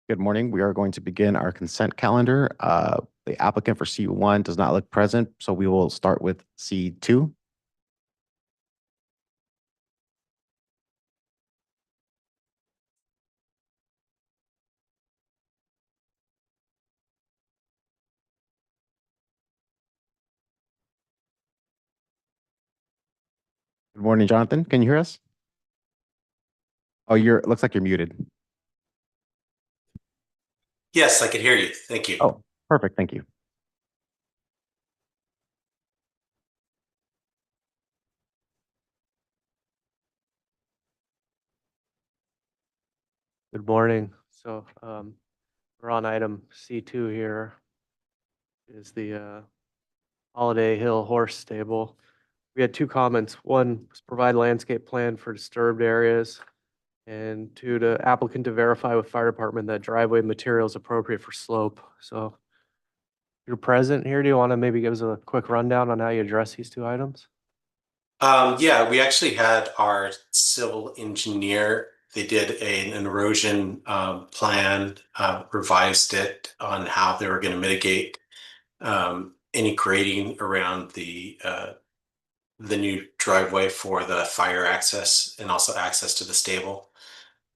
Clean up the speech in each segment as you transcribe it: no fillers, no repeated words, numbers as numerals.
Good morning. We are going to begin our consent calendar. The applicant for C1 does not look present, so we will start with C2. Good morning, Jonathan. Can you hear us? Oh, looks like you're muted. Yes, I can hear you. Thank you. Oh, perfect. Thank you. Good morning. We're on item C2 here. Is the Holiday Hill Horse Stable. We had two comments. One was provide landscape plan for disturbed areas. And two, the applicant to verify with fire department that driveway material is appropriate for slope. So you're present here. Do you want to maybe give us a quick rundown on how you address these two items? Yeah, we actually had our civil engineer, they did an erosion plan, revised it on how they were going to mitigate any grading around the new driveway for the fire access and also access to the stable.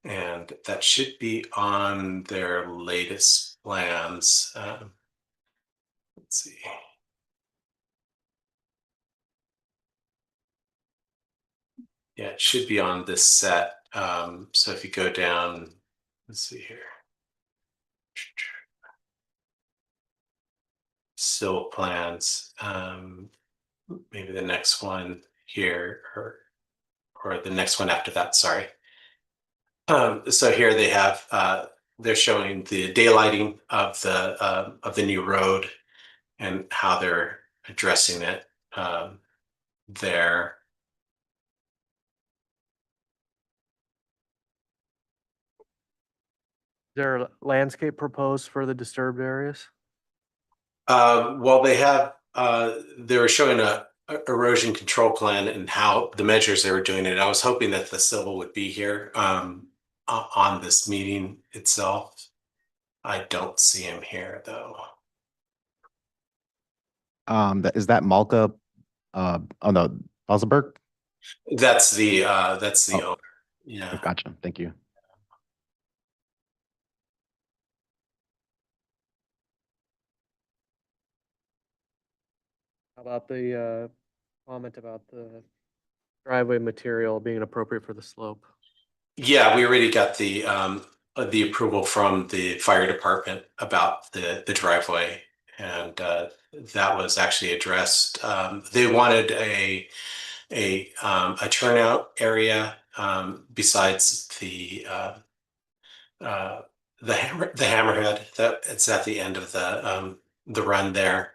And that should be on their latest plans. Let's see. Yeah, it should be on this set. So if you go down, let's see here. Civil plans, maybe the next one here or the next one after that, sorry. So here they have they're showing the daylighting of the new road and how they're addressing it there. Is there a landscape proposed for the disturbed areas? Well, they were showing a erosion control plan and how the measures they were doing it. I was hoping that the civil would be here on this meeting itself. I don't see him here though. Is that Malka? Oh no, Alzenberg? That's the Oh, owner. Yeah. gotcha. Thank you. How about the comment about the driveway material being appropriate for the slope? Yeah, we already got the approval from the fire department about the driveway, and that was actually addressed. They wanted a turnout area besides uh, the hammerhead that it's at the end of the run there,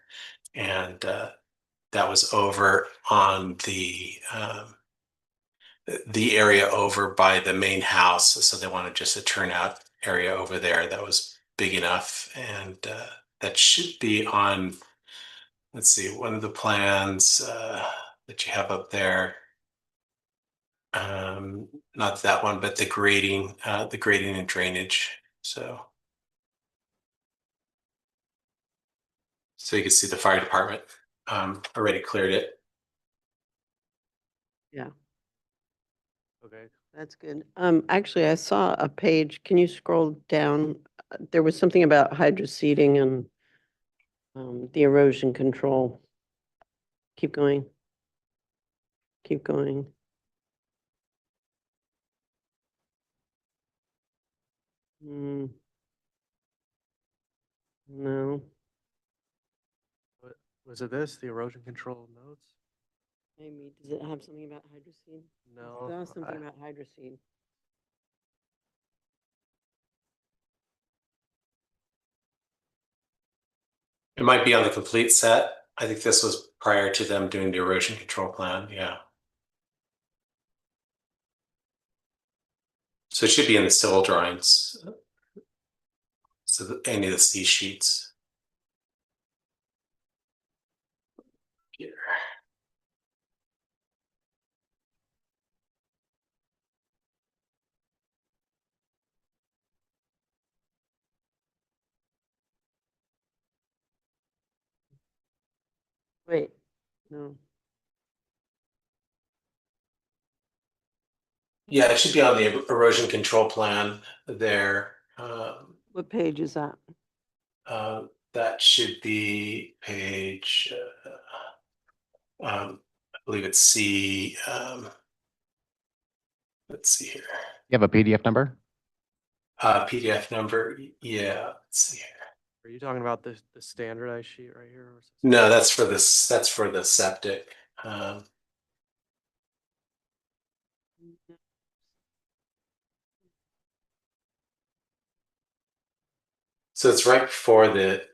and that was over on the area over by the main house. So they wanted just a turnout area over there that was big enough, and that should be on. Let's see, one of the plans that you have up there. Not that one, but the grading and drainage. So you can see the fire department already cleared it. Yeah, Okay. that's good. Actually, I saw a page. Can you scroll down? There was something about hydroseeding and the erosion control. Keep going. Keep going. No, Was it this, the erosion control notes? maybe, does it have something about hydroseed? No. I saw something about hydroseed. It might be on the complete set. I think this was prior to them doing the erosion control plan. Yeah. So it should be in the civil drawings. So any of the C sheets. Here. Wait, no. Yeah, it should be on the erosion control plan there. What page is that? That should be page, I believe it's C, let's see here. You have a PDF number? PDF number, yeah, let's see here. Are you talking about the standardized sheet right here? or is this- No, that's for this, that's for the septic. So it's right before the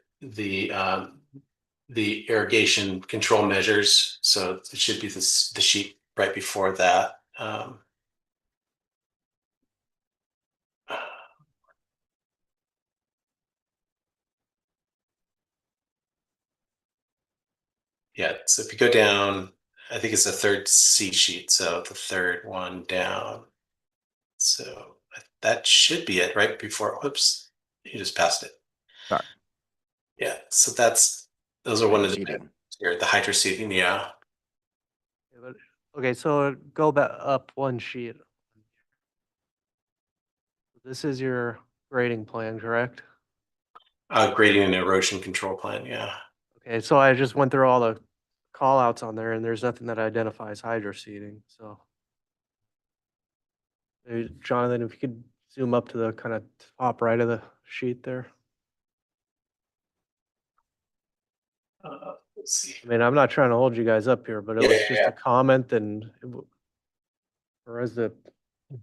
irrigation control measures. So it should be the sheet right before that. Yeah, so if you go down, I think it's the third C sheet, so the third one down. So that should be it right before, whoops, you just passed it. Sorry. Yeah, so those are one of the Seating. here, the hydro seeding, yeah. Yeah, okay, so go back up one sheet. This is your grading plan, correct? Grading and erosion control plan, yeah. Okay, so I just went through all the call outs on there and there's nothing that identifies hydro seeding, so. Maybe, Jonathan, if you could zoom up to the kind of top right of the sheet there. Let's see. I mean, I'm not trying to hold you guys up here, but it was just Yeah. a comment and or as the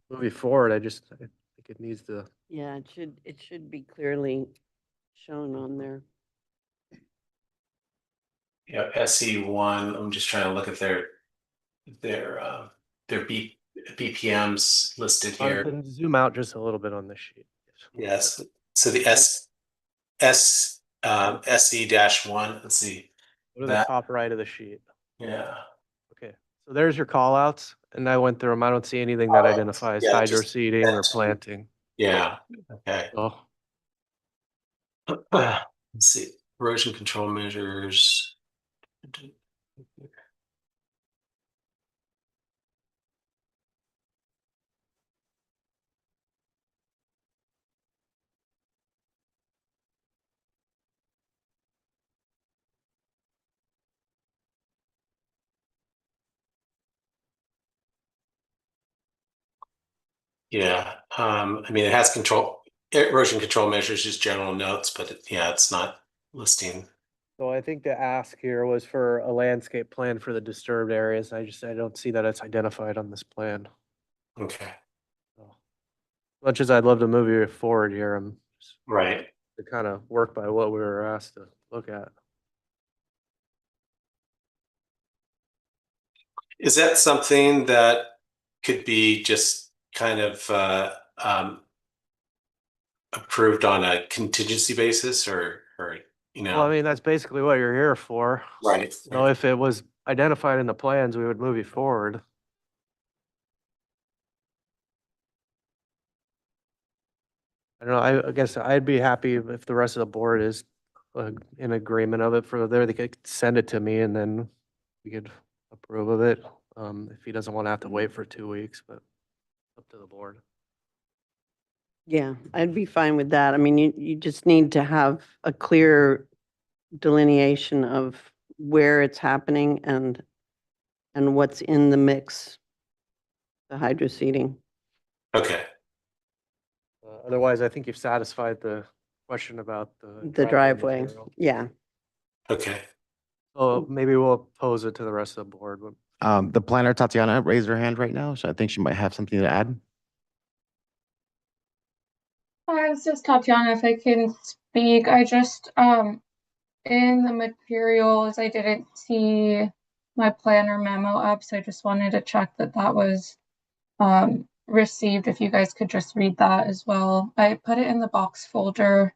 moving forward, I think it needs to. Yeah, it should be clearly shown on there. Yeah, SE1, I'm just trying to look at their BPMs listed here. Jonathan, zoom out just a little bit on this sheet. Yes, so the SE-1, let's see, Go to the that- top right of the sheet. yeah. Okay, so there's your call outs and I went through them. I don't see anything that Oh, identifies yeah, hydro just seeding or that. planting. Yeah, okay. So, Let's see, erosion control measures. Yeah, I mean, it has erosion control measures, just general notes, but yeah, it's not listing. so I think the ask here was for a landscape plan for the disturbed areas. I don't see that it's identified on this plan. Okay, So, much as I'd love to move you forward here, I'm just right. to kind of work by what we were asked to look at. Is that something that could be just kind of approved on a contingency basis or you Well, I know? mean, that's basically what you're here for. Right. You know, if it was identified in the plans, we would move you forward. I don't know, I guess I'd be happy if the rest of the board is in agreement of it for there, they could send it to me and then we could approve of it. If he doesn't want to have to wait for 2 weeks, but up to the board. Yeah, I'd be fine with that. I mean, you just need to have a clear delineation of where it's happening and what's in the mix, the hydro seeding. Okay, Otherwise, I think you've satisfied the question about The driveway, material. yeah. okay. So maybe we'll pose it to the rest of the board, but The planner Tatiana raised her hand right now, so I think she might have something to add. Hi, this is Tatiana. If I can speak, I just in the materials I didn't see my planner memo up, so I just wanted to check that that was received. If you guys could just read that as well. I put it in the box folder,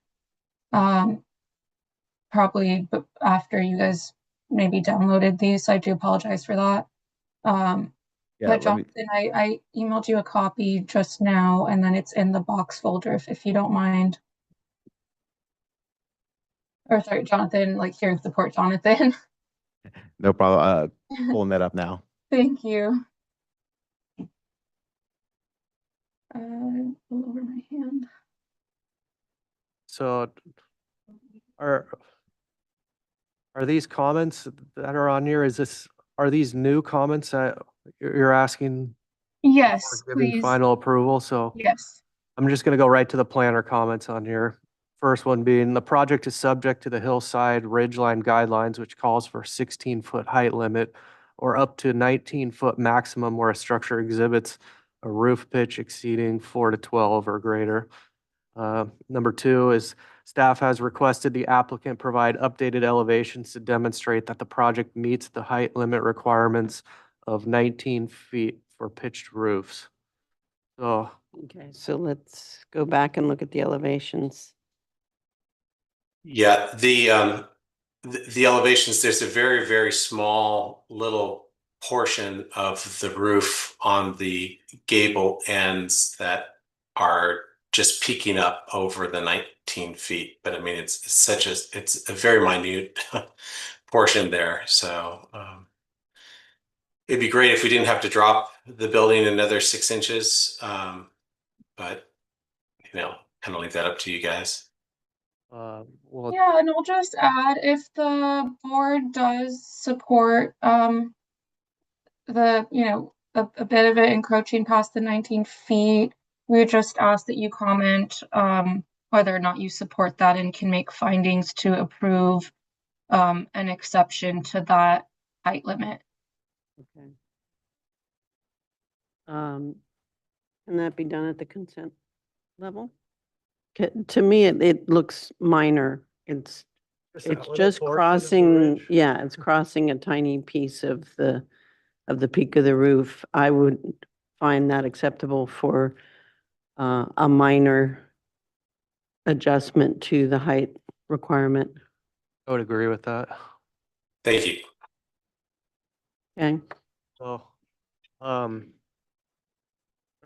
probably after you guys maybe downloaded these. So I do apologize for that. Yeah, But Jonathan, I emailed you a copy just now, and then it's in the box folder if you don't mind. Or sorry, Jonathan, like here, support Jonathan. No problem. Pulling that up now. Thank you. Pull over my hand. So are these comments that are on here, are these new comments that you're asking Yes, for giving please. final approval? So Yes. I'm just gonna go right to the planner comments on here. First one being, the project is subject to the hillside ridgeline guidelines, which calls for 16-foot height limit or up to 19-foot maximum where a structure exhibits a roof pitch exceeding 4 to 12 or greater. Number two is staff has requested the applicant provide updated elevations to demonstrate that the project meets the height limit requirements of 19 feet for pitched roofs. So Okay, so let's go back and look at the elevations. Yeah, the elevations, there's a very, very small little portion of the roof on the gable ends that are just peeking up over the 19 feet. But I mean, it's a very minute portion there. So it'd be great if we didn't have to drop the building another 6 inches. But kind of leave that up to you guys. well, Yeah, and I'll just add, if the board does support a bit of it encroaching past the 19 feet, we would just ask that you comment whether or not you support that and can make findings to approve an exception to that height limit. Okay. Can that be done at the consent level? To me, it looks minor. It's just crossing, yeah, it's crossing a tiny piece of the peak of the roof. I would find that acceptable for a minor adjustment to the height requirement. I would agree with that. Thank you. Okay, So, I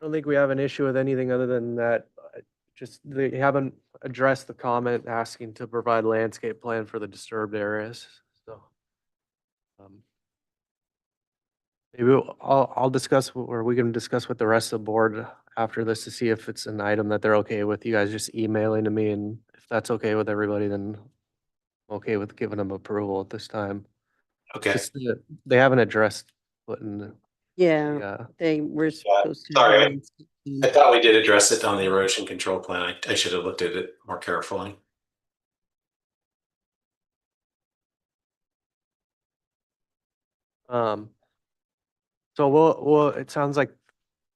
don't think we have an issue with anything other than that. Just they haven't addressed the comment asking to provide landscape plan for the disturbed areas. So, maybe I'll discuss, or we can discuss with the rest of the board after this to see if it's an item that they're okay with. You guys just emailing to me, and if that's okay with everybody, then I'm okay with giving them approval at this time. Okay. Just they haven't addressed putting, yeah, yeah. they were supposed to. Sorry. I thought we did address it on the erosion control plan. I should have looked at it more carefully. So well, it sounds like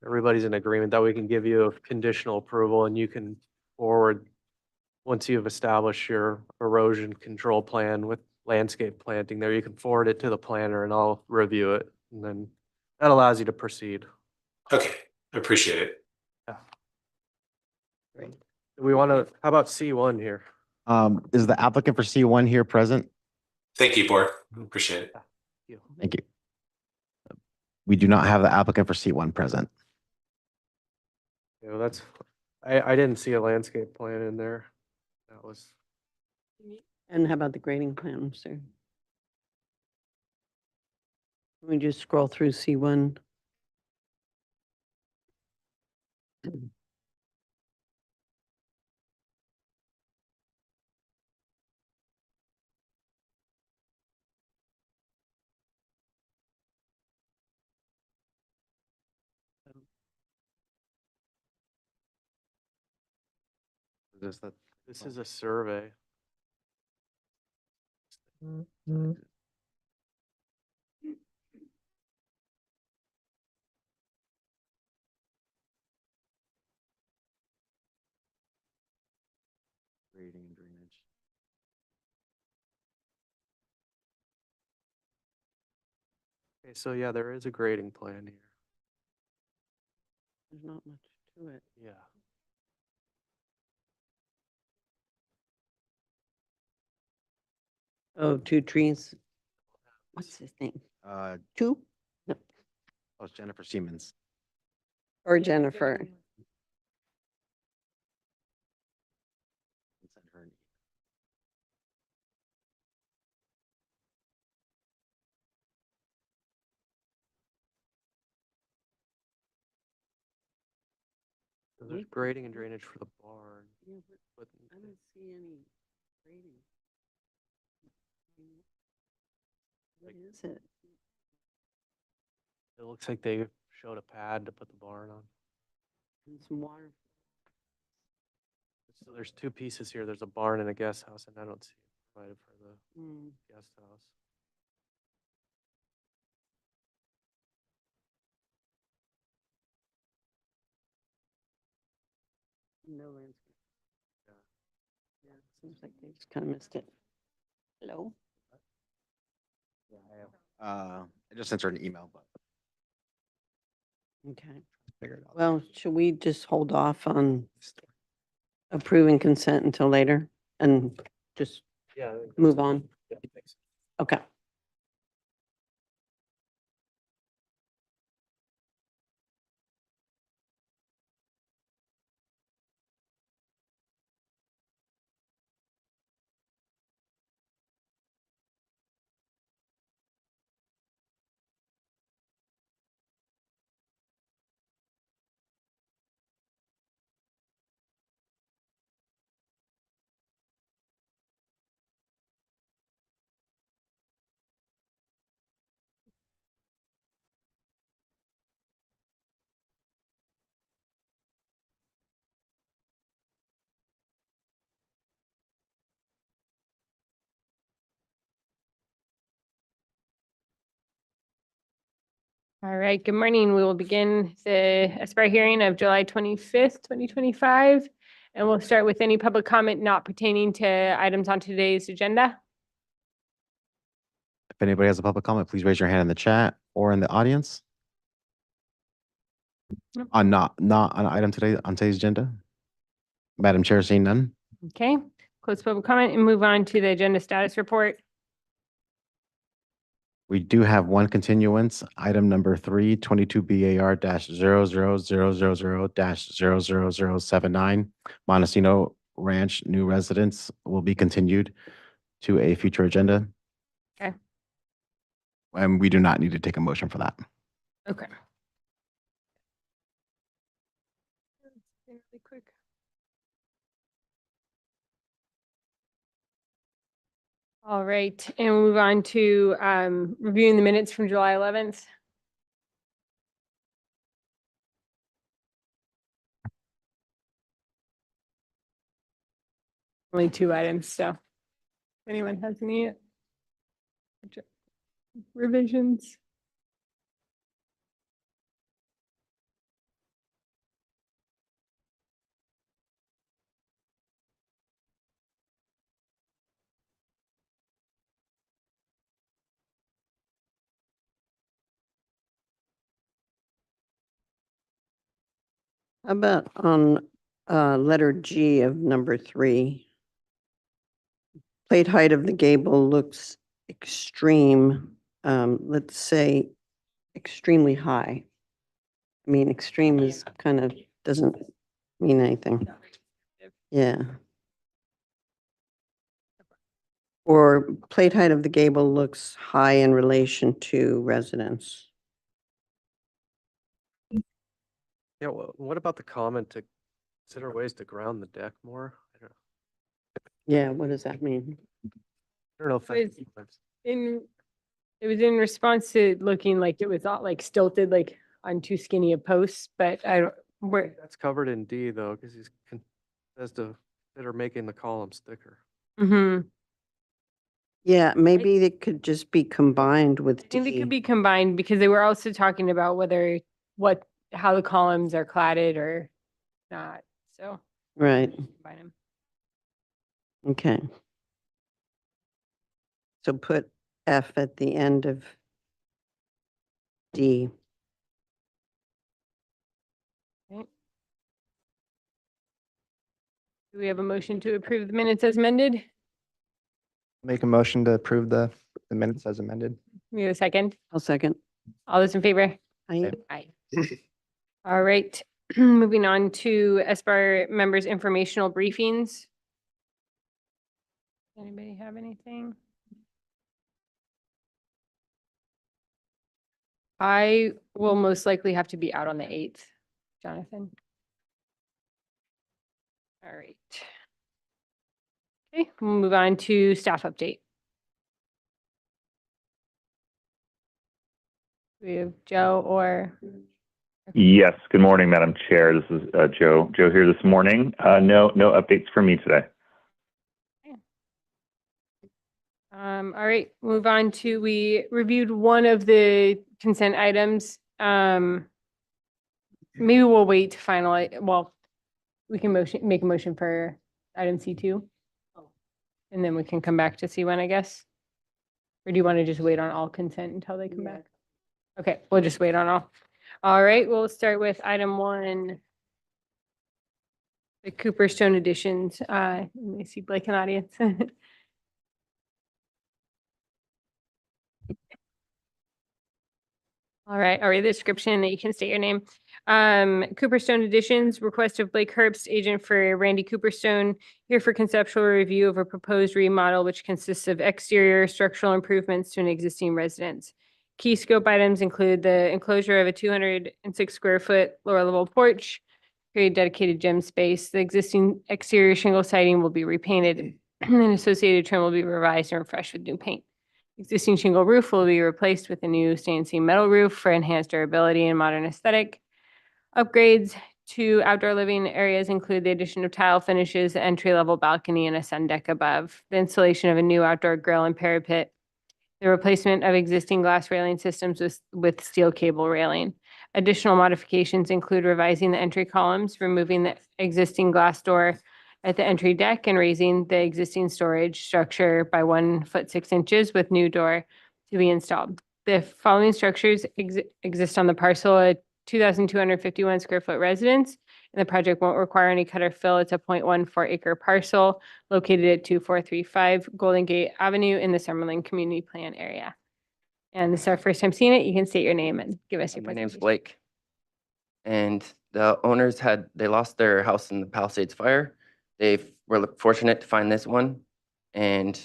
everybody's in agreement that we can give you a conditional approval and you can forward, once you've established your erosion control plan with landscape planting there, you can forward it to the planner and I'll review it. And then that allows you to proceed. Okay, I appreciate it. Great. We want to, how about C1 here? Is the applicant for C1 here present? Thank you, board. Appreciate it. Thank you. We do not have the applicant for C1 present. Yeah, well, I didn't see a landscape plan in there. That was, And how about the grading plan, sir? We just scroll through C1. this is a survey. Grading and drainage. Okay, so yeah, there is a grading plan here. There's not much to it. Yeah. Oh, 2 trees. What's his name? 2? No, Oh, it's Jennifer Siemens. or Jennifer. Send her an So there's grading and drainage for the barn. Yeah, but I don't see any grading. What is it? It looks like they showed a pad to put the barn on. And some water. So there's two pieces here. There's a barn and a guest house, and I don't see it provided for the Mm, guest house. no landscape. Yeah, seems like they just kind of missed it. Hello? I just sent her an email, but Okay. figure it out. Well, should we just hold off on approving consent until later and just Yeah. move on? Thanks. Okay. All right, good morning. We will begin the Aspire hearing of July 25th, 2025. And we'll start with any public comment not pertaining to items on today's agenda. If anybody has a public comment, please raise your hand in the chat or in the audience. Nope. On not on item today on today's agenda. Madam Chair, seeing none. Okay, close public comment and move on to the agenda status report. We do have one continuance, item number 3, 22 BAR dash 00000 dash 00079. Montesino Ranch new residents will be continued to a future agenda. Okay. And we do not need to take a motion for that. Okay. Really quick. All right, and we'll move on to reviewing the minutes from July 11th. Only 2 items, so if anyone has any revisions? How about on letter G of number 3? Plate height of the gable looks extreme, let's say extremely high. I mean, extreme is kind of, doesn't mean anything. Yeah. Or plate height of the gable looks high in relation to residence. Yeah, what about the comment to consider ways to ground the deck more? Yeah, what does that mean? I don't know if It's- that's. It was in response to looking like it was all like stilted, like on too skinny of posts, but I don't, where, That's covered in D though, because he's says to consider making the columns thicker. mhm. Yeah, maybe it could just be combined with I think they D. could be combined because they were also talking about whether, how the columns are cladded or not, so. Right, Combine 'em. okay. So put F at the end of D. Okay. Do we have a motion to approve the minutes as amended? Make a motion to approve the minutes as amended. We have a second. I'll second. All those in favor? I, Aye. All right, moving on to Aspire members' informational briefings. Anybody have anything? I will most likely have to be out on the 8th, Jonathan. All right. Okay, we'll move on to staff update. We have Joe or, Yes. Good morning, Madam Chair. This is Joe here this morning. No updates for me today. all right, move on to, we reviewed one of the consent items. Maybe we'll wait to finalize, well, we can make a motion for item C2. And then we can come back to C1, I guess. Or do you want to just wait on all consent until they come back? Okay, we'll just wait on all. All right, we'll start with item 1. The Cooperstone additions. Let me see Blake in audience. All right, I'll read the description that you can state your name. Cooperstone Additions, request of Blake Herbst, agent for Randy Cooperstone, here for conceptual review of a proposed remodel which consists of exterior structural improvements to an existing residence. Key scope items include the enclosure of a 206 square foot lower level porch, create dedicated gym space. The existing exterior shingle siding will be repainted and associated trim will be revised and refreshed with new paint. Existing shingle roof will be replaced with a new stained seam metal roof for enhanced durability and modern aesthetic. Upgrades to outdoor living areas include the addition of tile finishes, entry-level balcony, and a sun deck above, the installation of a new outdoor grill and parapet, the replacement of existing glass railing systems with steel cable railing. Additional modifications include revising the entry columns, removing the existing glass door at the entry deck and raising the existing storage structure by 1 foot 6 inches with new door to be installed. The following structures exist on the parcel: a 2,251 square foot residence, and the project won't require any cut or fill. It's a 0.14 acre parcel located at 2435 Golden Gate Avenue in the Summerlin Community Plan area. And this is our first time seeing it. You can state your name and give us your My name's presentation. Blake. And the owners they lost their house in the Palisades fire. They were fortunate to find this one, and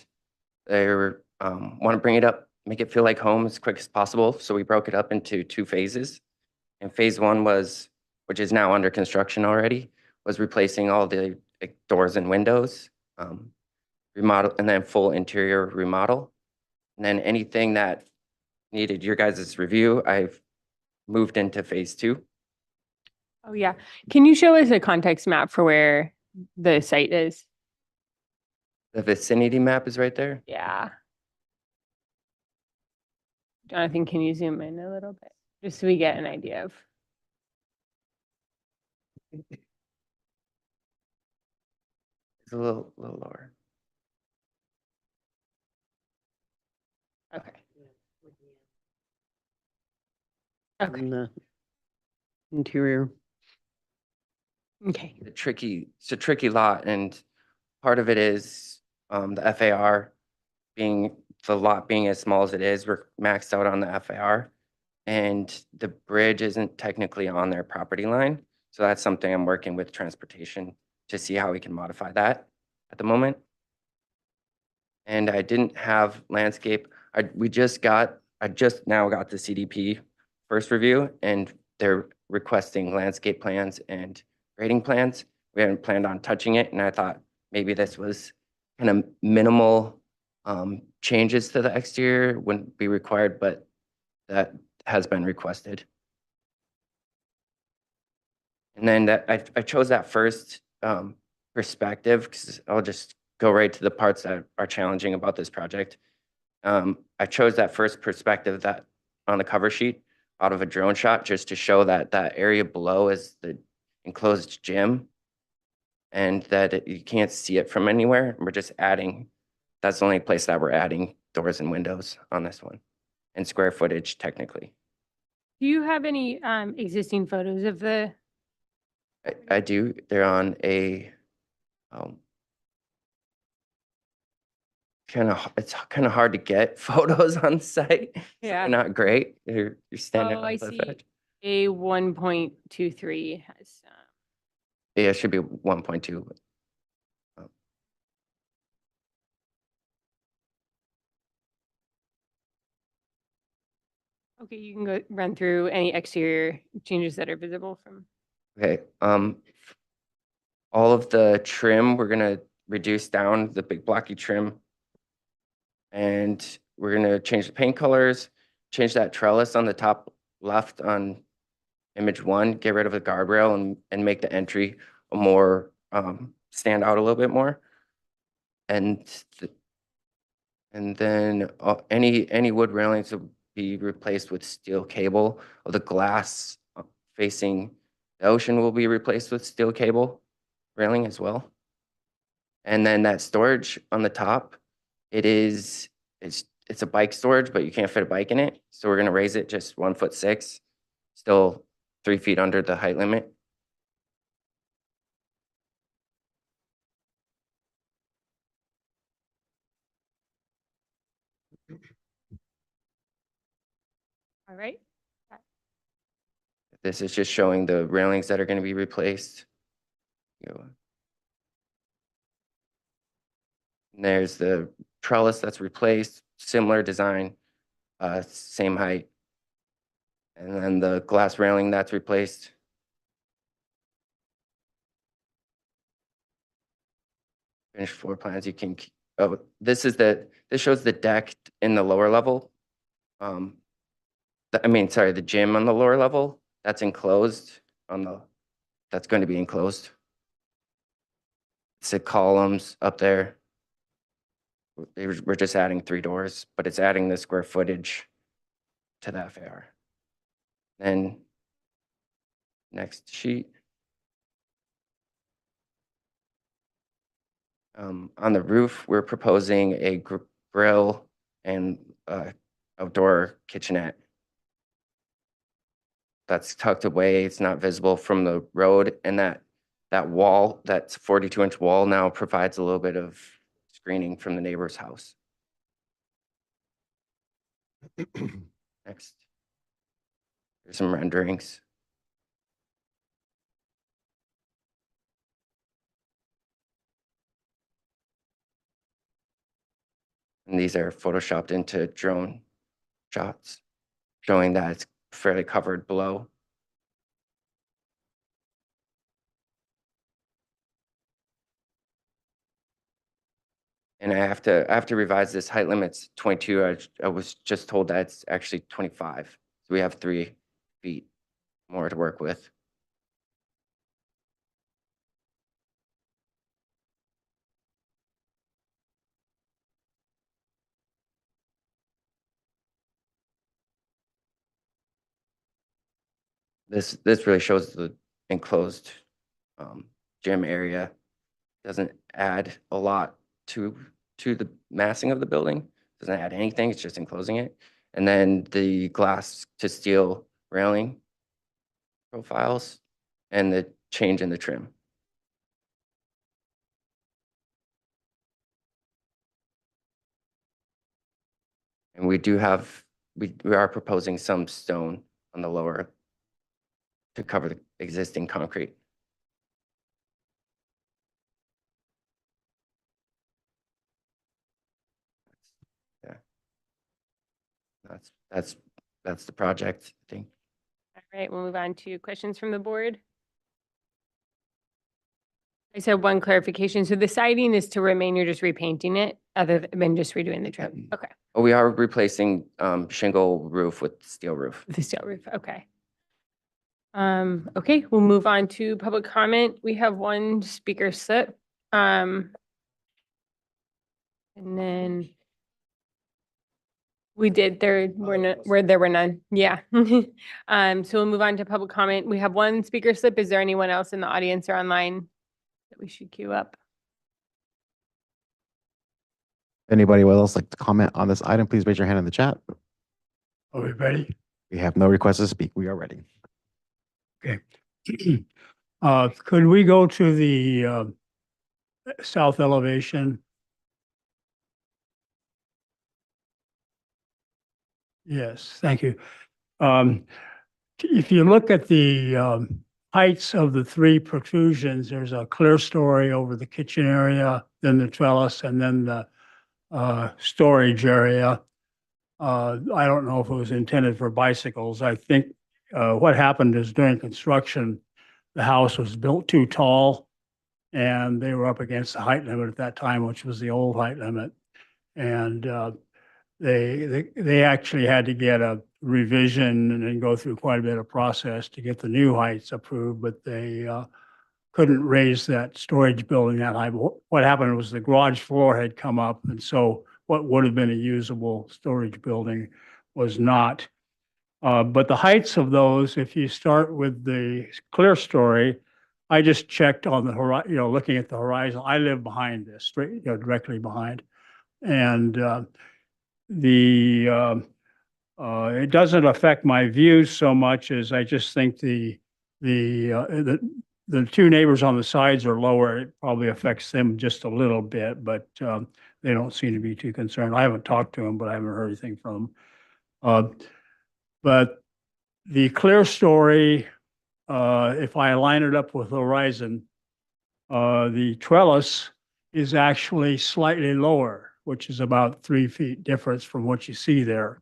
they were, want to bring it up, make it feel like home as quick as possible. So we broke it up into 2 phases. And phase 1 was, which is now under construction already, was replacing all the doors and windows, remodel, and then full interior remodel. And then anything that needed your guys' review, I've moved into phase 2. Oh, yeah. Can you show us a context map for where the site is? The vicinity map is right there. Yeah. Jonathan, can you zoom in a little bit? Just so we get an idea of. It's a little lower. Okay. Okay. On the interior. Okay. It's a tricky lot, and part of it is the FAR being, the lot being as small as it is, we're maxed out on the FAR. And the bridge isn't technically on their property line. So that's something I'm working with transportation to see how we can modify that at the moment. And I didn't have landscape. I just now got the CDP first review, and they're requesting landscape plans and grading plans. We haven't planned on touching it, and I thought maybe this was kind of minimal changes to the exterior wouldn't be required, but that has been requested. And then I chose that first perspective because I'll just go right to the parts that are challenging about this project. I chose that first perspective that on the cover sheet out of a drone shot just to show that that area below is the enclosed gym and that you can't see it from anywhere. We're just adding, that's the only place that we're adding doors and windows on this one and square footage technically. Do you have any existing photos of the? I do. They're on a it's kind of hard to get photos on site. Yeah. They're not great. You're standing Oh, on I the see. edge. A 1.23 has. Yeah, it should be 1.2. Okay, you can go run through any exterior changes that are visible from. Okay. All of the trim, we're gonna reduce down the big blocky trim. And we're gonna change the paint colors, change that trellis on the top left on image 1, get rid of the guardrail and make the entry a more, stand out a little bit more. And then any wood railings will be replaced with steel cable. Or the glass facing the ocean will be replaced with steel cable railing as well. And then that storage on the top, it's a bike storage, but you can't fit a bike in it. So we're gonna raise it just 1'6", still 3 feet under the height limit. All right. This is just showing the railings that are gonna be replaced. And there's the trellis that's replaced, similar design, same height. And then the glass railing that's replaced. Finished floor plans, you can, this shows the deck in the lower level. The gym on the lower level, that's enclosed that's going to be enclosed. It's the columns up there. We're just adding 3 doors, but it's adding the square footage to the FAR. Then next sheet. On the roof, we're proposing a grill and outdoor kitchenette. That's tucked away, it's not visible from the road, and that wall, that 42-inch wall now provides a little bit of screening from the neighbor's house. Next. Here's some renderings. And these are photoshopped into drone shots, showing that it's fairly covered below. And I have to revise this height limit's 22. I was just told that it's actually 25. So we have 3 feet more to work with. This really shows the enclosed gym area. Doesn't add a lot to the massing of the building. Doesn't add anything, it's just enclosing it. And then the glass to steel railing profiles and the change in the trim. And we are proposing some stone on the lower to cover the existing concrete. Yeah. That's the project, I think. All right, we'll move on to questions from the board. I said one clarification. So the siding is to remain, you're just repainting it other than just redoing the trim? Okay, Oh, we are replacing shingle roof with steel roof. the steel roof, okay. Okay, we'll move on to public comment. We have 1 speaker slip. And then we did, there were none, yeah. So we'll move on to public comment. We have 1 speaker slip. Is there anyone else in the audience or online that we should queue up? Anybody else like to comment on this item, please raise your hand in the chat. Are we ready? We have no requests to speak. We are ready. Okay. Could we go to the south elevation? Yes, thank you. If you look at the heights of the 3 protrusions, there's a clear story over the kitchen area, then the trellis, and then the storage area. I don't know if it was intended for bicycles. I think what happened is during construction, the house was built too tall. and they were up against the height limit at that time, which was the old height limit. And they actually had to get a revision and then go through quite a bit of process to get the new heights approved, but they couldn't raise that storage building that high. But what happened was the garage floor had come up, and so what would have been a usable storage building was not. But the heights of those, if you start with the clear story, I just checked on the horizon, looking at the horizon. I live behind this, straight, directly behind. And it doesn't affect my views so much as I just think the two neighbors on the sides are lower. It probably affects them just a little bit, but they don't seem to be too concerned. I haven't talked to them, but I haven't heard anything from them. But the clear story, if I line it up with horizon, the trellis is actually slightly lower, which is about 3 feet difference from what you see there.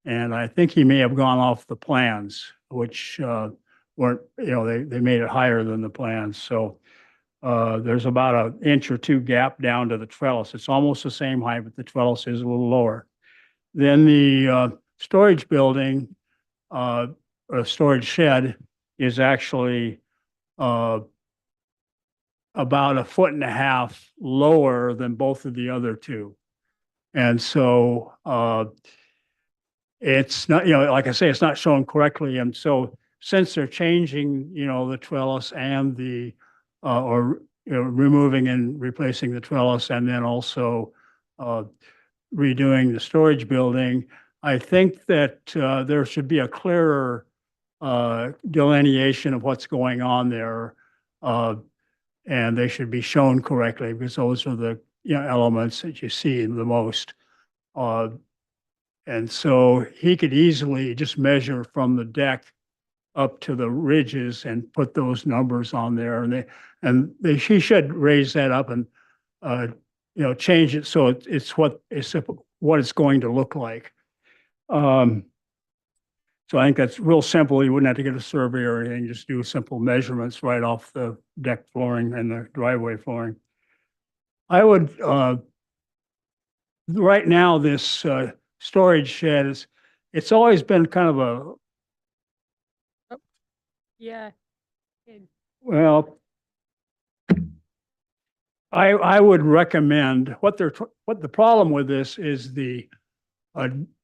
And I think he may have gone off the plans, which weren't, they made it higher than the plans. So there's about an inch or two gap down to the trellis. It's almost the same height, but the trellis is a little lower. Then the storage building, or storage shed, is actually about 1.5 feet lower than both of the other two. And so it's not, like I say, it's not shown correctly. And so since they're changing, the trellis and removing and replacing the trellis, and then also redoing the storage building, I think that there should be a clearer delineation of what's going on there. And they should be shown correctly, because those are the elements that you see the most. And so he could easily just measure from the deck up to the ridges and put those numbers on there. And he should raise that up and change it so it's what it's going to look like. So I think that's real simple. You wouldn't have to get a survey or anything, just do simple measurements right off the deck flooring and the driveway flooring. I would, right now, this storage shed it's always been kind of a, Yeah. Good. well, I would recommend what the problem with this is the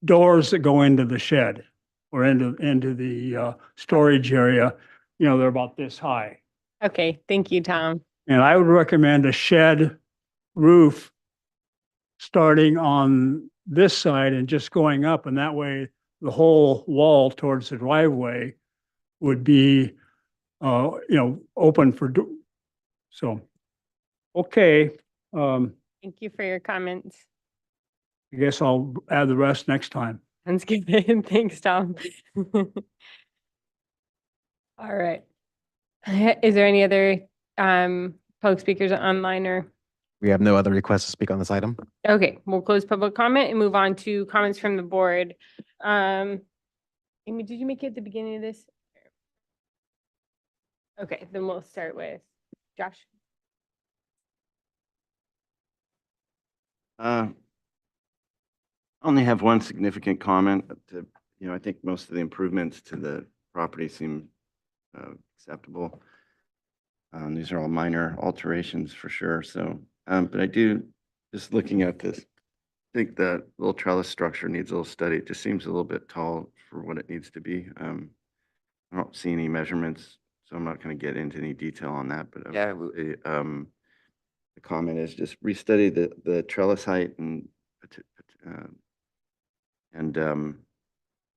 doors that go into the shed or into the storage area. They're about this high. Okay, thank you, Tom. And I would recommend a shed roof starting on this side and just going up, and that way the whole wall towards the driveway would be open for so. Okay. Thank you for your comments. I guess I'll add the rest next time. Sounds good. Thanks, Tom. All right. Is there any other public speakers online or? We have no other requests to speak on this item. Okay, we'll close public comment and move on to comments from the board. Amy, did you make it at the beginning of this? Okay, then we'll start with Josh. Only have one significant comment. I think most of the improvements to the property seem acceptable. These are all minor alterations for sure. So, but I do, just looking at this, I think that little trellis structure needs a little study. It just seems a little bit tall for what it needs to be. I don't see any measurements, so I'm not going to get into any detail on that. But Yeah. the comment is just restudy the trellis height and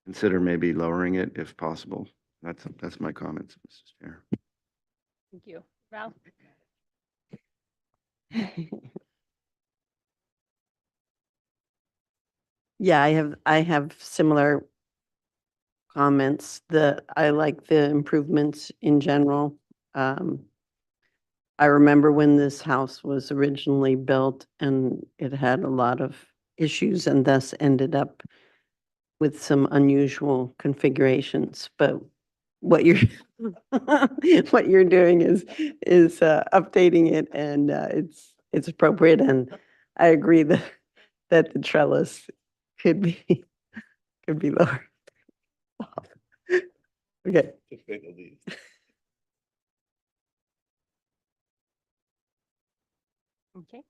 consider maybe lowering it if possible. That's my comments, Mrs. Chair. Thank you. Val? Yeah, I have similar comments. I like the improvements in general. I remember when this house was originally built and it had a lot of issues and thus ended up with some unusual configurations. But what you're what you're doing is updating it, and it's appropriate. And I agree that the trellis could be lower. Okay. Okay.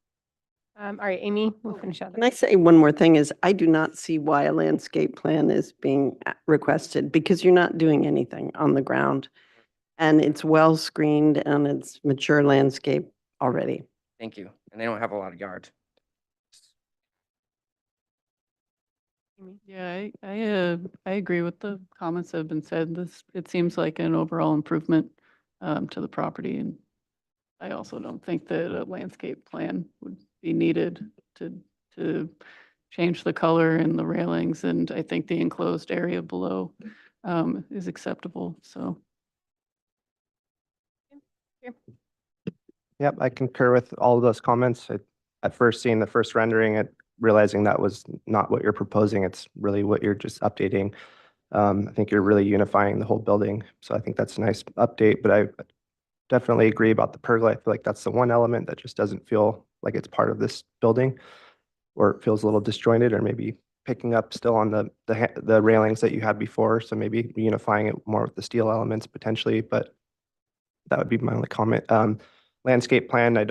All right, Amy, we'll finish up. Can I say one more thing is I do not see why a landscape plan is being requested because you're not doing anything on the ground. And it's well screened and it's mature landscape already. Thank you. And they don't have a lot of yards. Yeah, I agree with the comments that have been said. It seems like an overall improvement to the property. And I also don't think that a landscape plan would be needed to change the color and the railings. And I think the enclosed area below is acceptable, so. Yep, I concur with all of those comments. At first seeing the first rendering, realizing that was not what you're proposing, it's really what you're just updating. I think you're really unifying the whole building. So I think that's a nice update, but I definitely agree about the pergola. I feel like that's the one element that just doesn't feel like it's part of this building, or it feels a little disjointed, or maybe picking up still on the railings that you had before. So maybe unifying it more with the steel elements potentially, but that would be my only comment. Landscape plan, I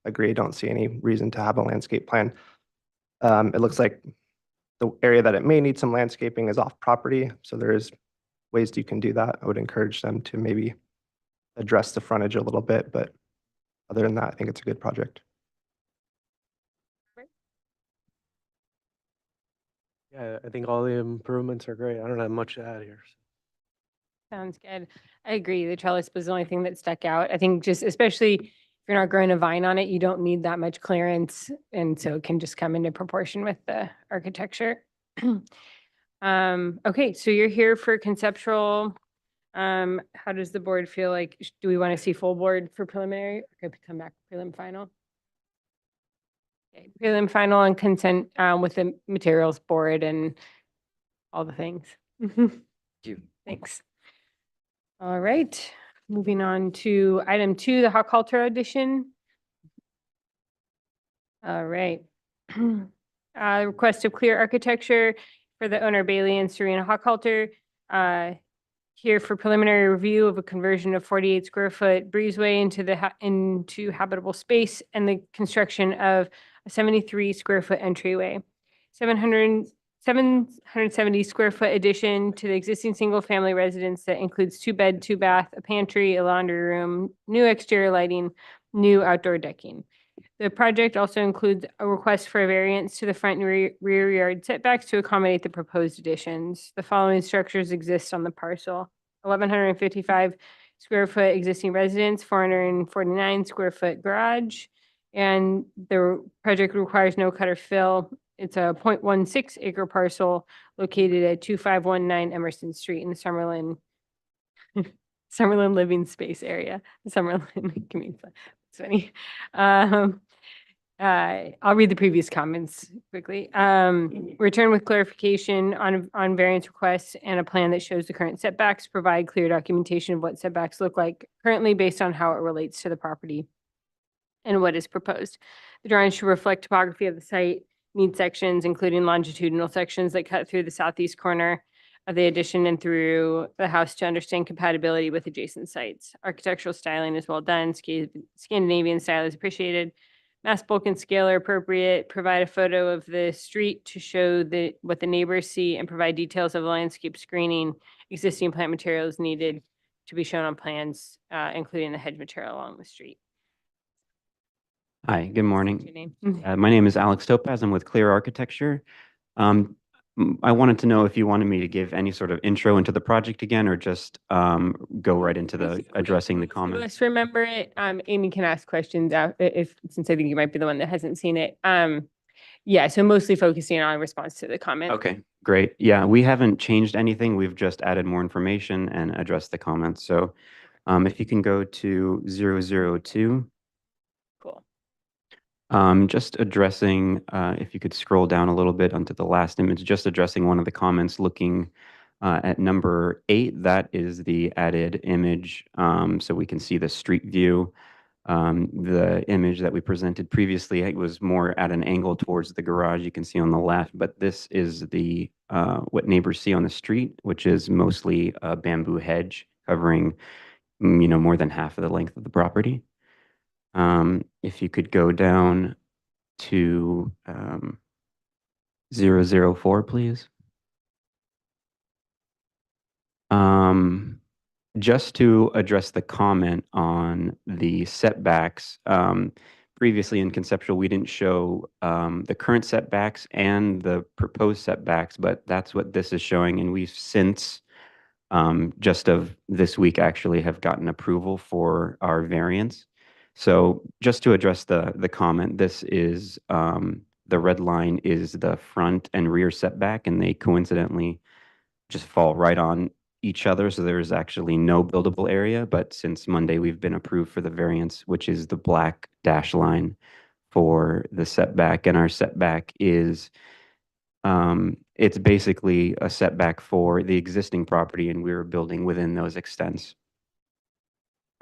agree, I don't see any reason to have a landscape plan. It looks like the area that it may need some landscaping is off property. So there is ways you can do that. I would encourage them to maybe address the frontage a little bit, but other than that, I think it's a good project. Yeah, I think all the improvements are great. I don't have much to add here. Sounds good. I agree. The trellis was the only thing that stuck out. I think just especially if you're not growing a vine on it, you don't need that much clearance. And so it can just come into proportion with the architecture. Okay, so you're here for conceptual. How does the board feel like, do we want to see full board for preliminary? Okay, come back prelim final. Okay, prelim final and consent with the materials board and all the things. Thanks. All right, moving on to item 2, the Hochhalter addition. All right. Request of clear architecture for the owner Bailey and Serena Hochhalter. Here for preliminary review of a conversion of 48 square foot breezeway into habitable space and the construction of a 73 square foot entryway. 770 square foot addition to the existing single family residence that includes 2 bed, 2 bath, a pantry, a laundry room, new exterior lighting, new outdoor decking. The project also includes a request for a variance to the front and rear yard setbacks to accommodate the proposed additions. The following structures exist on the parcel: 1,155 square foot existing residence, 449 square foot garage, and the project requires no cut or fill. It's a 0.16 acre parcel located at 2519 Emerson Street in the Summerlin living space area. Summerlin community. It's funny. I'll read the previous comments quickly. Return with clarification on variance requests and a plan that shows the current setbacks. Provide clear documentation of what setbacks look like currently based on how it relates to the property and what is proposed. The drawings should reflect topography of the site, need sections, including longitudinal sections that cut through the southeast corner of the addition and through the house to understand compatibility with adjacent sites. Architectural styling is well done. Scandinavian style is appreciated. Mass bulk and scale are appropriate. Provide a photo of the street to show what the neighbors see and provide details of the landscape screening, existing plant materials needed to be shown on plans, including the hedge material along the street. Hi, good morning. Your name? My name is Alex Topaz. I'm with Clear Architecture. I wanted to know if you wanted me to give any sort of intro into the project again, or just go right into the addressing the comments. Let's remember it. Amy can ask questions since I think you might be the one that hasn't seen it. Yeah, so mostly focusing on response to the comments. Okay, great. Yeah, we haven't changed anything. We've just added more information and addressed the comments. So if you can go to 002. Cool. Just addressing, if you could scroll down a little bit onto the last image, just addressing one of the comments looking At number 8, that is the added image, so we can see the street view. The image that we presented previously, it was more at an angle towards the garage, you can see on the left, but this is the what neighbors see on the street, which is mostly a bamboo hedge covering, more than half of the length of the property. If you could go down to 004, please. Just to address the comment on the setbacks, previously in conceptual, we didn't show the current setbacks and the proposed setbacks, but that's what this is showing. And we've since, just of this week, actually have gotten approval for our variance. So just to address the comment, this is the red line is the front and rear setback, and they coincidentally just fall right on each other. So there is actually no buildable area, but since Monday, we've been approved for the variance, which is the black dash line for the setback. And our setback is, it's basically a setback for the existing property, and we're building within those extents.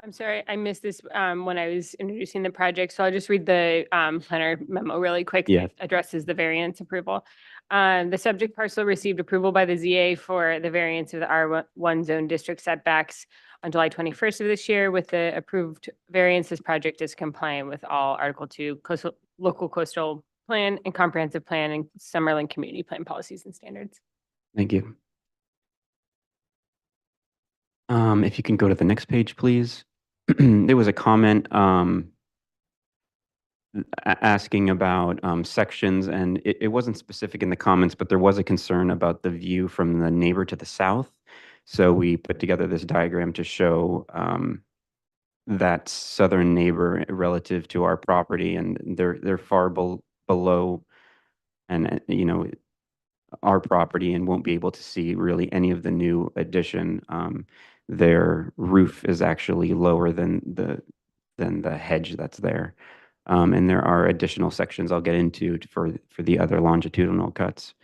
I'm sorry, I missed this when I was introducing the project, so I'll just read the planner memo really quick. Yeah. That addresses the variance approval. The subject parcel received approval by the ZA for the variance of the R1 zone district setbacks on July 21st of this year. With the approved variance, this project is compliant with all Article 2 local coastal plan and comprehensive plan and Summerlin community plan policies and standards. Thank you. If you can go to the next page, please. There was a comment asking about sections, and it wasn't specific in the comments, but there was a concern about the view from the neighbor to the south. So we put together this diagram to show that southern neighbor relative to our property, and they're far below, and our property, and won't be able to see really any of the new addition. Their roof is actually lower than the hedge that's there. And there are additional sections I'll get into for the other longitudinal cuts.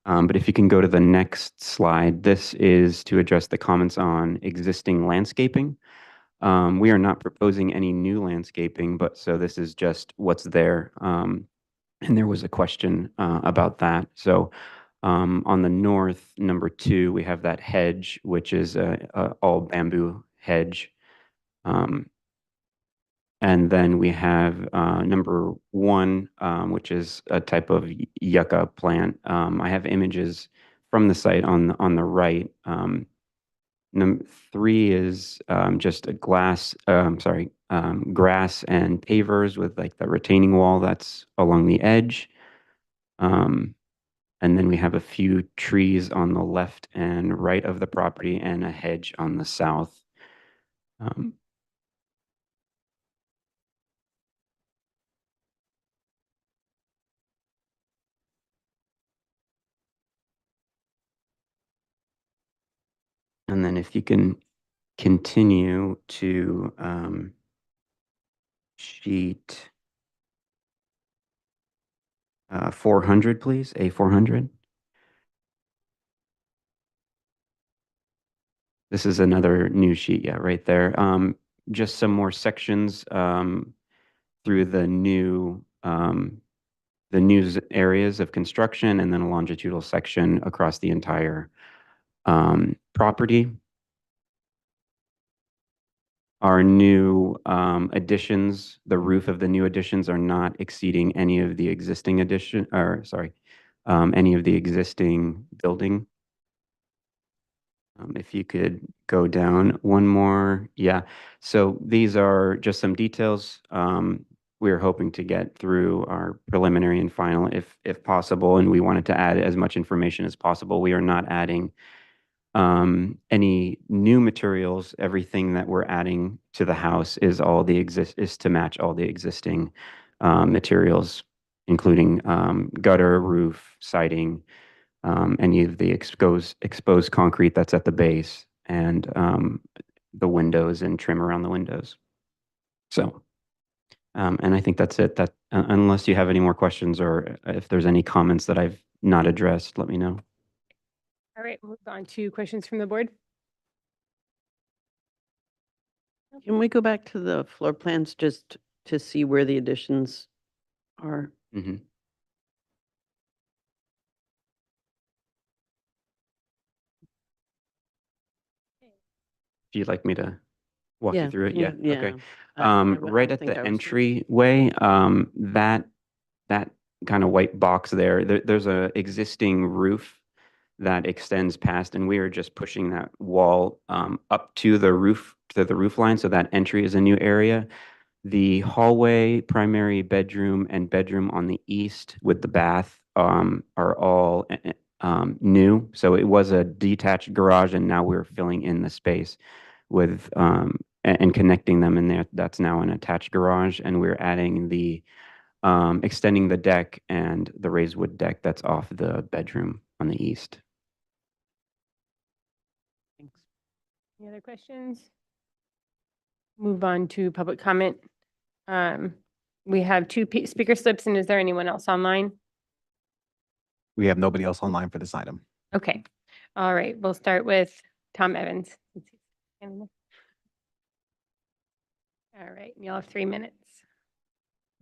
But if you can go to the next slide, this is to address the comments on existing landscaping. We are not proposing any new landscaping, but so this is just what's there. And there was a question about that. So on the north, number 2, we have that hedge, which is a all bamboo hedge. And then we have number 1, which is a type of yucca plant. I have images from the site on the right. Number 3 is just a grass and pavers with like the retaining wall that's along the edge. And then we have a few trees on the left and right of the property and a hedge on the south. And then if you can continue to sheet 400, please, A400. This is another new sheet, yeah, right there. Just some more sections through the new areas of construction, and then a longitudinal section across the entire property. Our new additions, the roof of the new additions are not exceeding any of the existing any of the existing building. If you could go down one more. Yeah, so these are just some details. We're hoping to get through our preliminary and final if possible, and we wanted to add as much information as possible. We are not adding any new materials. Everything that we're adding to the house is to match all the existing materials, including gutter, roof, siding, any of the exposed concrete that's at the base, and the windows and trim around the windows. So, and I think that's it. That unless you have any more questions, or if there's any comments that I've not addressed, let me know. All right, move on to questions from the board. Can we go back to the floor plans just to see where the additions are? Mhm. Do you like me to walk you Yeah, through it? can Yeah, you- okay. yeah. I Right don't at think the I was there. entryway, that kind of white box there's a existing roof that extends past, and we are just pushing that wall up to the roof line, so that entry is a new area. The hallway, primary bedroom, and bedroom on the east with the bath are all new. So it was a detached garage, and now we're filling in the space with and connecting them in there. That's now an attached garage, and we're adding the extending the deck and the raised wood deck that's off the bedroom on the east. Any other questions? Move on to public comment. We have two speaker slips, and is there anyone else online? We have nobody else online for this item. Okay, all right, we'll start with Tom Evans. All right, you'll have 3 minutes.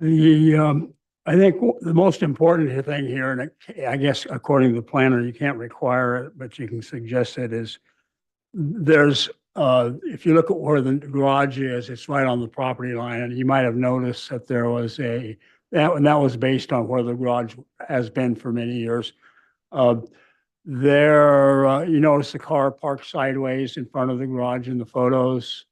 I think the most important thing here, and I guess according to the planner, you can't require it, but you can suggest it, is there's, if you look at where the garage is, it's right on the property line, and you might have noticed that there was that was based on where the garage has been for many years. You notice the car parked sideways in front of the garage in the photos.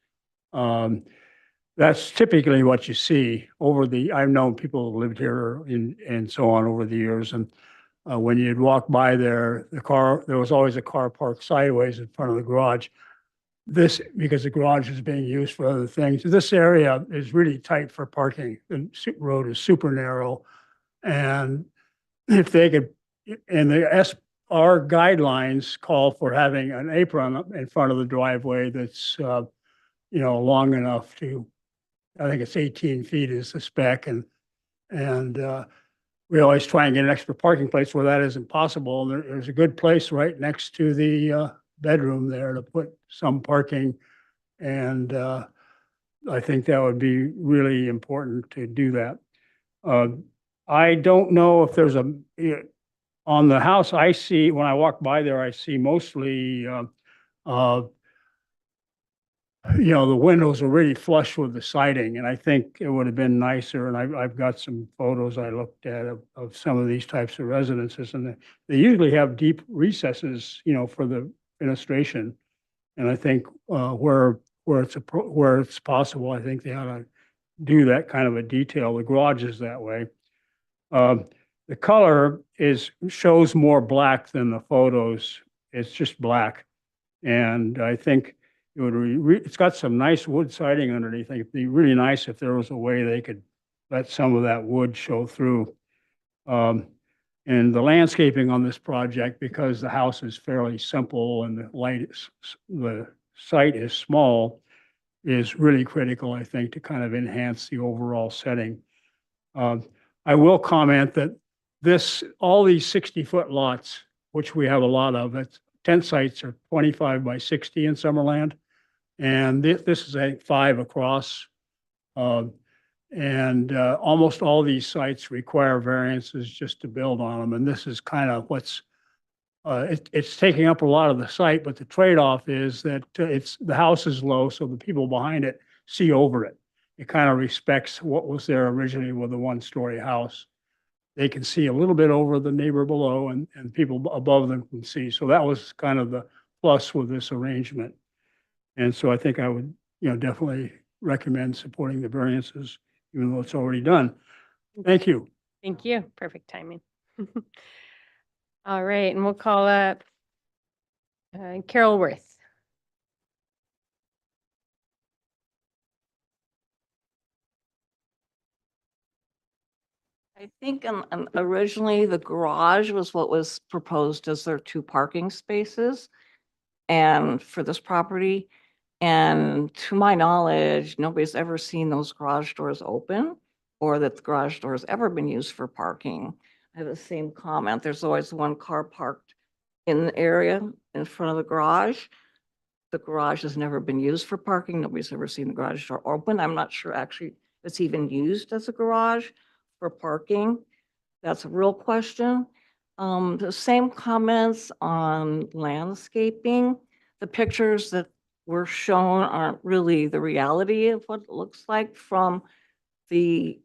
That's typically what you see I've known people who lived here and so on over the years. And when you'd walk by there was always a car parked sideways in front of the garage. Because the garage is being used for other things. This area is really tight for parking. The road is super narrow. And if they could, and our guidelines call for having an apron in front of the driveway that's, long enough to, I think it's 18 feet is the spec, and we always try and get an extra parking place where that isn't possible. And there's a good place right next to the bedroom there to put some parking, and I think that would be really important to do that. I don't know if there's on the house I see, when I walk by there, I see mostly the windows are really flush with the siding, and I think it would have been nicer, and I've got some photos I looked at of some of these types of residences, and they usually have deep recesses, for the fenestration. And I think where it's possible, I think they ought to do that kind of a detail. The garage is that way. The color shows more black than the photos. It's just black, and I think it's got some nice wood siding underneath. I think it'd be really nice if there was a way they could let some of that wood show through. And the landscaping on this project, because the house is fairly simple and the site is small, is really critical, I think, to kind of enhance the overall setting. I will comment that all these 60-foot lots, which we have a lot of, tent sites are 25 by 60 in Summerland. And this is, I think, 5 across. And almost all these sites require variances just to build on them. And this is kind of it's taking up a lot of the site, but the trade-off is that the house is low, so the people behind it see over it. It kind of respects what was there originally with a one-story house. They can see a little bit over the neighbor below, and people above them can see. So that was kind of the plus with this arrangement. And so I think I would, definitely recommend supporting the variances, even though it's already done. Thank you. Thank you. Perfect timing. All right, and we'll call up Carol Worth. I think originally the garage was what was proposed as their 2 parking spaces and for this property. And to my knowledge, nobody's ever seen those garage doors open or that the garage door has ever been used for parking. I have the same comment. There's always one car parked in the area in front of the garage. The garage has never been used for parking. Nobody's ever seen the garage door open. I'm not sure actually it's even used as a garage for parking. That's a real question. The same comments on landscaping. The pictures that were shown aren't really the reality of what it looks like from the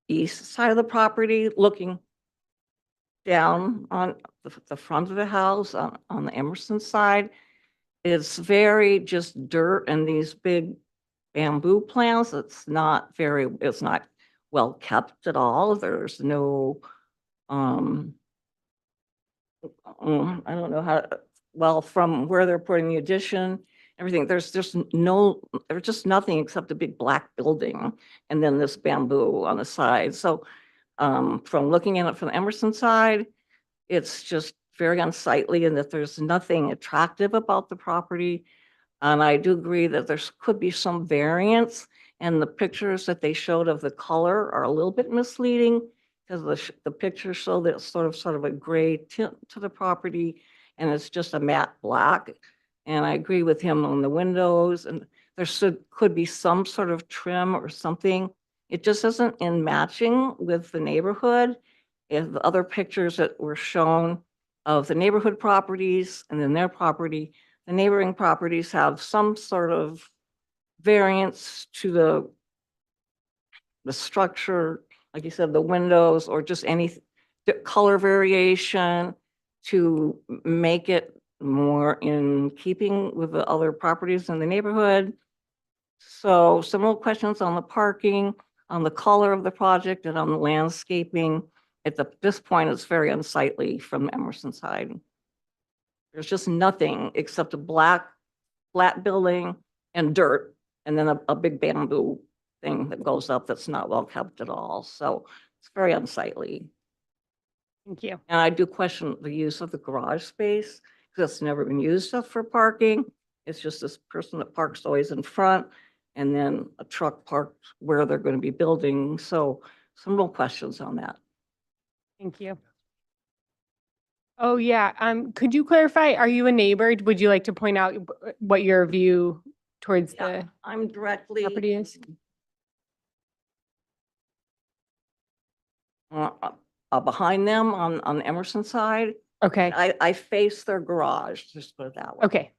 east side of the property, looking down on the front of the house on the Emerson side. It's very just dirt and these big bamboo plants. It's not well kept at all. There's no, I don't know how, well, from where they're putting the addition, everything, there's just nothing except a big black building and then this bamboo on the side. So from looking at it from the Emerson side, it's just very unsightly and that there's nothing attractive about the property. And I do agree that there could be some variance, and the pictures that they showed of the color are a little bit misleading because the pictures show that it's sort of a gray tint to the property and it's just a matte black. And I agree with him on the windows, and there could be some sort of trim or something. It just isn't in matching with the neighborhood. If the other pictures that were shown of the neighborhood properties and then their property, the neighboring properties have some sort of variance to the structure, like you said, the windows, or just any color variation to make it more in keeping with the other properties in the neighborhood. So some more questions on the parking, on the color of the project, and on the landscaping. At this point, it's very unsightly from the Emerson side. There's just nothing except a black, flat building and dirt, and then a big bamboo thing that goes up that's not well kept at all. So it's very unsightly. Thank you. And I do question the use of the garage space because it's never been used up for parking. It's just this person that parks always in front and then a truck parked where they're going to be building. So some real questions on that. Thank you. Oh, yeah. Could you clarify, are you a neighbor? Would you like to point out what your view towards the I'm directly property is? Behind them on the Emerson side. Okay. I face their garage, just put it that way. Okay.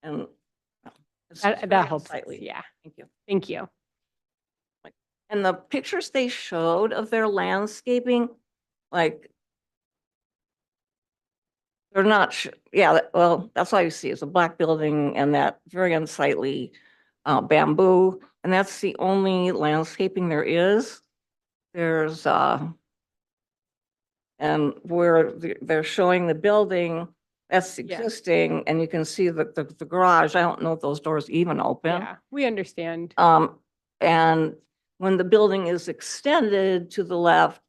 And it's just That very helps. unsightly. Yeah. Thank you. Thank you. And the pictures they showed of their landscaping, like, they're not, yeah, well, that's all you see is a black building and that very unsightly bamboo. And that's the only landscaping there is. There's, and where they're showing the building, that's existing, and you can see the garage. I don't know if those doors even open. Yeah, we understand. And when the building is extended to the left,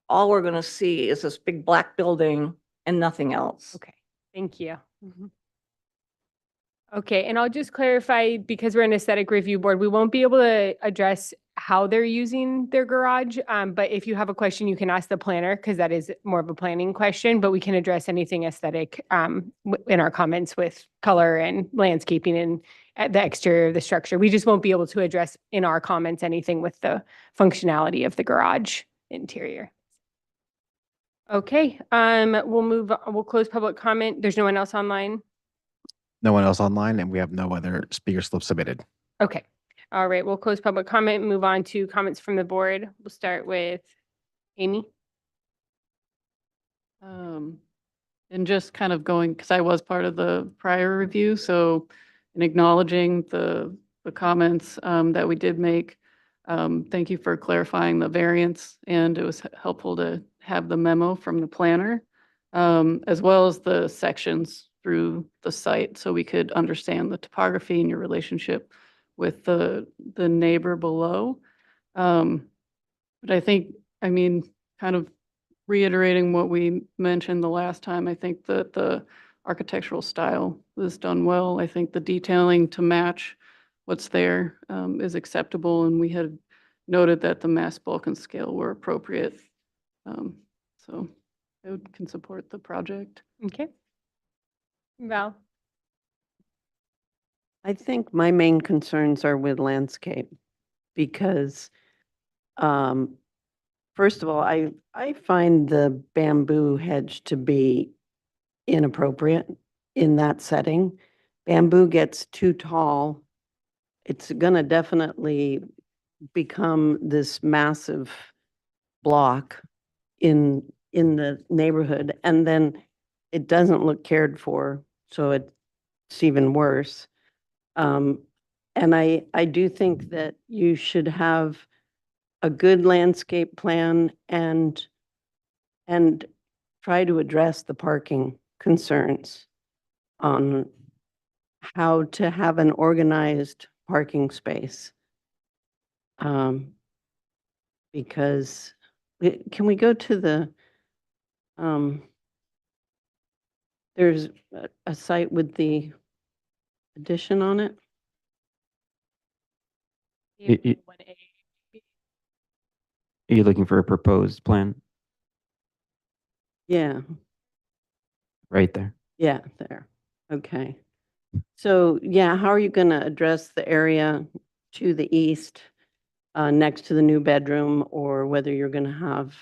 all we're going to see is this big black building and nothing else. Okay, thank you. Okay, and I'll just clarify, because we're an aesthetic review board, we won't be able to address how they're using their garage. But if you have a question, you can ask the planner, because that is more of a planning question, but we can address anything aesthetic in our comments with color and landscaping and at the exterior of the structure. We just won't be able to address in our comments anything with the functionality of the garage interior. Okay, we'll close public comment. There's no one else online? No one else online, and we have no other speaker slips submitted. Okay, all right, we'll close public comment and move on to comments from the board. We'll start with Amy. And just kind of going, because I was part of the prior review, so in acknowledging the comments that we did make, thank you for clarifying the variance, and it was helpful to have the memo from the planner, as well as the sections through the site, so we could understand the topography and your relationship with the neighbor below. But I think, I mean, kind of reiterating what we mentioned the last time, I think that the architectural style was done well. I think the detailing to match what's there is acceptable, and we had noted that the mass bulk and scale were appropriate. So can support the project. Okay. Val? I think my main concerns are with landscape because, first of all, I find the bamboo hedge to be inappropriate in that setting. Bamboo gets too tall. It's gonna definitely become this massive block in the neighborhood, and then it doesn't look cared for, so it's even worse. And I do think that you should have a good landscape plan and try to address the parking concerns on how to have an organized parking space. Because, can we go to the, there's a site with the addition on it? Are you looking for a proposed plan? Yeah, Right there. yeah, there. Okay. So, yeah, how are you going to address the area to the east, next to the new bedroom, or whether you're going to have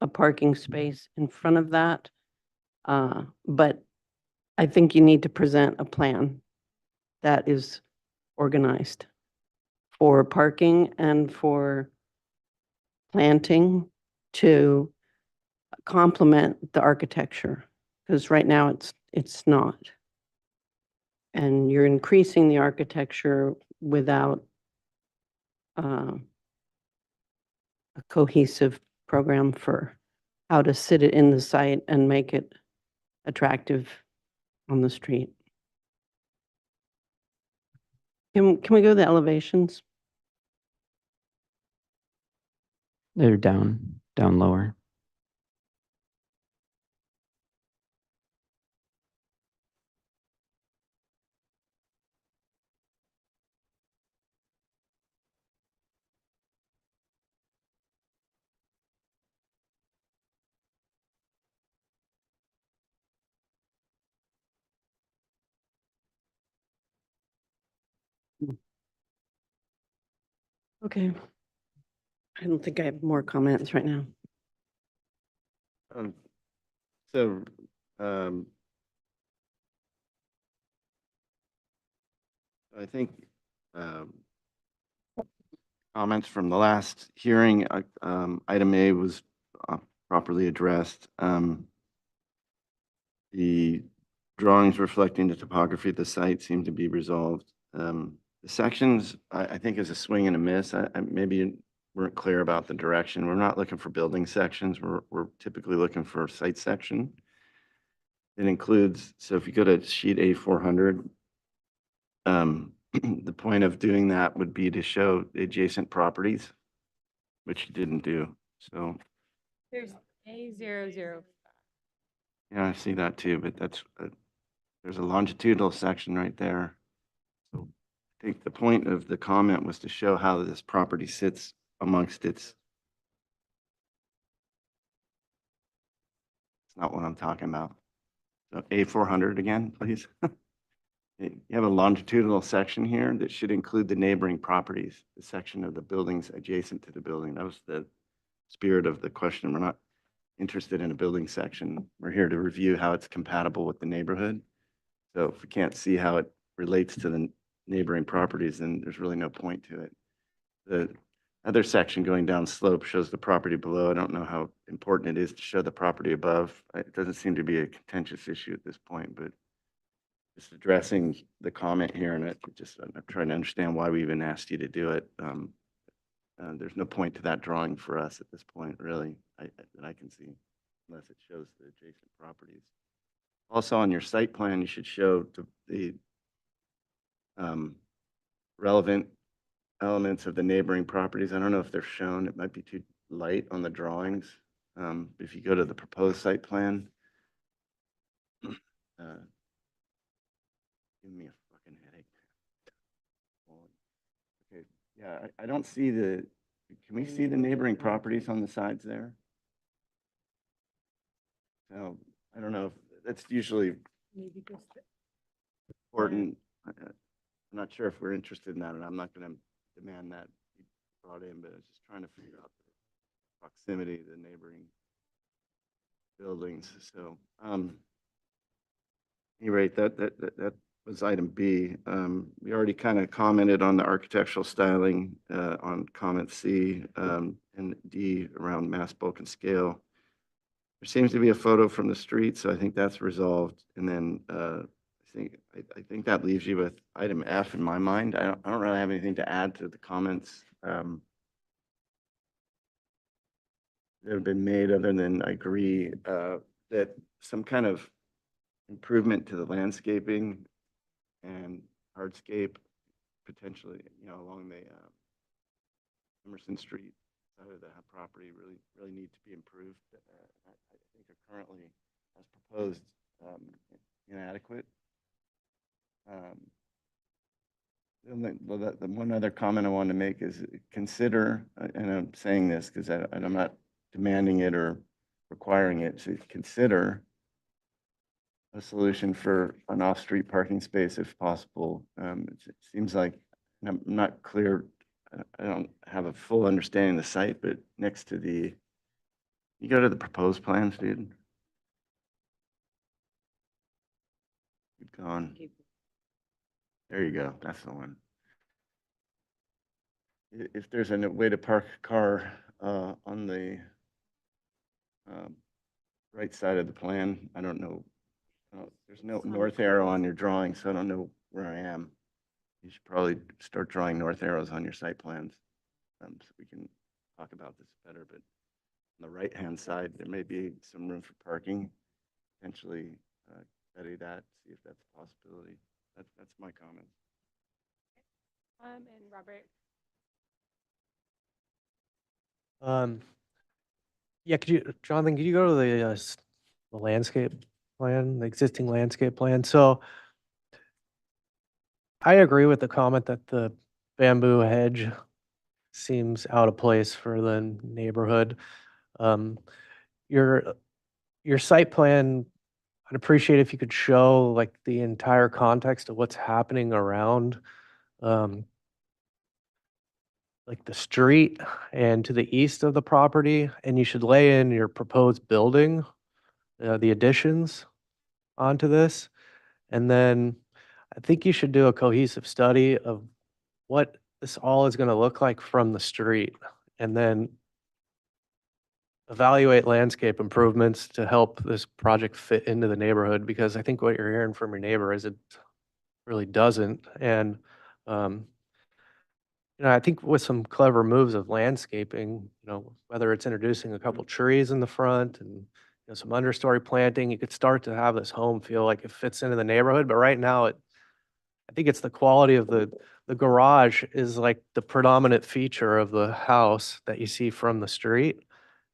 a parking space in front of that? But I think you need to present a plan that is organized for parking and for planting to complement the architecture, because right now it's not. And you're increasing the architecture without a cohesive program for how to sit it in the site and make it attractive on the street. Can we go to the elevations? They're down lower. Okay. I don't think I have more comments right now. So, I think, comments from the last hearing, item A was properly addressed. The drawings reflecting the topography of the site seem to be resolved. The sections, I think is a swing and a miss. Maybe you weren't clear about the direction. We're not looking for building sections. We're typically looking for site section. It includes, so if you go to sheet A400, the point of doing that would be to show the adjacent properties, which you didn't do. So, There's A00. yeah, I see that too, but that's, there's a longitudinal section right there. So I think the point of the comment was to show how this property sits amongst its. It's not what I'm talking about. So A400 again, please. You have a longitudinal section here that should include the neighboring properties, the section of the buildings adjacent to the building. That was the spirit of the question. We're not interested in a building section. We're here to review how it's compatible with the neighborhood. So if we can't see how it relates to the neighboring properties, then there's really no point to it. The other section going down slope shows the property below. I don't know how important it is to show the property above. It doesn't seem to be a contentious issue at this point, but just addressing the comment here, and I'm trying to understand why we even asked you to do it. There's no point to that drawing for us at this point, really, that I can see, unless it shows the adjacent properties. Also, on your site plan, you should show the relevant elements of the neighboring properties. I don't know if they're shown. It might be too light on the drawings. If you go to the proposed site plan, give me a fucking headache. Okay, yeah, I don't see can we see the neighboring properties on the sides there? So I don't know if that's usually important. I'm not sure if we're interested in that, and I'm not going to demand that be brought in, but I was just trying to figure out the proximity to the neighboring buildings. So, any rate, that was item B. We already kind of commented on the architectural styling on comment C, and D around mass, bulk, and scale. There seems to be a photo from the street, so I think that's resolved. And then I think that leaves you with item F in my mind. I don't really have anything to add to the comments that have been made, other than I agree that some kind of improvement to the landscaping and hardscape potentially, along the Emerson Street side of the property really need to be improved. I think are currently, as proposed, inadequate. The one other comment I want to make is consider, and I'm saying this because I'm not demanding it or requiring it, to consider a solution for an off-street parking space if possible. It seems like, and I'm not clear, I don't have a full understanding of the site, but next to you go to the proposed plans, dude. Keep going. There you go. That's the one. If there's a way to park a car on the right side of the plan, I don't know. There's no north arrow on your drawing, so I don't know where I am. You should probably start drawing north arrows on your site plans, so we can talk about this better. But on the right-hand side, there may be some room for parking. Potentially study that, see if that's a possibility. That's my comment. And Robert. Yeah, Jonathan, could you go to the landscape plan, the existing landscape plan? So I agree with the comment that the bamboo hedge seems out of place for the neighborhood. Your site plan, I'd appreciate if you could show like the entire context of what's happening around like the street and to the east of the property, and you should lay in your proposed building, the additions onto this. And then I think you should do a cohesive study of what this all is going to look like from the street, and then evaluate landscape improvements to help this project fit into the neighborhood, because I think what you're hearing from your neighbor is it really doesn't. And I think with some clever moves of landscaping, whether it's introducing a couple trees in the front and some understory planting, you could start to have this home feel like it fits into the neighborhood. But right now, I think it's the quality of the garage is like the predominant feature of the house that you see from the street.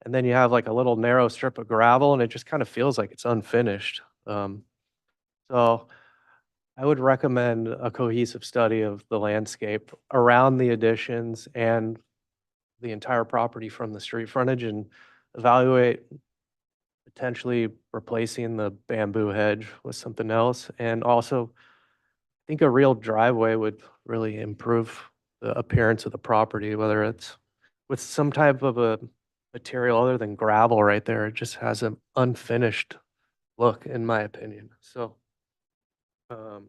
And then you have like a little narrow strip of gravel, and it just kind of feels like it's unfinished. So I would recommend a cohesive study of the landscape around the additions and the entire property from the street frontage, and evaluate potentially replacing the bamboo hedge with something else. And also, I think a real driveway would really improve the appearance of the property, whether it's with some type of a material other than gravel right there. It just has an unfinished look, in my opinion. So I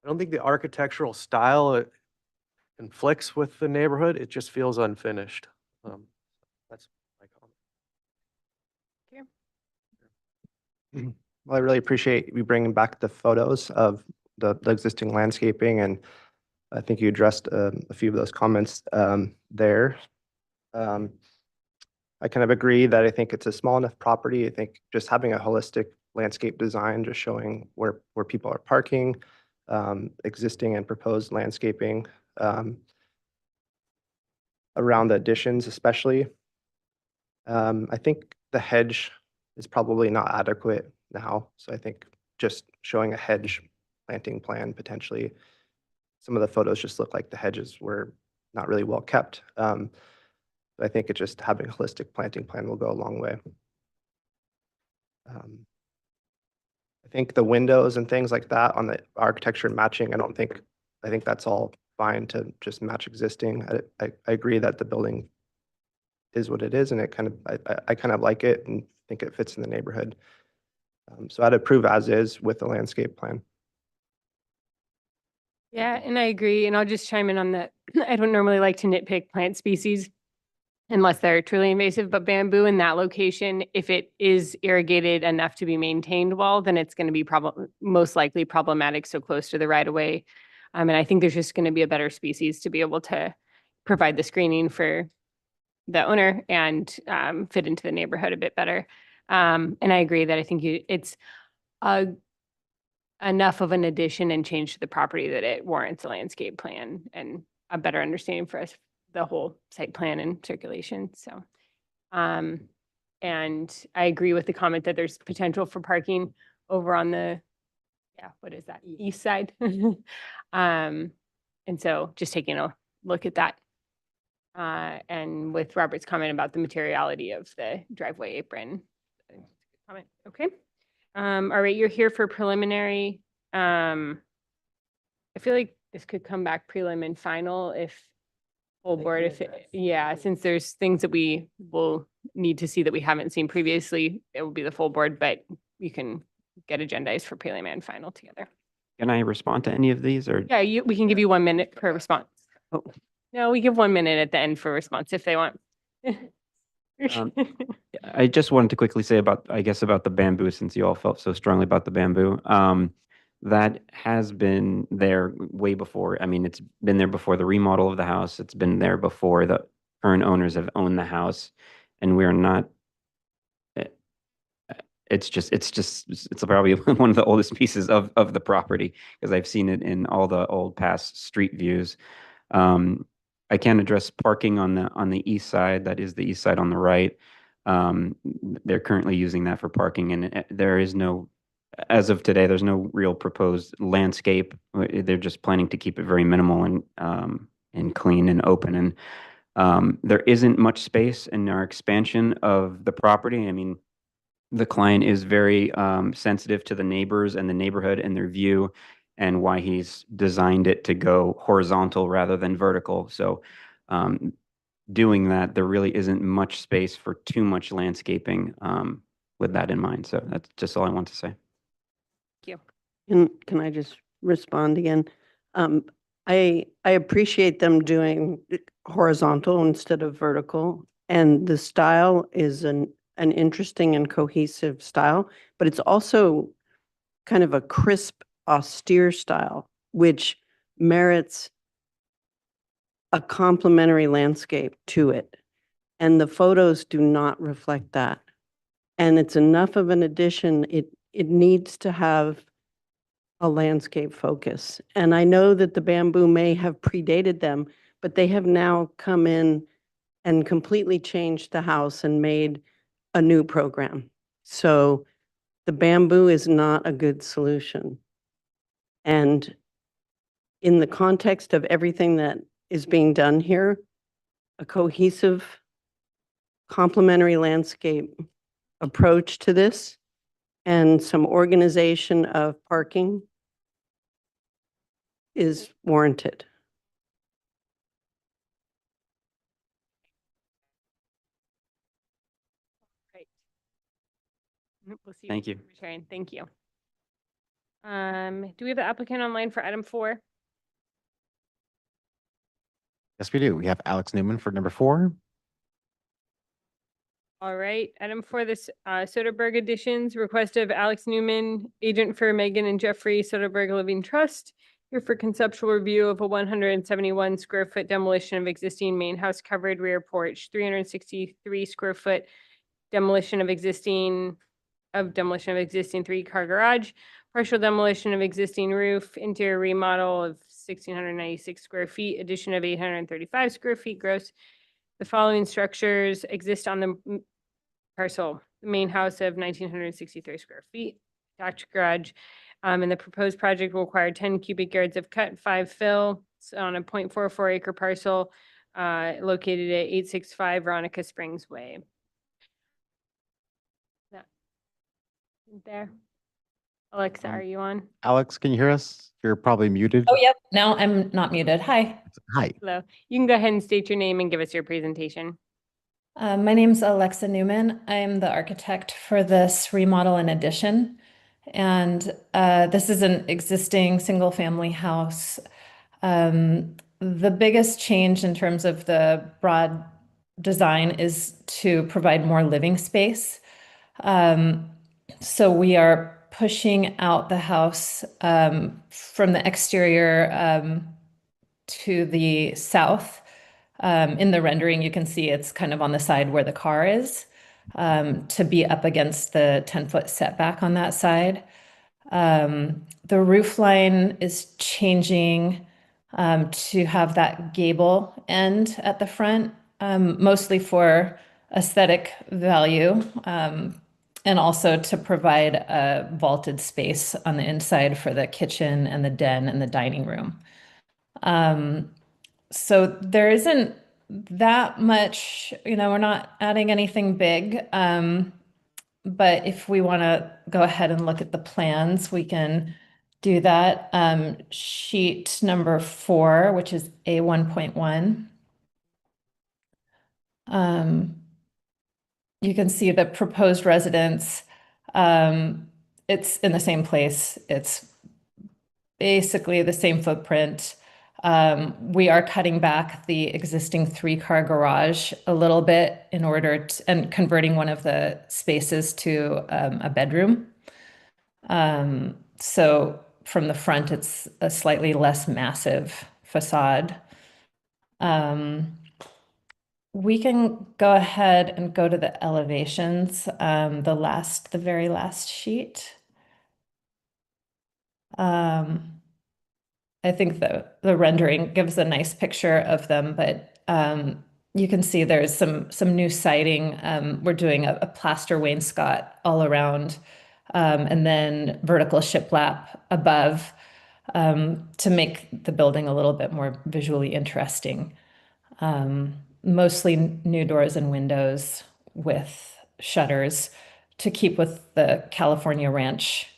don't think the architectural style conflicts with the neighborhood. It just feels unfinished. That's my comment. Well, I really appreciate you bringing back the photos of the existing landscaping, and I think you addressed a few of those comments there. I kind of agree that I think it's a small enough property. I think just having a holistic landscape design, just showing where people are parking, existing and proposed landscaping around the additions especially. I think the hedge is probably not adequate now. So I think just showing a hedge planting plan potentially. Some of the photos just look like the hedges were not really well kept. But I think it just having a holistic planting plan will go a long way. I think the windows and things like that on the architecture matching, I think that's all fine to just match existing. I agree that the building is what it is and I kind of like it and think it fits in the neighborhood. So I'd approve as is with the landscape plan. Yeah, and I agree. And I'll just chime in on that. I don't normally like to nitpick plant species unless they're truly invasive, but bamboo in that location, if it is irrigated enough to be maintained well, then it's going to be most likely problematic so close to the right of way. And I think there's just going to be a better species to be able to provide the screening for the owner and fit into the neighborhood a bit better. And I agree that I think it's enough of an addition and change to the property that it warrants a landscape plan and a better understanding for us, the whole site plan and circulation. So, and I agree with the comment that there's potential for parking over on the, what is that? East side. And so just taking a look at that. And with Robert's comment about the materiality of the driveway apron. Comment, okay. All right, you're here for preliminary. I feel like this could come back prelim and final if full board, since there's things that we will need to see that we haven't seen previously, it will be the full board, but you can get agendized for prelim and final together. Can I respond to any of these or? Yeah, we can give you 1 minute per response. Oh. No, we give 1 minute at the end for response if they want. I just wanted to quickly say about the bamboo, since you all felt so strongly about the bamboo. That has been there way before. I mean, it's been there before the remodel of the house. It's been there before the current owners have owned the house, and we're not. It's probably one of the oldest pieces of the property because I've seen it in all the old past street views. I can address parking on the east side. That is the east side on the right. They're currently using that for parking, and there is no, as of today, there's no real proposed landscape. They're just planning to keep it very minimal and clean and open. And there isn't much space in our expansion of the property. I mean, the client is very sensitive to the neighbors and the neighborhood and their view, and why he's designed it to go horizontal rather than vertical. So doing that, there really isn't much space for too much landscaping with that in mind. So that's just all I want to say. Thank you. Can I just respond again? I appreciate them doing horizontal instead of vertical, and the style is an interesting and cohesive style, but it's also kind of a crisp, austere style, which merits a complementary landscape to it. And the photos do not reflect that. And it's enough of an addition, it needs to have a landscape focus. And I know that the bamboo may have predated them, but they have now come in and completely changed the house and made a new program. So the bamboo is not a good solution. And in the context of everything that is being done here, a cohesive, complementary landscape approach to this and some organization of parking is warranted. Great. We'll see. Thank you. Sharon, thank you. Do we have the applicant online for item 4? Yes, we do. We have Alex Newman for number 4. All right, item 4, this Soderberg Additions, request of Alex Newman, agent for Megan and Jeffrey Soderberg Living Trust, here for conceptual review of a 171 square foot demolition of existing main house covered rear porch, 363 square foot demolition of existing 3-car garage, partial demolition of existing roof, interior remodel of 1,696 square feet, addition of 835 square feet gross. The following structures exist on the parcel: the main house of 1,963 square feet, attached garage, and the proposed project will require 10 cubic yards of cut, 5 fill. It's on a 0.44 acre parcel located at 865 Veronica Springs Way. There. Alexa, Um, are you on? Alex, can you hear us? You're probably muted. Oh, yep. No, I'm not muted. Hi. Hi. Hello. You can go ahead and state your name and give us your presentation. My name's Alexa Newman. I'm the architect for this remodel and addition. And this is an existing single-family house. The biggest change in terms of the broad design is to provide more living space. So we are pushing out the house from the exterior to the south. In the rendering, you can see it's kind of on the side where the car is, to be up against the 10-foot setback on that side. The roof line is changing to have that gable end at the front, mostly for aesthetic value, and also to provide a vaulted space on the inside for the kitchen and the den and the dining room. So there isn't that much, we're not adding anything big. But if we want to go ahead and look at the plans, we can do that. Sheet number 4, which is A1.1. You can see the proposed residence. It's in the same place. It's basically the same footprint. We are cutting back the existing 3-car garage a little bit in order to, and converting one of the spaces to a bedroom. So from the front, it's a slightly less massive facade. We can go ahead and go to the elevations, the very last sheet. I think the rendering gives a nice picture of them, but you can see there's some new siding. We're doing a plaster wainscot all around, and then vertical shiplap above, to make the building a little bit more visually interesting. Mostly new doors and windows with shutters to keep with the California ranch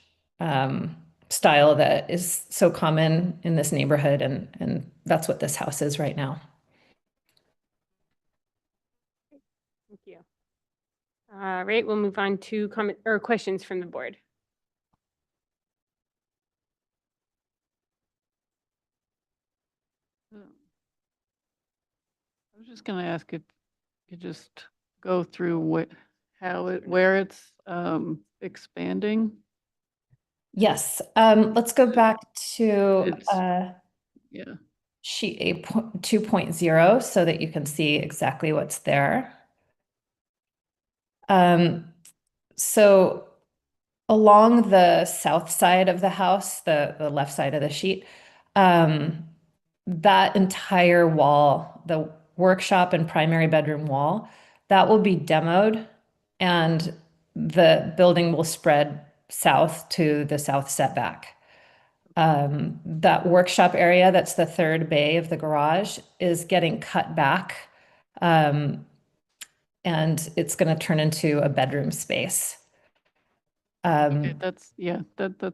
style that is so common in this neighborhood, and that's what this house is right now. Thank you. All right, we'll move on to comment or questions from the board. I was just going to ask if you could just go through where it's expanding. Yes, let's go back to Yeah. sheet 2.0 so that you can see exactly what's there. So along the south side of the house, the left side of the sheet, that entire wall, the workshop and primary bedroom wall, that will be demoed, and the building will spread south to the south setback. That workshop area, that's the third bay of the garage, is getting cut back, and it's going to turn into a bedroom space. Okay, that's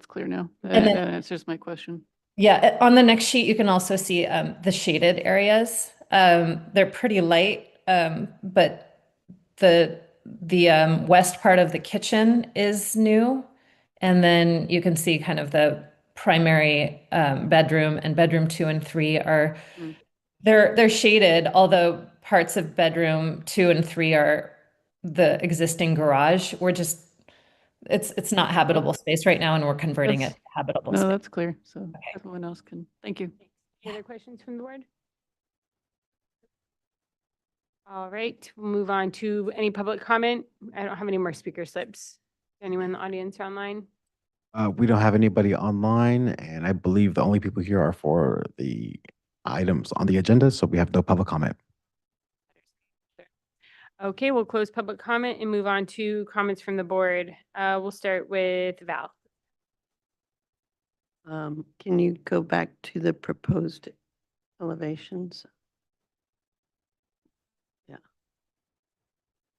clear now. And then- That answers my question. Yeah, on the next sheet, you can also see the shaded areas. They're pretty light, but the west part of the kitchen is new. And then you can see kind of the primary bedroom, and bedroom 2 and 3 are, they're shaded, although parts of bedroom 2 and 3 are the existing garage. We're just, it's not habitable space right now, and we're converting it to habitable No, space. that's clear. So everyone else can, thank you. Any other questions from the board? All right, we'll move on to any public comment. I don't have any more speaker slips. Anyone in the audience or online? We don't have anybody online, and I believe the only people here are for the items on the agenda, so we have no public comment. Okay, we'll close public comment and move on to comments from the board. We'll start with Val. Can you go back to the proposed elevations? Yeah.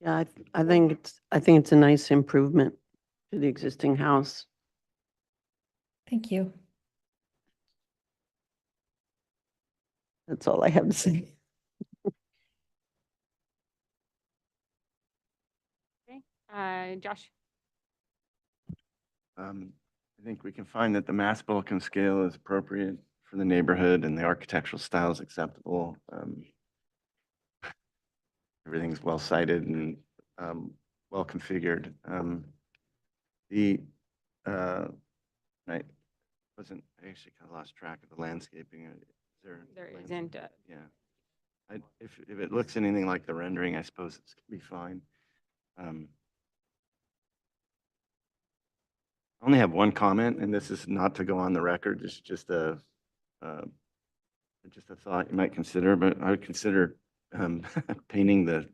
Yeah, I think it's a nice improvement to the existing house. Thank you. That's all I have to say. Josh? I think we can find that the mass bulk and scale is appropriate for the neighborhood and the architectural style is acceptable. Everything's well cited and well configured. I actually kind of lost track of the landscaping. Is there? There isn't. Yeah. If it looks anything like the rendering, I suppose it's gonna be fine. I only have one comment, and this is not to go on the record. It's just a thought you might consider, but I would consider painting the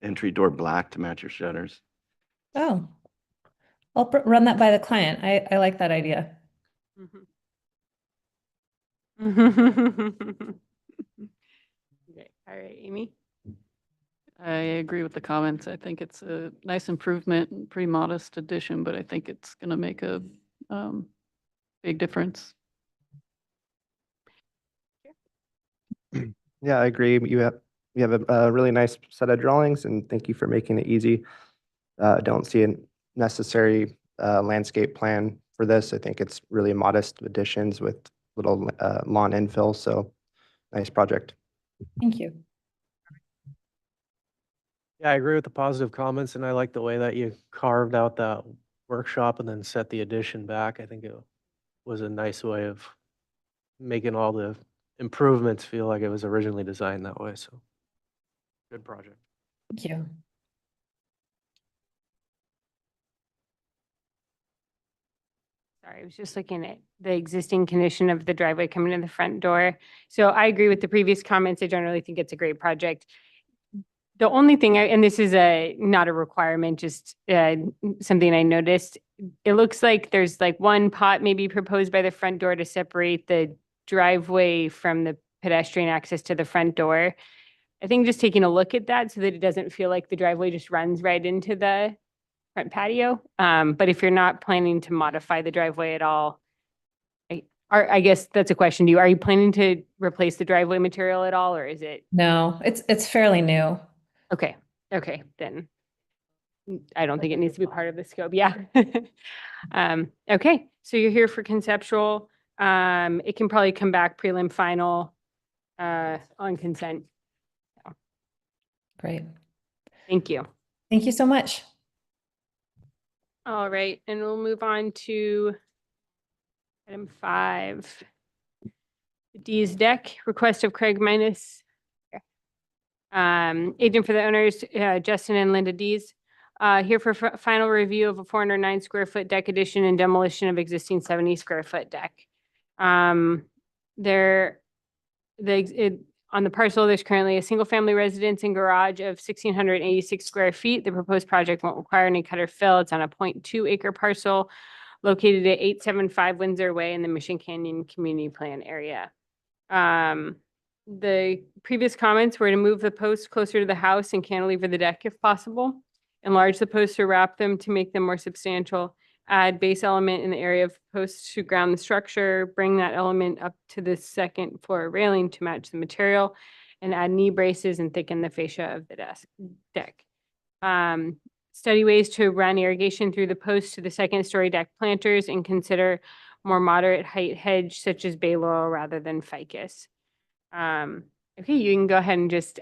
entry door black to match your shutters. Oh, I'll run that by the client. I like that idea. Okay, all right, Amy? I agree with the comments. I think it's a nice improvement, and pretty modest addition, but I think it's going to make a big difference. Yeah, I agree. You have a really nice set of drawings, and thank you for making it easy. I don't see a necessary landscape plan for this. I think it's really modest additions with little lawn infill, so nice project. Thank you. Yeah, I agree with the positive comments, and I like the way that you carved out that workshop and then set the addition back. I think it was a nice way of making all the improvements feel like it was originally designed that way, so good project. Thank you. Sorry, I was just looking at the existing condition of the driveway coming in the front door. So I agree with the previous comments. I generally think it's a great project. The only thing, and this is not a requirement, just something I noticed. It looks like there's like one pot maybe proposed by the front door to separate the driveway from the pedestrian access to the front door. I think just taking a look at that so that it doesn't feel like the driveway just runs right into the front patio. But if you're not planning to modify the driveway at all, I guess that's a question to you. Are you planning to replace the driveway material at all, or is it? No, it's fairly new. Okay, then I don't think it needs to be part of the scope, yeah. Okay, so you're here for conceptual. It can probably come back prelim final on consent. Great. Thank you. Thank you so much. All right, and we'll move on to item 5. The D's deck, request of Craig Minus. Agent for the owners, Justin and Linda Dees, here for final review of a 409 square foot deck addition and demolition of existing 70 square foot deck. On the parcel, there's currently a single family residence and garage of 1,686 square feet. The proposed project won't require any cut or fill. It's on a 0.2 acre parcel located at 875 Windsor Way in the Mission Canyon Community Plan area. The previous comments were to move the posts closer to the house and cantilever the deck if possible, enlarge the posts or wrap them to make them more substantial, add base element in the area of posts to ground the structure, bring that element up to the second floor railing to match the material, and add knee braces and thicken the fascia of the deck. Study ways to run irrigation through the posts to the second story deck planters and consider more moderate height hedge such as bay laurel rather than ficus. Okay, you can go ahead and just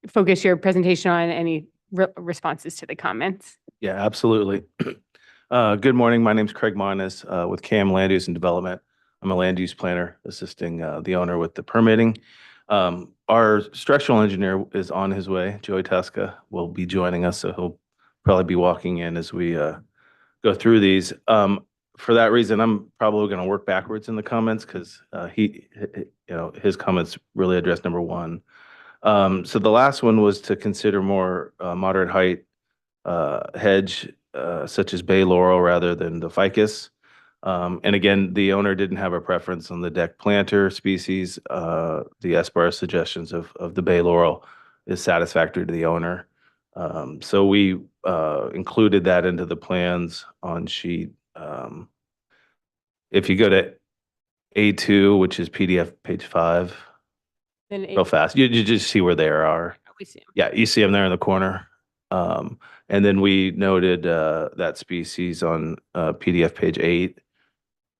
focus your presentation on any responses to the comments. Yeah, absolutely. Good morning. My name's Craig Minus with CAM Land Use and Development. I'm a land use planner assisting the owner with the permitting. Our structural engineer is on his way. Joey Tuska will be joining us, so he'll probably be walking in as we go through these. For that reason, I'm probably going to work backwards in the comments because his comments really address number 1. So the last one was to consider more moderate height hedge, such as bay laurel rather than the ficus. And again, the owner didn't have a preference on the deck planter species. The SBAR suggestions of the bay laurel is satisfactory to the owner. So we included that into the plans on sheet. If you go to A2, which is PDF page 5, Then real fast, you just see where they are. we see 'em. Yeah, you see them there in the corner. And then we noted that species on PDF page 8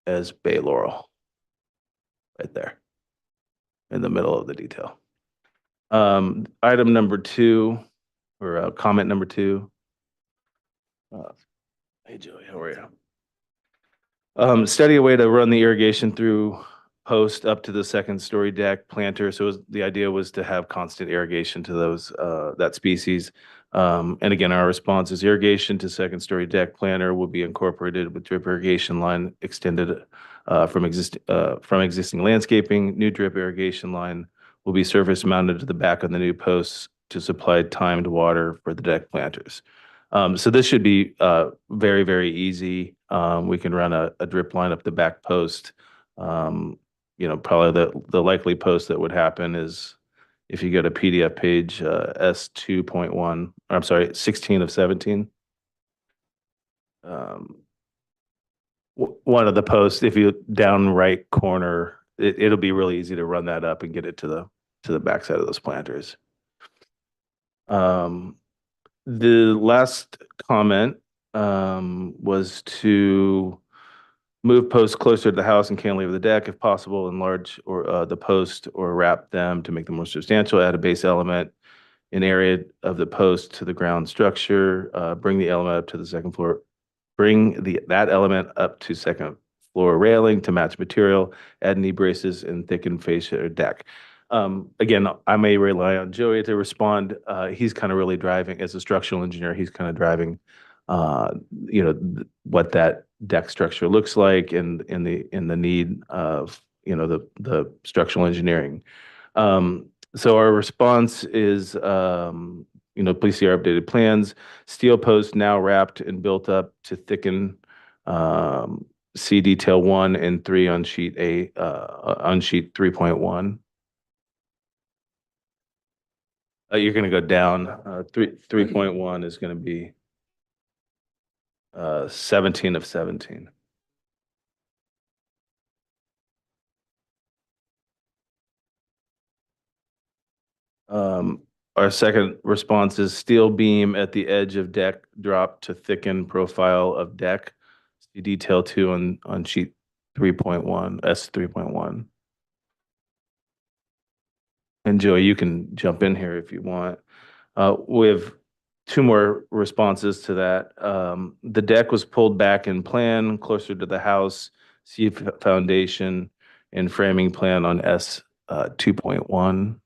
as bay laurel, right there in the middle of the detail. Item number 2, or comment number 2. Hey, Joey, how are you? Study a way to run the irrigation through post up to the second story deck planter. So the idea was to have constant irrigation to those, that species. And again, our response is irrigation to second story deck planter will be incorporated with drip irrigation line extended from existing landscaping. New drip irrigation line will be surface mounted to the back of the new posts to supply timed water for the deck planters. So this should be very, very easy. We can run a drip line up the back post. Probably the likely post that would happen is if you go to PDF page S2.1, I'm sorry, 16 of 17. One of the posts, if you down right corner, it'll be really easy to run that up and get it to the backside of those planters. The last comment was to move posts closer to the house and cantilever the deck if possible, enlarge or the post or wrap them to make them more substantial, add a base element in area of the post to the ground structure, bring the element up to the second floor, that element up to second floor railing to match material, add knee braces and thicken fascia or deck. Again, I may rely on Joey to respond. He's kind of really driving as a structural engineer. He's kind of driving, what that deck structure looks like and in the need of, the structural engineering. So our response is, please see our updated plans. Steel posts now wrapped and built up to thicken. See detail 1 and 3 on sheet 3.1. You're going to go down. 3.1 is going to be 17 of 17. Our second response is steel beam at the edge of deck drop to thicken profile of deck. See detail 2 on sheet 3.1, S3.1. And Joey, you can jump in here if you want. We have 2 more responses to that. The deck was pulled back in plan closer to the house. See foundation and framing plan on S2.1.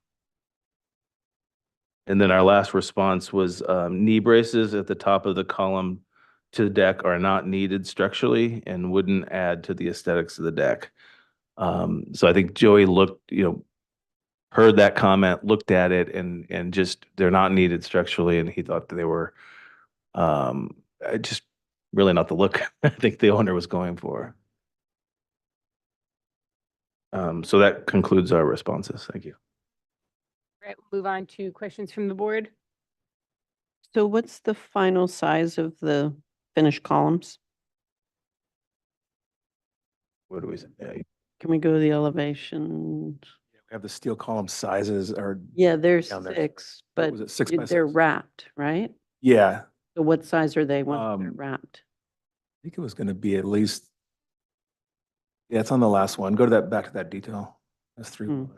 And then our last response was knee braces at the top of the column to the deck are not needed structurally and wouldn't add to the aesthetics of the deck. So I think Joey heard that comment, looked at it, and just they're not needed structurally, and he thought that they were just really not the look I think the owner was going for. So that concludes our responses. Thank you. Right, we'll move on to questions from the board. So what's the final size of the finished columns? What do we say? Can we go to the elevations? We have the steel column sizes are. Yeah, there's down there. 6, What but was it, 6 by they're 6? wrapped, right? Yeah, So what size are they once they're Um, wrapped? I think it was gonna be at least. Yeah, it's on the last one. Go to back to that detail. That's 3.1.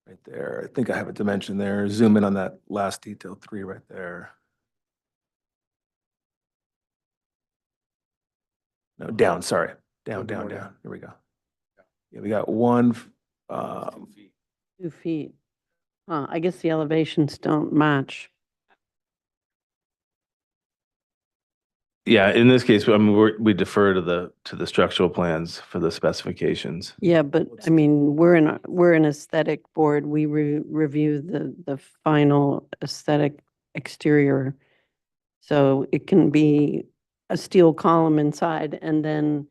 Right there. I think I have a dimension there. Zoom in on that last detail 3 right there. No, down, sorry. Down. Here we go. Yeah, we got 1, 2 feet. I guess the elevations don't match. Yeah, in this case, I mean, we defer to the structural plans for the specifications. Yeah, but I mean, we're an aesthetic board. We review the final aesthetic exterior. So it can be a steel column inside and then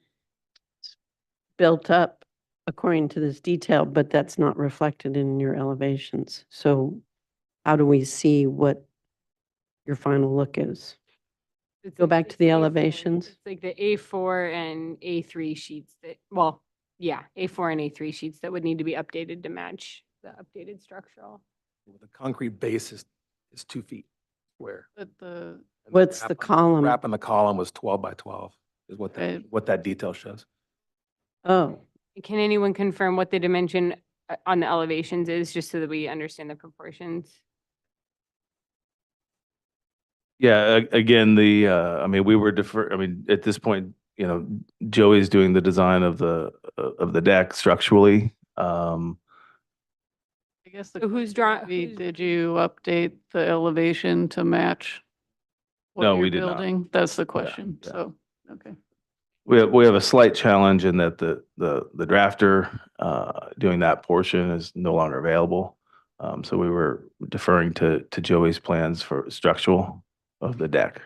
built up according to this detail, but that's not reflected in your elevations. So how do we see what your final look is. It's Go like back the to the A4 elevations. It's like the A4 and A3 sheets that, well, yeah, A4 and A3 sheets that would need to be updated to match the updated structural. The concrete base is 2 feet square. But the, And What's wrap the on- column? Wrap on the column was 12 by 12 is Okay. what that detail shows. Oh, Can anyone confirm what the dimension on the elevations is, just so that we understand the proportions? Yeah, again, I mean, we were at this point, Joey's doing the design of the deck structurally. I guess the So who's question would draw- be, who's- did you update the elevation to match what No, you're we did not. building? That's the question. yeah. So, okay. We have a slight challenge in that the drafter doing that portion is no longer available. So we were deferring to Joey's plans for structural of the deck.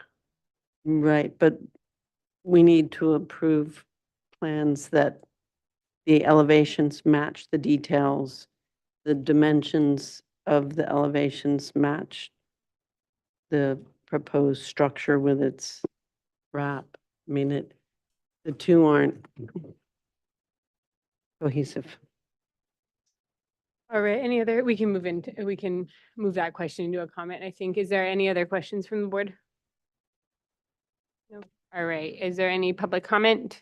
right, but we need to approve plans that the elevations match the details, the dimensions of the elevations match the proposed structure with its wrap. I mean, the two aren't cohesive. All right, any other, we can move that question into a comment, I think. Is there any other questions from the board? No. All right, is there any public comment?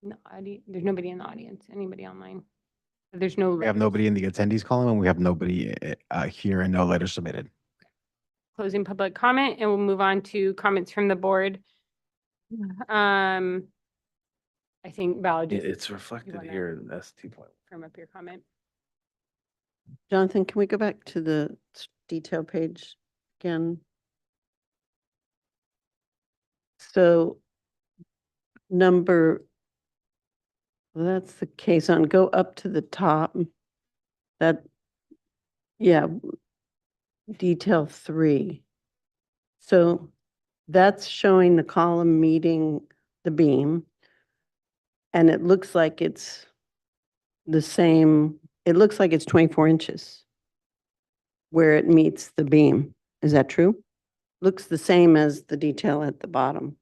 No, there's nobody in the audience, anybody online? There's no. We have nobody in the attendees column and we have nobody here and no letter submitted. Closing public comment, and we'll move on to comments from the board. I think Val just. It's reflected wanna- here in S2.1. Firm up your comment. Jonathan, can we go back to the detail page again? So well, that's the case on, go up to the top. That, yeah, detail 3. So that's showing the column meeting the beam. And it looks like it's the same, it looks like it's 24 inches where it meets the beam. Is that true? Looks the same as the detail at the bottom.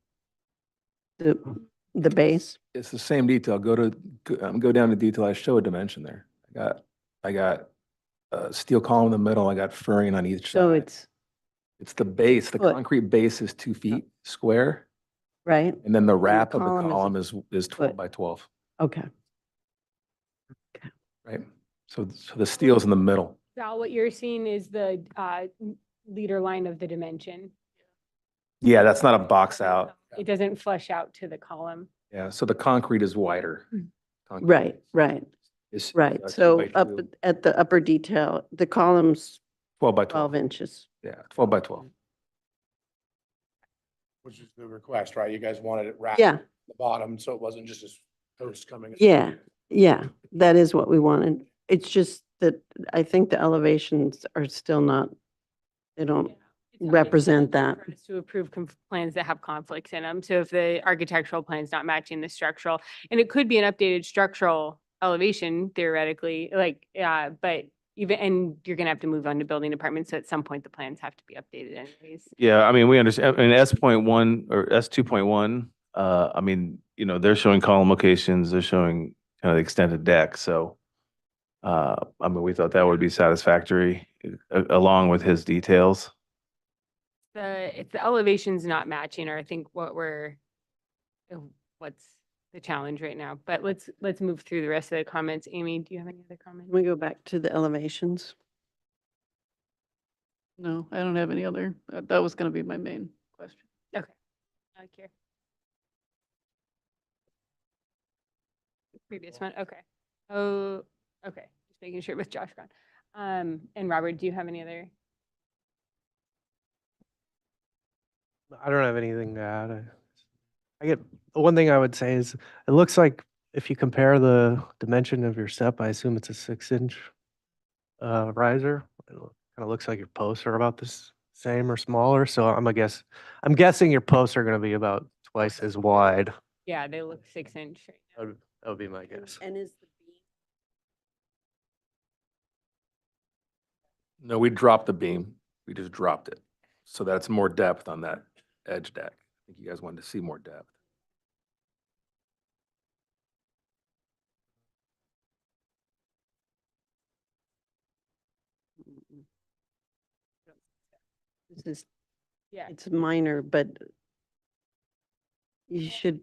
The base. It's the same detail. Go down to detail. I show a dimension there. I got a steel column in the middle. I got furring on each So side. It's the base. The Foot. concrete base is 2 feet square. Right? And then the the wrap of the column is a column is 12 foot. by 12, Okay. right? So the steel's in the middle. Val, what you're seeing is the leader line of the dimension. Yeah, that's not a box out. It doesn't flush out to the column. Yeah, so the concrete is wider. Concrete Right, right, is, right. 2 So by up 2, at the upper detail, the column's 12 by 12. 12 inches. Yeah, 12 by 12. Which is the request, right? You guys wanted it wrapped Yeah. at the bottom, so it wasn't just this post coming. Yeah, yeah, that is what we wanted. It's just that I think the elevations are still not, they don't represent that. For us to approve plans that have conflicts in them. So if the architectural plan is not matching the structural, and it could be an updated structural elevation theoretically, like, but and you're gonna have to move on to building departments. So at some point, the plans have to be updated anyways. Yeah, I mean, we understand, in S.1 or S2.1, I mean, they're showing column locations, they're showing kind of the extended deck, so I mean, we thought that would be satisfactory along with his details. If the elevations not matching, or I think what's the challenge right now, but let's move through the rest of the comments. Amy, do you have any other comments? Can we go back to the elevations? No, I don't have any other, that was going to be my main question. Okay. Here. Previous one, okay. Oh, okay, just making sure with Josh gone. And Robert, do you have any other? I don't have anything to add. The one thing I would say is, it looks like if you compare the dimension of your step, I assume it's a 6-inch riser. It kind of looks like your posts are about the same or smaller. So I'm guessing your posts are going to be about twice as wide. Yeah, they look 6-inch. Right now. That would be my guess. And is the beam? No, we dropped the beam. We just dropped it. so that's more depth on that edge deck. I think you guys wanted to see more depth. This is, Yeah. it's minor, but you should,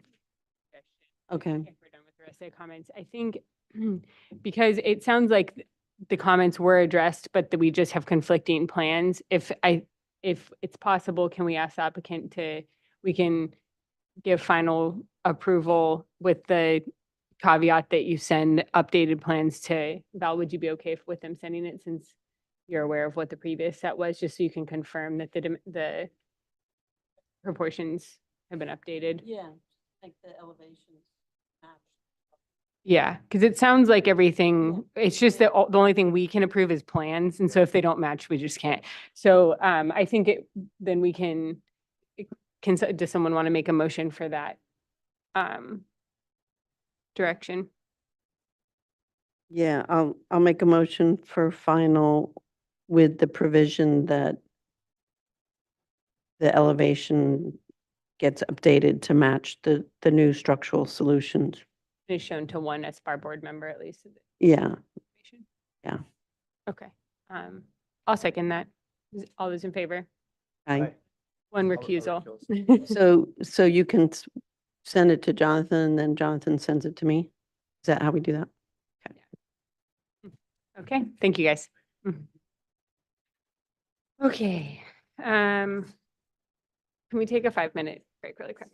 okay. If we're done with the rest of the comments, I think because it sounds like the comments were addressed, but that we just have conflicting plans. If it's possible, can we ask the applicant we can give final approval with the caveat that you send updated plans to Val? Would you be okay with them sending it since you're aware of what the previous set was, just so you can confirm that the proportions have been updated? Yeah, like the elevations match. Yeah, because it sounds like everything, it's just that the only thing we can approve is plans. And so if they don't match, we just can't. So I think then we can, does someone want to make a motion for that direction? Yeah, I'll make a motion for final with the provision that the elevation gets updated to match the new structural solutions. Is shown to one SBAR board member at least. Yeah. Yeah. Okay. I'll second that. All those in favor? Aye. One recusal. So you can send it to Jonathan, and then Jonathan sends it to me? Is that how we do that? Okay, thank you, guys. Okay. Can we take a 5-minute break really quick?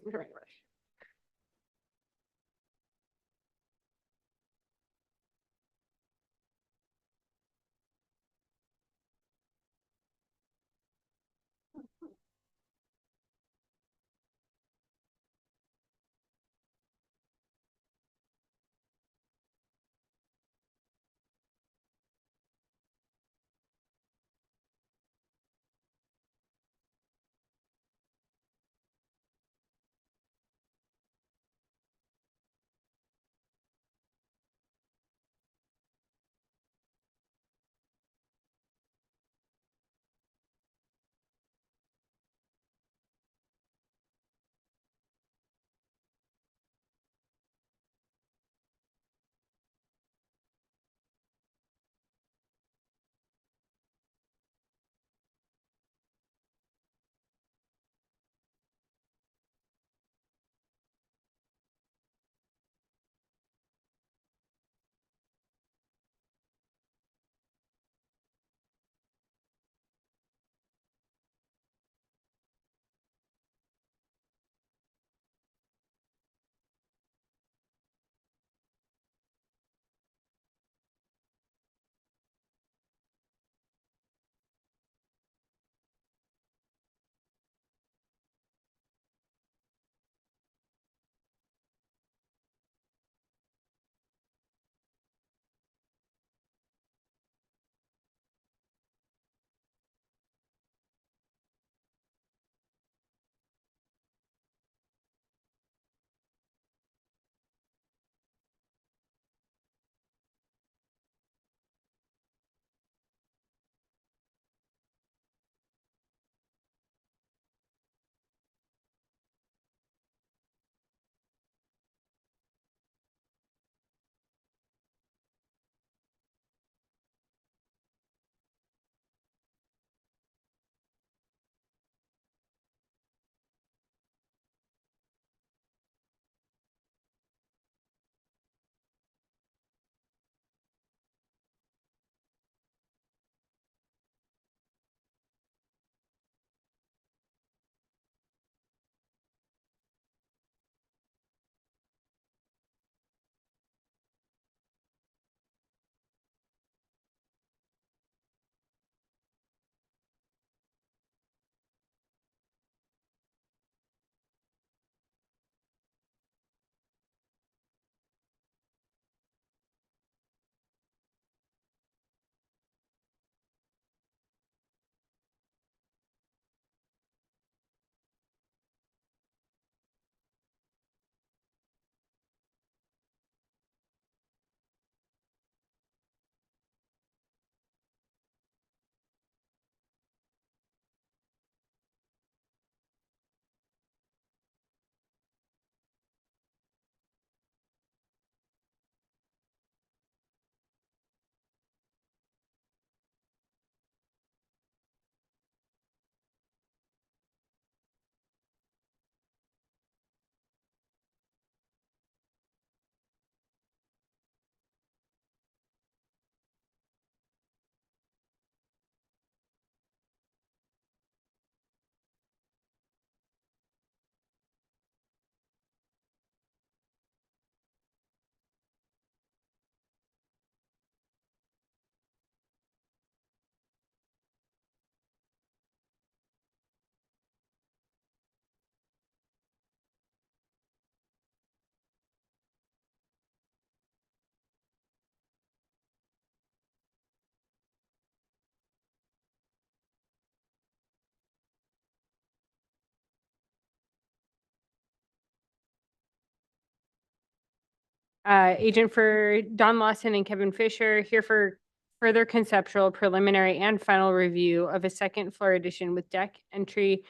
Agent for Don Lawson and Kevin Fisher here for further conceptual, preliminary, and final review of a second floor addition with deck entry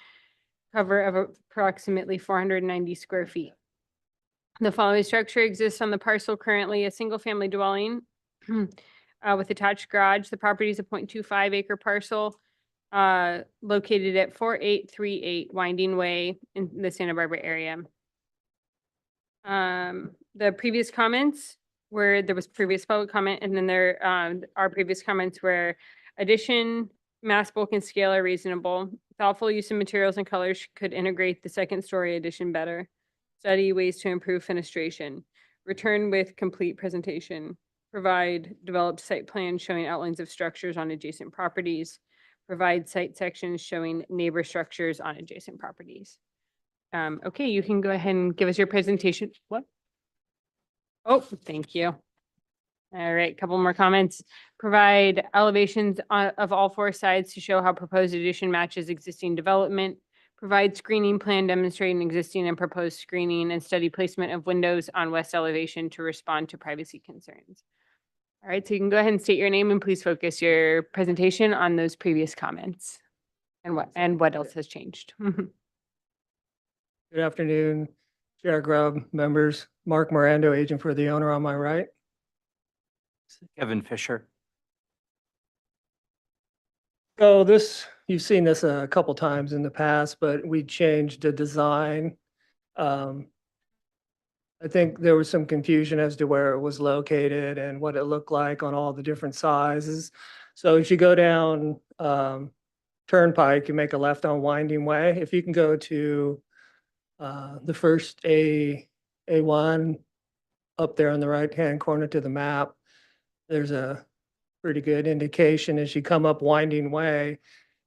cover of approximately 490 square feet. The following structure exists on the parcel currently, a single-family dwelling with attached garage. The property is a 0.25 acre parcel located at 4838 Winding Way in the Santa Barbara area. The previous comments where there was previous public comment, and then there are previous comments where addition, mass, bulk, and scale are reasonable. Thoughtful use of materials and colors could integrate the second story addition better. Study ways to improve fenestration. Return with complete presentation. Provide developed site plans showing outlines of structures on adjacent properties. Provide site sections showing neighbor structures on adjacent properties. Okay, you can go ahead and give us your presentation. What? Oh, thank you. All right, couple more comments. Provide elevations of all four sides to show how proposed addition matches existing development. Provide screening plan demonstrating existing and proposed screening, and study placement of windows on west elevation to respond to privacy concerns. All right, so you can go ahead and state your name and please focus your presentation on those previous comments and what else has changed. Good afternoon, Chair Grubb, members. Mark Mirando, agent for the owner on my right. Kevin Fisher. So this, you've seen this a couple times in the past, but we changed the design. I think there was some confusion as to where it was located and what it looked like on all the different sizes. So as you go down Turnpike, you make a left on Winding Way. If you can go to the first A1 up there on the right-hand corner to the map, there's a pretty good indication as you come up Winding Way,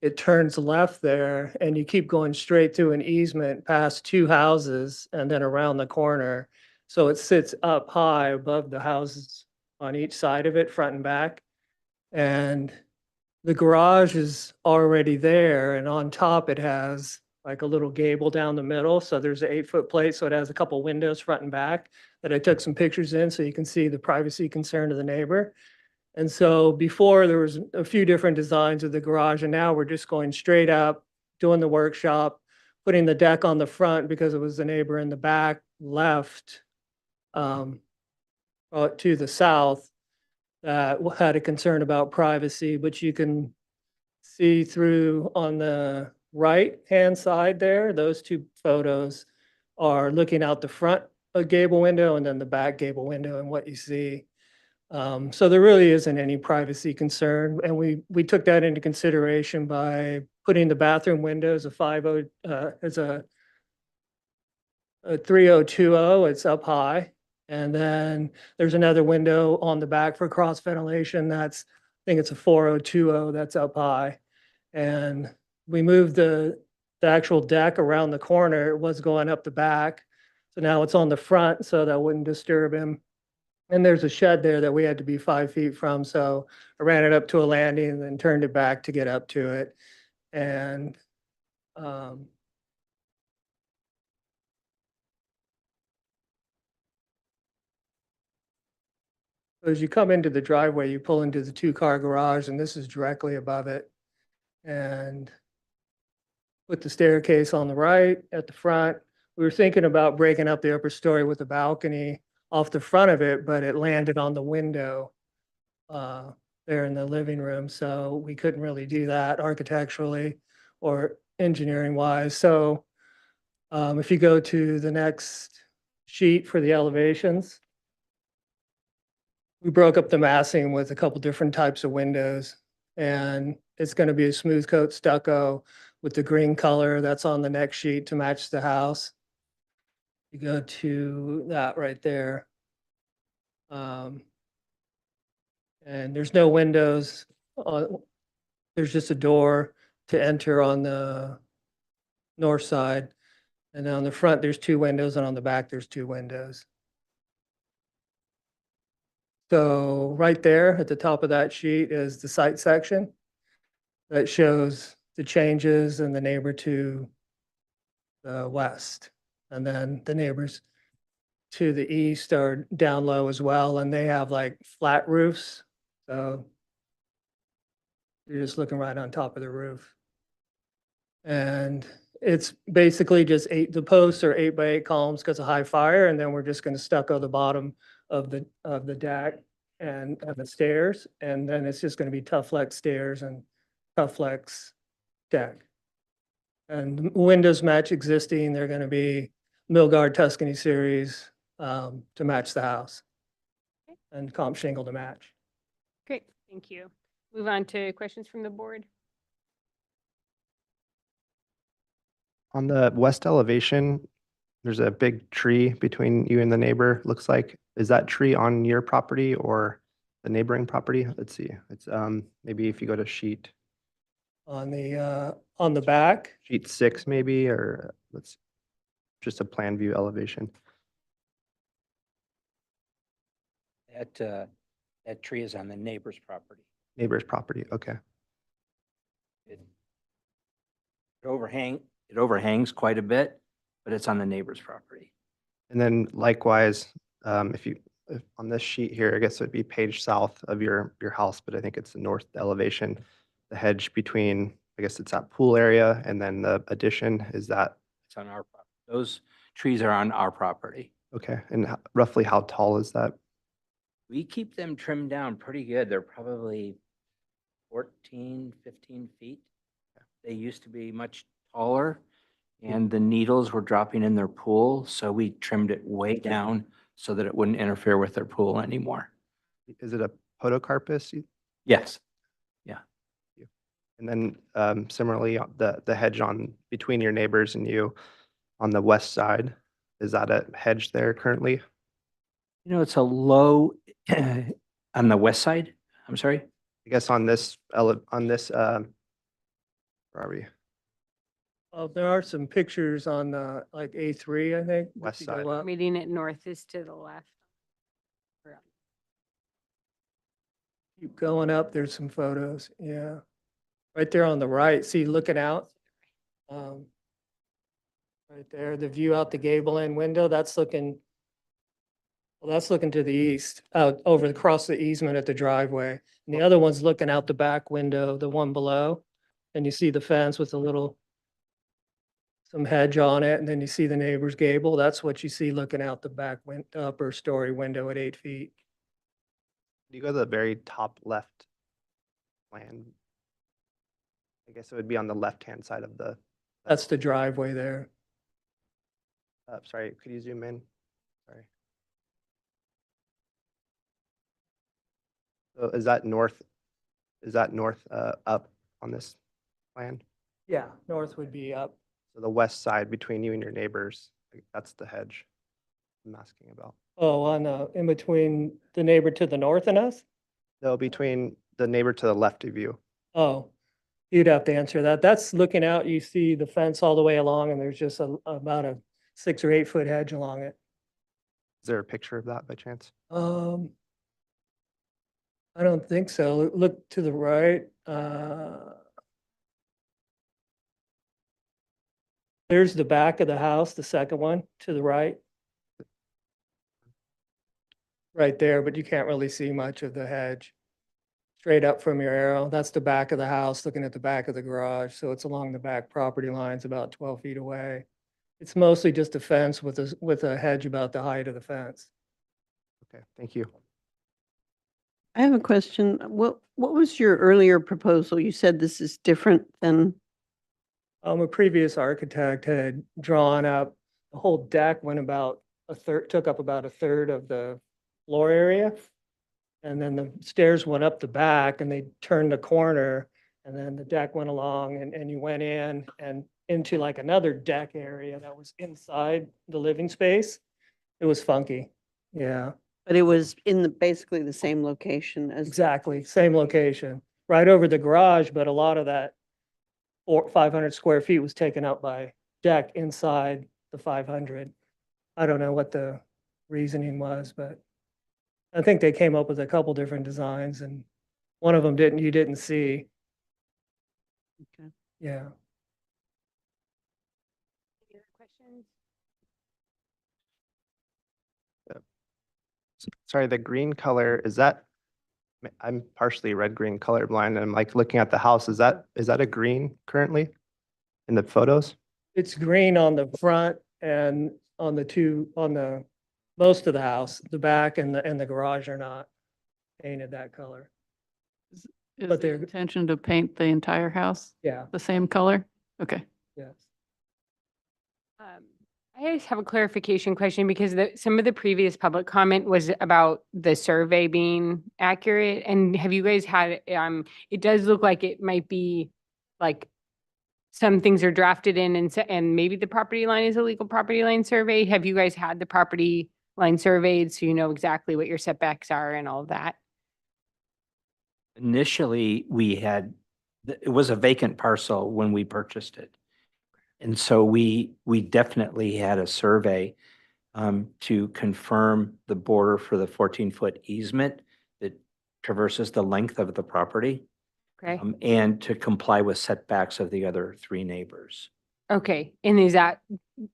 it turns left there and you keep going straight through an easement past two houses and then around the corner. So it sits up high above the houses on each side of it, front and back. And the garage is already there, and on top it has like a little gable down the middle. So there's an 8-foot plate. So it has a couple windows front and back that I took some pictures in so you can see the privacy concern of the neighbor. And so before there was a few different designs of the garage, and now we're just going straight up, doing the workshop, putting the deck on the front because it was the neighbor in the back left to the south that had a concern about privacy, but you can see through on the right-hand side there, those two photos are looking out the front gable window and then the back gable window and what you see. So there really isn't any privacy concern. And we took that into consideration by putting the bathroom windows as a 3020, it's up high. And then there's another window on the back for cross ventilation. I think it's a 4020 that's up high. And we moved the actual deck around the corner. It was going up the back. So now it's on the front so that wouldn't disturb him. And there's a shed there that we had to be 5 feet from. So I ran it up to a landing and then turned it back to get up to it. And as you come into the driveway, you pull into the 2-car garage, and this is directly above it. And put the staircase on the right at the front. We were thinking about breaking up the upper story with a balcony off the front of it, but it landed on the window there in the living room. So we couldn't really do that architecturally or engineering wise. So if you go to the next sheet for the elevations, we broke up the massing with a couple different types of windows, and it's going to be a smooth coat stucco with the green color that's on the next sheet to match the house. You go to that right there. And there's no windows. There's just a door to enter on the north side. And on the front, there's 2 windows, and on the back, there's 2 windows. So right there at the top of that sheet is the site section that shows the changes and the neighbor to the west, and then the neighbors to the east are down low as well, and they have like flat roofs. So you're just looking right on top of the roof. And it's basically just the posts are 8x8 columns because of high fire, and then we're just gonna stucco the bottom of the deck and the stairs, and then it's just gonna be tough flex stairs and tough flex deck. And windows match existing, they're gonna be Milgard Tuscany series to match the house. And comp shingle to match. Great, thank you. Move on to questions from the board. On the west elevation, there's a big tree between you and the neighbor, looks like. Is that tree on your property or the neighboring property? Let's see. It's maybe if you go to sheet On the back, sheet 6 maybe, or let's just a plan view elevation. That tree is on the neighbor's property. Neighbor's property, okay. It overhangs quite a bit, but it's on the neighbor's property. And then likewise, if on this sheet here, I guess it'd be page south of your house, but I think it's the north elevation. The hedge between, I guess it's that pool area and then the addition, is that? It's on our property. Those trees are on our property. Okay, and roughly how tall is that? We keep them trimmed down pretty good. They're probably 14, 15 feet. They used to be much taller and the needles were dropping in their pool. So we trimmed it way down so that it wouldn't interfere with their pool anymore. Is it a podocarpus? Yes. Yeah. And then similarly, the hedge on between your neighbors and you on the west side, is that a hedge there currently? You know, it's a low on the west side. I'm sorry. I guess on this, where are we? there are some pictures on like A3, I think. West if you go side. up. Reading it north is to the left. Keep going up, there's some photos, yeah. Right there on the right, see looking out. Right there, the view out the gable end window, that's looking, well, that's looking to the east, out over across the easement at the driveway. And the other one's looking out the back window, the one below. And you see the fence with a little, some hedge on it, and then you see the neighbor's gable. That's what you see looking out the back upper story window at 8 feet. Do you go to the very top left plan? I guess it would be on the left-hand side of the, That's the driveway there. sorry, could you zoom in? Sorry. So is that north up on this plan? Yeah, north would be up. So the west side between you and your neighbors, that's the hedge I'm asking about. Oh, in between the neighbor to the north and us? No, between the neighbor to the left of you. Oh, you'd have to answer that. That's looking out, you see the fence all the way along and there's just about a 6 or 8 foot hedge along it. Is there a picture of that by chance? I don't think so. Look to the right. There's the back of the house, the second one to the right. Right there, but you can't really see much of the hedge. Straight up from your arrow, that's the back of the house, looking at the back of the garage. So it's along the back property lines, about 12 feet away. It's mostly just a fence with a hedge about the height of the fence. Okay, thank you. I have a question. What was your earlier proposal? You said this is different than, A previous architect had drawn up, the whole deck went about took up about a third of the floor area. And then the stairs went up the back and they turned the corner and then the deck went along and you went in and into like another deck area that was inside the living space. It was funky. Yeah, but it was in basically the same location as. exactly. Same location, right over the garage, but a lot of that 500 square feet was taken up by deck inside the 500. I don't know what the reasoning was, but I think they came up with a couple different designs and one of them you didn't see. Okay. Yeah. Any other questions? sorry, the green color, is that, I'm partially red-green colorblind, and I'm like looking at the house, is that a green currently in the photos? It's green on the front and on the most of the house, the back and the garage are not painted that color. Is But the they're- intention to paint the entire house Yeah, the same color? Okay. yes. I just have a clarification question because some of the previous public comment was about the survey being accurate. And have you guys had, it does look like it might be like some things are drafted in and maybe the property line is a legal property line survey. Have you guys had the property line surveyed so you know exactly what your setbacks are and all of that? Initially, we had, it was a vacant parcel when we purchased it. And so we definitely had a survey to confirm the border for the 14-foot easement that traverses the length of the property. Okay. And to comply with setbacks of the other 3 neighbors. Okay. And is that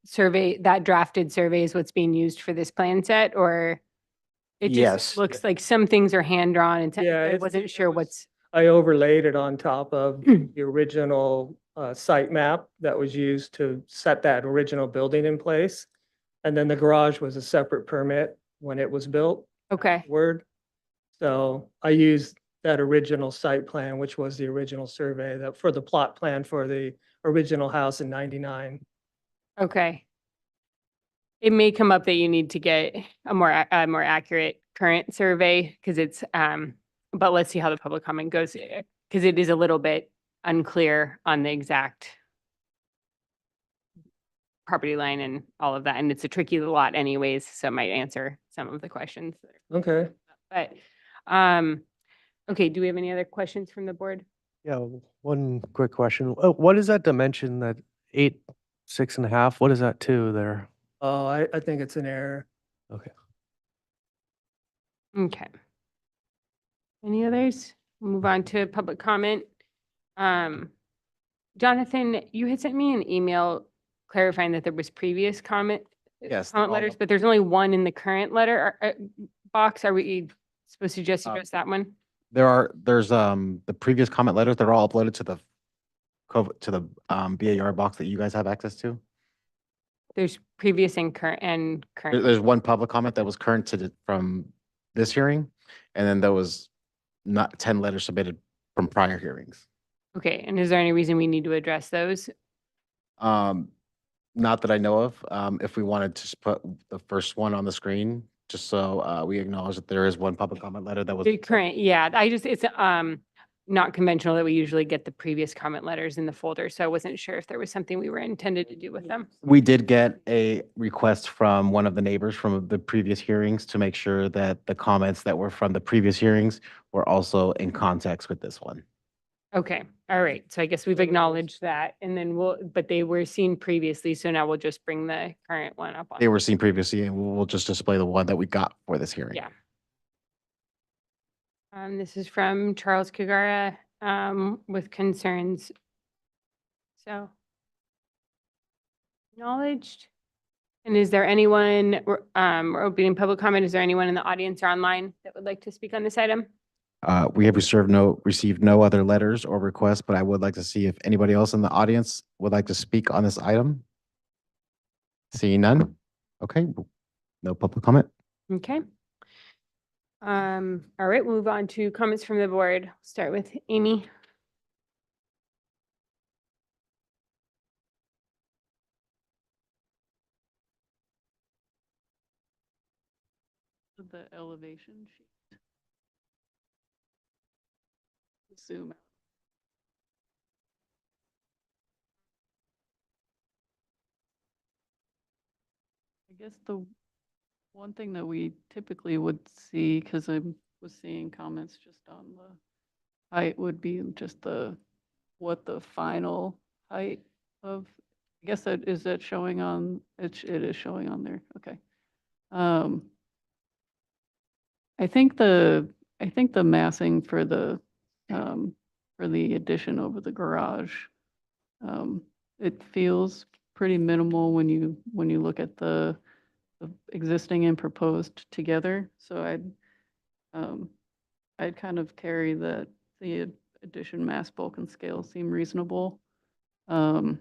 survey, that drafted survey is what's being used for this plan set or? It just Yes. looks like some things are hand drawn and Yeah, I it's- wasn't sure what's. I overlaid it on top of the original site map that was used to set that original building in place. And then the garage was a separate permit when it was built. Okay. So I used that original site plan, which was the original survey that for the plot plan for the original house in 99. Okay. It may come up that you need to get a more accurate current survey because it's, but let's see how the public comment goes because it is a little bit unclear on the exact property line and all of that. And it's a tricky lot anyways, so it might answer some of the questions. Okay. But, okay, do we have any other questions from the board? Yeah, one quick question. What is that dimension, that 8, 6.5? What is that to there? Oh, I think it's an error. Okay. Okay. Any others? We'll move on to public comment. Jonathan, you had sent me an email clarifying that there was previous comment. Yes, Comment all letters, of- but there's only one in the current letter box. Are we supposed to just address that one? There's the previous comment letters, they're all uploaded to the BAR box that you guys have access to. There's previous and current There's one public comment that was current from this hearing, and then there was not 10 letters submitted from prior hearings. Okay, and is there any reason we need to address those? Not that I know of. If we wanted to just put the first one on the screen, just so we acknowledge that there is one public comment letter that was. The current, yeah, it's not conventional that we usually get the previous comment letters in the folder, so I wasn't sure if there was something we were intended to do with them. We did get a request from one of the neighbors from the previous hearings to make sure that the comments that were from the previous hearings were also in context with this one. Okay, all right, so I guess we've acknowledged that, and then but they were seen previously, so now we'll just bring the current one up. They were seen previously, and we'll just display the one that we got for this hearing. Yeah. This is from Charles Kagara, with concerns. So. Acknowledged. And is there anyone, we're opening public comment, is there anyone in the audience or online that would like to speak on this item? We have received no other letters or requests, but I would like to see if anybody else in the audience would like to speak on this item. Seeing none? Okay, no public comment. Okay. All right, we'll move on to comments from the board. Start with Amy. The elevation sheet. Zoom out. I guess the one thing that we typically would see, because I was seeing comments just on the height, would be just what the final height of, I guess that, is that showing on, it is showing on there, okay. I think the massing for the addition over the garage, it feels pretty minimal when you look at the the existing and proposed together. So I'd kind of carry that the addition, mass, bulk, and scale seem reasonable. I'm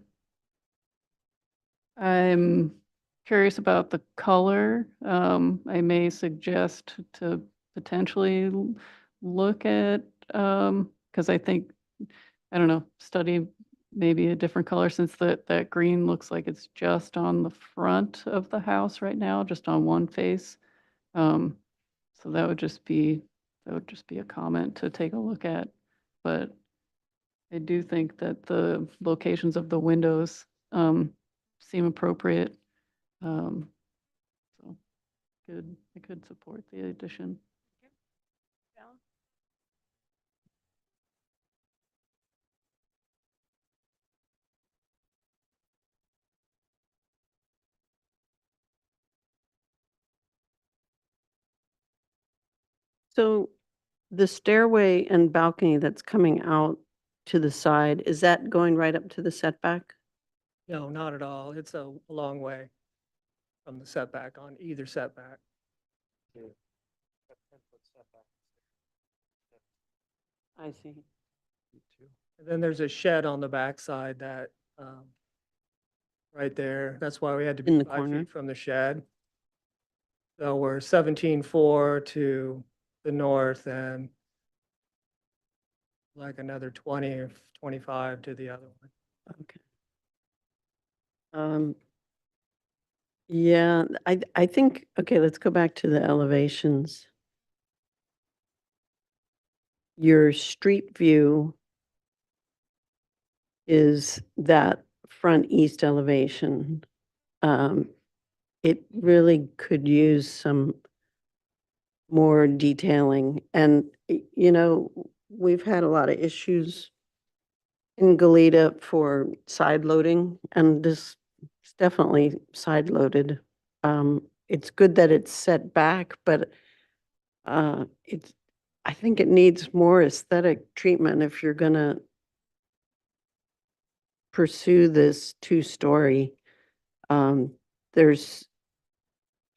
curious about the color. I may suggest to potentially look at, because I think, I don't know, study maybe a different color since that green looks like it's just on the front of the house right now, just on one face. So that would just be a comment to take a look at. But I do think that the locations of the windows seem appropriate. So I could support the addition. So the stairway and balcony that's coming out to the side, is that going right up to the setback? No, not at all. It's a long way from the setback on either setback. I see. And then there's a shed on the backside that, right there, that's why we had to In be the 5 corner. feet from the shed. So we're 17.4 to the north and like another 20 or 25 to the other one. Okay. Yeah, I think, okay, let's go back to the elevations. Your street view is that front east elevation. It really could use some more detailing. And, you know, we've had a lot of issues in Goleta for side loading, and this is definitely side loaded. It's good that it's set back, but I think it needs more aesthetic treatment if you're gonna pursue this two-story. There's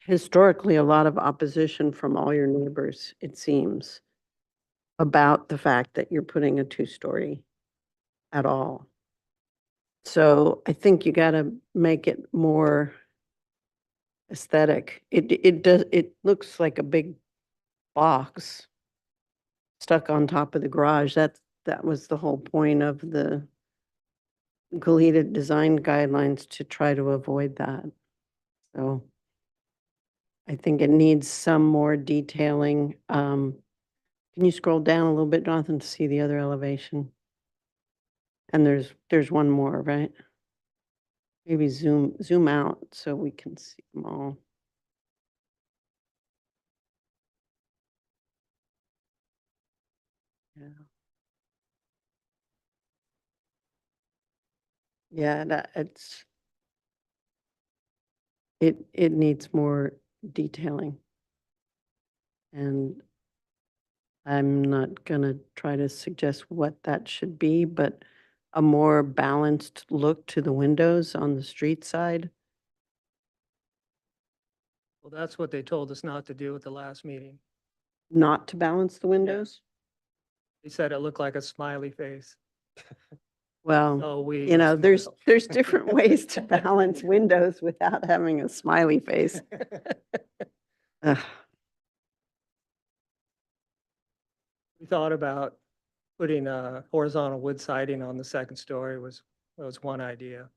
historically a lot of opposition from all your neighbors, it seems, about the fact that you're putting a two-story at all. So I think you gotta make it more aesthetic. It looks like a big box stuck on top of the garage. That was the whole point of the Goleta design guidelines, to try to avoid that. So I think it needs some more detailing. Can you scroll down a little bit, Jonathan, to see the other elevation? And there's one more, right? Maybe zoom out so we can see them all. Yeah. Yeah, it needs more detailing. And I'm not gonna try to suggest what that should be, but a more balanced look to the windows on the street side. Well, that's what they told us not to do at the last meeting. Not to balance the windows? They said it looked like a smiley face. Well, So you know, there's different ways to balance windows without having a smiley face. Ugh. We thought about putting a horizontal wood siding on the second story was one idea.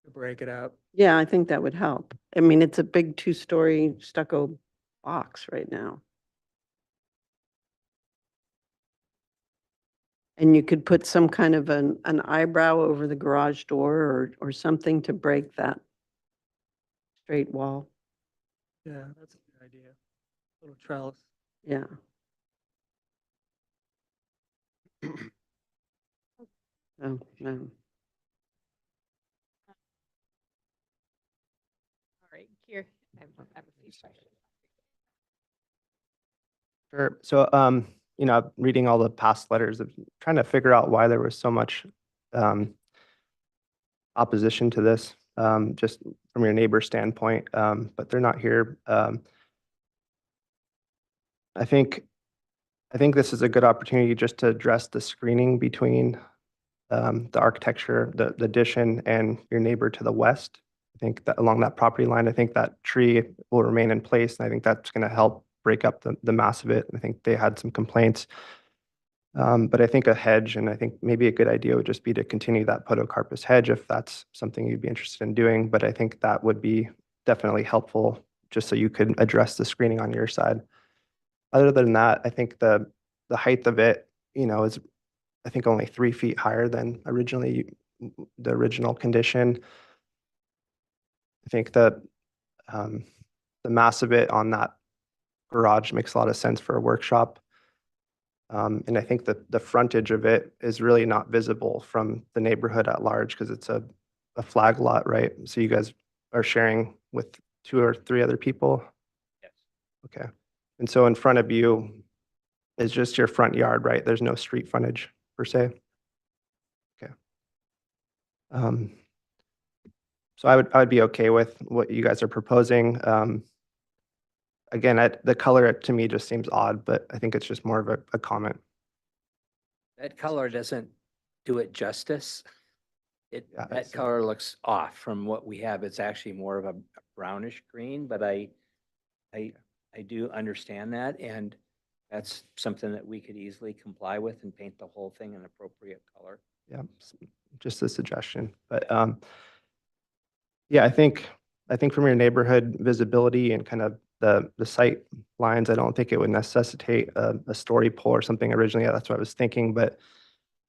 To break it up. Yeah, I think that would help. I mean, it's a big two-story stucco box right now. And you could put some kind of an eyebrow over the garage door or something to break that straight wall. Yeah, that's a good idea. Little trellis. Yeah. Oh, no. All right, here, I have a few questions. Sure. So, you know, reading all the past letters, of trying to figure out why there was so much opposition to this. just from your neighbor standpoint, but they're not here. I think this is a good opportunity just to address the screening between the architecture, the addition, and your neighbor to the west. I think that along that property line, I think that tree will remain in place, and I think that's going to help break up the mass of it. I think they had some complaints. But I think a hedge, and I think maybe a good idea would just be to continue that podocarpus hedge if that's something you'd be interested in doing. But I think that would be definitely helpful just so you could address the screening on your side. Other than that, I think the height of it, is I think only 3 feet higher than the original condition. I think that the mass of it on that garage makes a lot of sense for a workshop. And I think that the frontage of it is really not visible from the neighborhood at large because it's a flag lot, right? So you guys are sharing with 2 or 3 other people? Yes. Okay. And so in front of you is just your front yard, right? There's no street frontage per se? Okay. So I would be okay with what you guys are proposing. Again, the color to me just seems odd, but I think it's just more of a comment. That color doesn't do it justice. Yeah, That color looks off from what we have. It's actually more of a brownish green, but I do understand that, and that's something that we could easily comply with and paint the whole thing an appropriate color. Yeah, just a suggestion. But yeah, I think from your neighborhood visibility and kind of the sight lines, I don't think it would necessitate a story pole or something originally. That's what I was thinking, but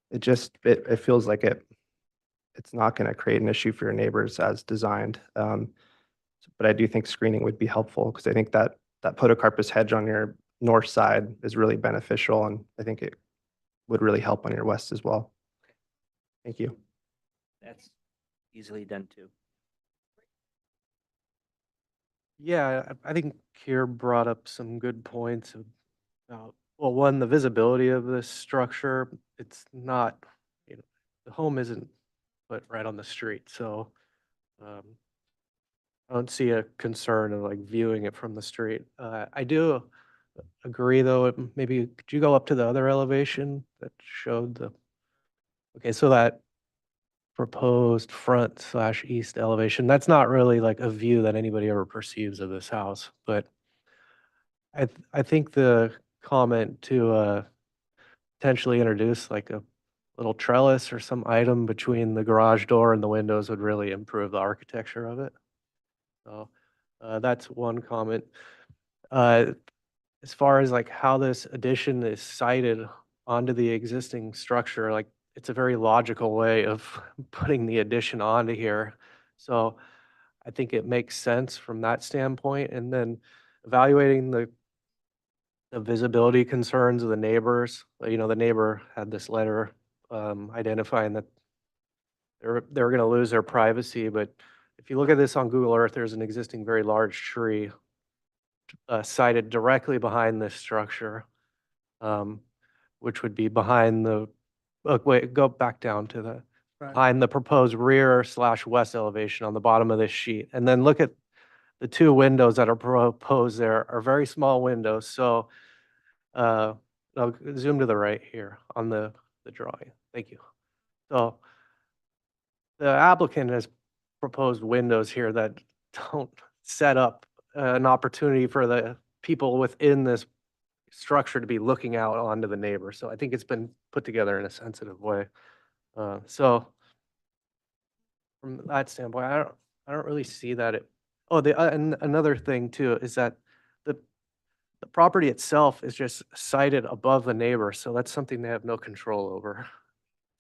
it feels like it's not going to create an issue for your neighbors as designed. But I do think screening would be helpful because I think that podocarpus hedge on your north side is really beneficial, and I think it would really help on your west as well. Thank you. That's easily done too. Yeah, I think Kier brought up some good points about, well, one, the visibility of this structure. It's not, the home isn't put right on the street, so I don't see a concern of like viewing it from the street. I do agree though, maybe could you go up to the other elevation that showed okay, so that proposed front/east elevation, that's not really like a view that anybody ever perceives of this house, but I think the comment to potentially introduce like a little trellis or some item between the garage door and the windows would really improve the architecture of it. So that's one comment. As far as like how this addition is sited onto the existing structure, like it's a very logical way of putting the addition onto here. So I think it makes sense from that standpoint. And then evaluating the visibility concerns of the neighbors. The neighbor had this letter identifying that they're going to lose their privacy. But if you look at this on Google Earth, there's an existing very large tree sited directly behind this structure, which would be behind the, wait, go back down to the, behind the proposed rear/west elevation on the bottom of this sheet. And then look at the 2 windows that are proposed there are very small windows. So I'll zoom to the right here on the drawing. Thank you. So the applicant has proposed windows here that don't set up an opportunity for the people within this structure to be looking out onto the neighbor. So I think it's been put together in a sensitive way. So from that standpoint, I don't really see that and another thing too is that the property itself is just sited above the neighbor, so that's something they have no control over.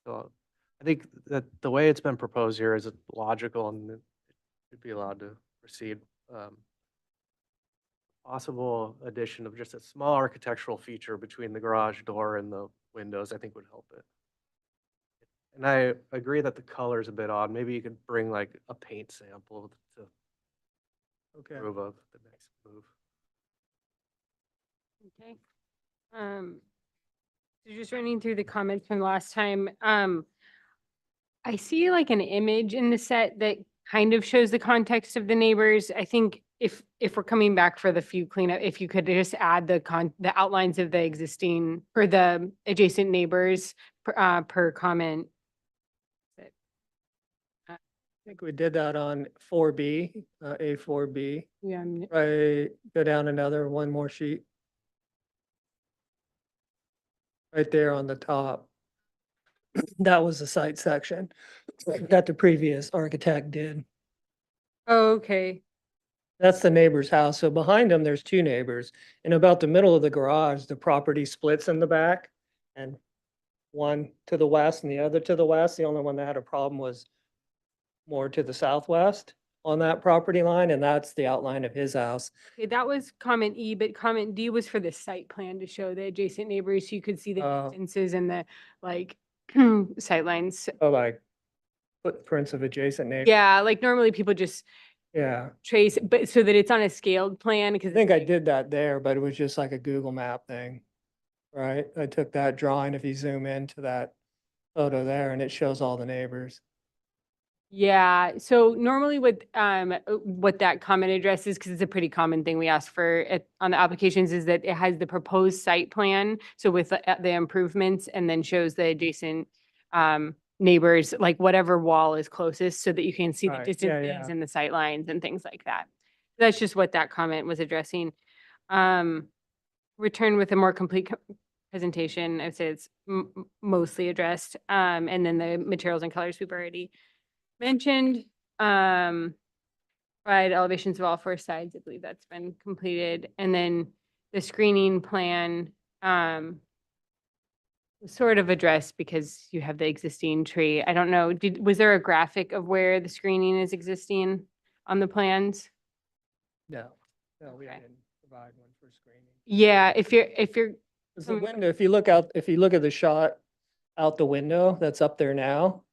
So I think that the way it's been proposed here is logical and it should be allowed to proceed. Possible addition of just a small architectural feature between the garage door and the windows, I think would help it. And I agree that the color is a bit odd. Maybe you could bring like a paint sample to approve of the next move. Okay. So just running through the comments from last time, I see like an image in the set that kind of shows the context of the neighbors. I think if we're coming back for the few cleanup, if you could just add the outlines of the existing or the adjacent neighbors per comment. I think we did that on 4B, A4B. Yeah. Right, go down another, one more sheet. Right there on the top. That was the site section that the previous architect did. Oh, okay. That's the neighbor's house. So behind them, there's two neighbors. And about the middle of the garage, the property splits in the back. And one to the west and the other to the west. The only one that had a problem was more to the southwest on that property line, and that's the outline of his house. Okay, that was comment E, but comment D was for the site plan to show the adjacent neighbors. So you could see the Oh. distances and the like sight lines. So like footprints of adjacent neighbors. Yeah, like normally people just Yeah. trace, but so that it's on a scaled plan because I think I did that there, but it was just like a Google map thing. Right? I took that drawing, if you zoom into that photo there, and it shows all the neighbors. yeah, so normally what that comment addresses, because it's a pretty common thing we ask for on the applications, is that it has the proposed site plan, so with the improvements, and then shows the adjacent neighbors, like whatever wall is closest, so that you can see the Right, yeah, distances yeah. and the sight lines and things like that. That's just what that comment was addressing. Return with a more complete presentation. I'd say it's mostly addressed. And then the materials and colors we've already mentioned. Provide elevations of all four sides. I believe that's been completed. And then the screening plan was sort of addressed because you have the existing tree. I don't know, was there a graphic of where the screening is existing on the plans? No, we didn't provide one for screening. Yeah, if you're Because the window, if you look at the shot out the window that's up there now,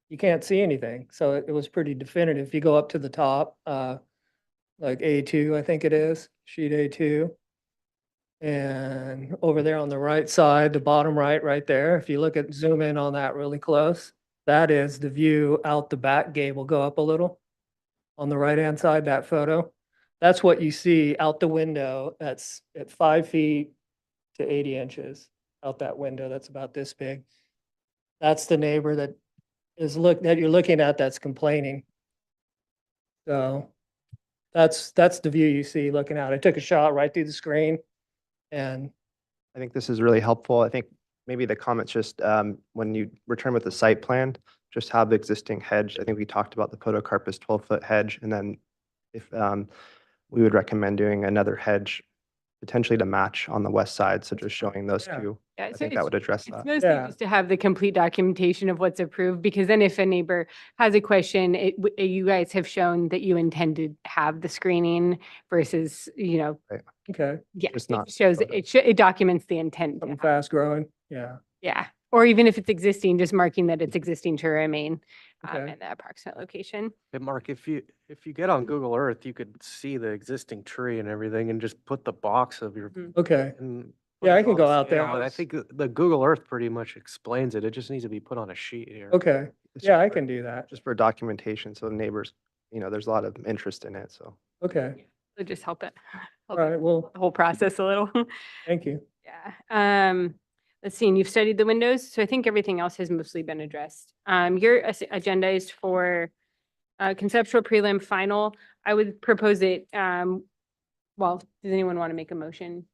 you can't see anything. So it was pretty definitive. If you go up to the top, like A2, I think it is, sheet A2. And over there on the right side, the bottom right there, if you zoom in on that really close, that is the view out the back gable. Go up a little on the right-hand side, that photo. That's what you see out the window. That's at 5 feet to 80 inches out that window. That's about this big. That's the neighbor that you're looking at that's complaining. So that's the view you see looking out. I took a shot right through the screen, and I think this is really helpful. I think maybe the comments just, when you return with the site plan, just have the existing hedge. I think we talked about the podocarpus 12-foot hedge, and then if we would recommend doing another hedge potentially to match on the west side. So just showing those Yeah. two, Yeah, I so think that would address it's that. mostly Yeah. just to have the complete documentation of what's approved, because then if a neighbor has a question, you guys have shown that you intend to have the screening versus, okay, yeah, Just it not shows, photo. it documents the intent. to something have- fast growing. Yeah. Yeah, or even if it's existing, just marking that it's existing to remain Okay. at the approximate location. Hey, Mark, if you get on Google Earth, you could see the existing tree and everything and just put the box of your. Okay. and Yeah, put I it can on go out there. scale. I think the Google Earth pretty much explains it. It just needs to be put on a sheet here. Okay. It's Yeah, just I for- can do that. Just for documentation, so the neighbors, there's a lot of interest in it, so. Okay. So just help it. All help right. Well, the whole process a little. thank you. Yeah. Let's see, and you've studied the windows, so I think everything else has mostly been addressed. Your agenda is for conceptual prelim final. I would propose it, well, does anyone want to make a motion?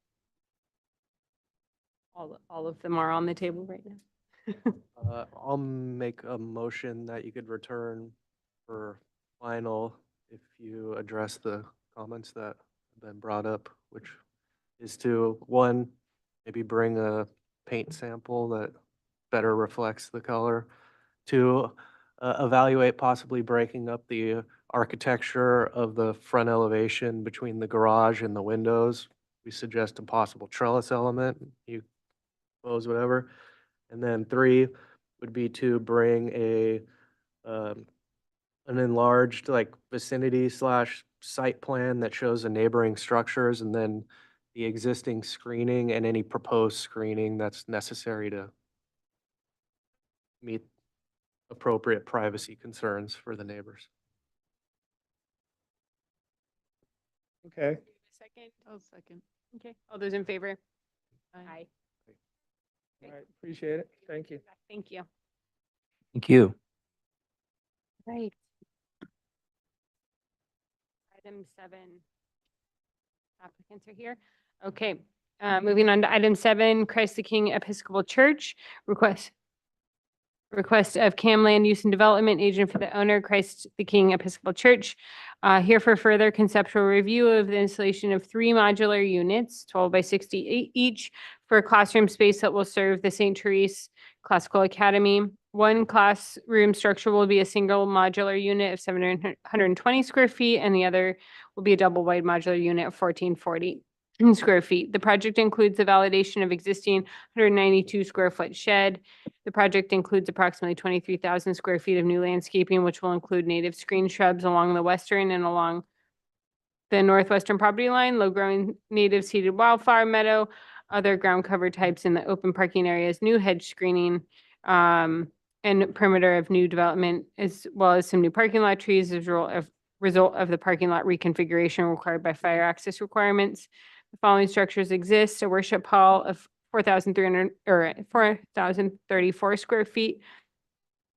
All of them are on the table right now. I'll make a motion that you could return for final if you address the comments that have been brought up, which is to, one, maybe bring a paint sample that better reflects the color. Two, evaluate possibly breaking up the architecture of the front elevation between the garage and the windows. We suggest a possible trellis element. You propose whatever. And then three would be to bring an enlarged vicinity / site plan that shows the neighboring structures and then the existing screening and any proposed screening that's necessary to meet appropriate privacy concerns for the neighbors. Okay. Second. I'll second. Okay, all those in favor? Aye. All right, appreciate it. Thank you. Thank you. Thank you. Right. Item 7. Applicants are here. Okay, moving on to item 7, Christ the King Episcopal Church request of CAM Land Use and Development Agent for the owner, Christ the King Episcopal Church. Here for further conceptual review of the installation of 3 modular units, 12 by 60 each, for a classroom space that will serve the St. Therese Classical Academy. One classroom structure will be a single modular unit of 720 square feet, and the other will be a double wide modular unit of 1440 square feet. The project includes the validation of existing 192 square foot shed. The project includes approximately 23,000 square feet of new landscaping, which will include native screen shrubs along the western and along the northwestern property line, low-growing native seeded wildflower meadow, other ground cover types in the open parking areas, new hedge screening, and perimeter of new development, as well as some new parking lot trees as a result of the parking lot reconfiguration required by fire access requirements. The following structures exist: a worship hall of 4,034 square feet,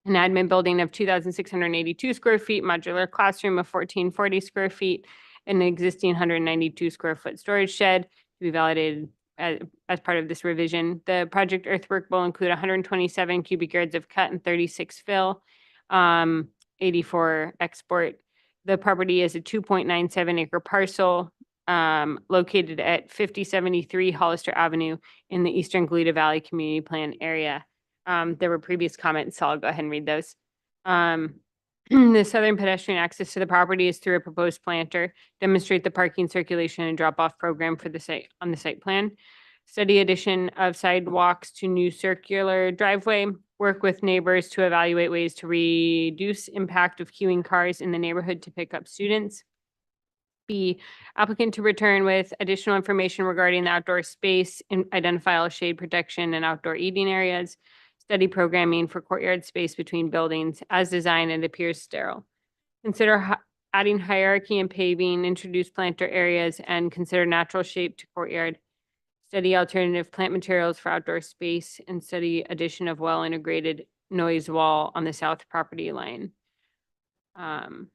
an admin building of 2,682 square feet, modular classroom of 1,440 square feet, and an existing 192 square foot storage shed to be validated as part of this revision. The project earthwork will include 127 cubic yards of cut and 36 fill, 84 export. The property is a 2.97 acre parcel located at 5073 Hollister Avenue in the Eastern Goleta Valley Community Plan area. There were previous comments, so I'll go ahead and read those. The southern pedestrian access to the property is through a proposed planter. Demonstrate the parking, circulation, and drop-off program for the site on the site plan. Study addition of sidewalks to new circular driveway. Work with neighbors to evaluate ways to reduce impact of queuing cars in the neighborhood to pick up students. B, applicant to return with additional information regarding the outdoor space and identify all shade protection and outdoor eating areas. Study programming for courtyard space between buildings as designed and appears sterile. Consider adding hierarchy and paving, introduce planter areas, and consider natural shape to courtyard. Study alternative plant materials for outdoor space and study addition of well-integrated noise wall on the south property line. Okay,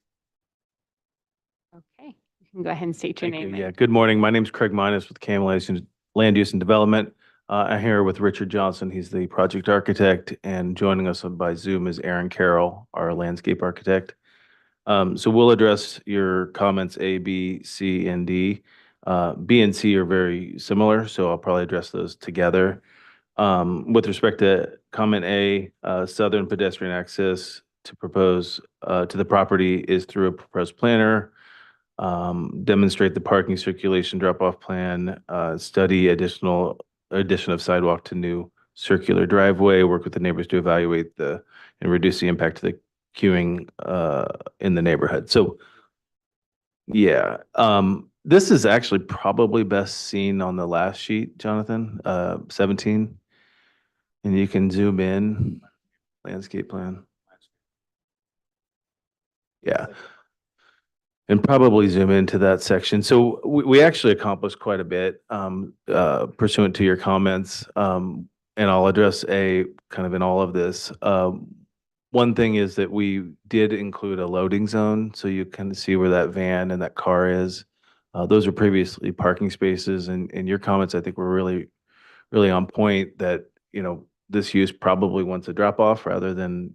you can go ahead and state your Thank you. name. Yeah, good morning. My name is Craig Minus with CAM Land Use and Development. I'm here with Richard Johnson. He's the project architect, and joining us by Zoom is Aaron Carroll, our landscape architect. So we'll address your comments A, B, C, and D. B and C are very similar, so I'll probably address those together. With respect to comment A, southern pedestrian access to propose to the property is through a proposed planner. Demonstrate the parking circulation drop-off plan, study addition of sidewalk to new circular driveway, work with the neighbors to evaluate and reduce the impact to the queuing in the neighborhood. So, yeah, this is actually probably best seen on the last sheet, Jonathan, 17. And you can zoom in, landscape plan. Yeah. And probably zoom into that section. So we actually accomplished quite a bit pursuant to your comments. And I'll address A kind of in all of this. One thing is that we did include a loading zone, so you can see where that van and that car is. Those were previously parking spaces, and your comments, I think, were really, really on point that, this use probably wants a drop off rather than,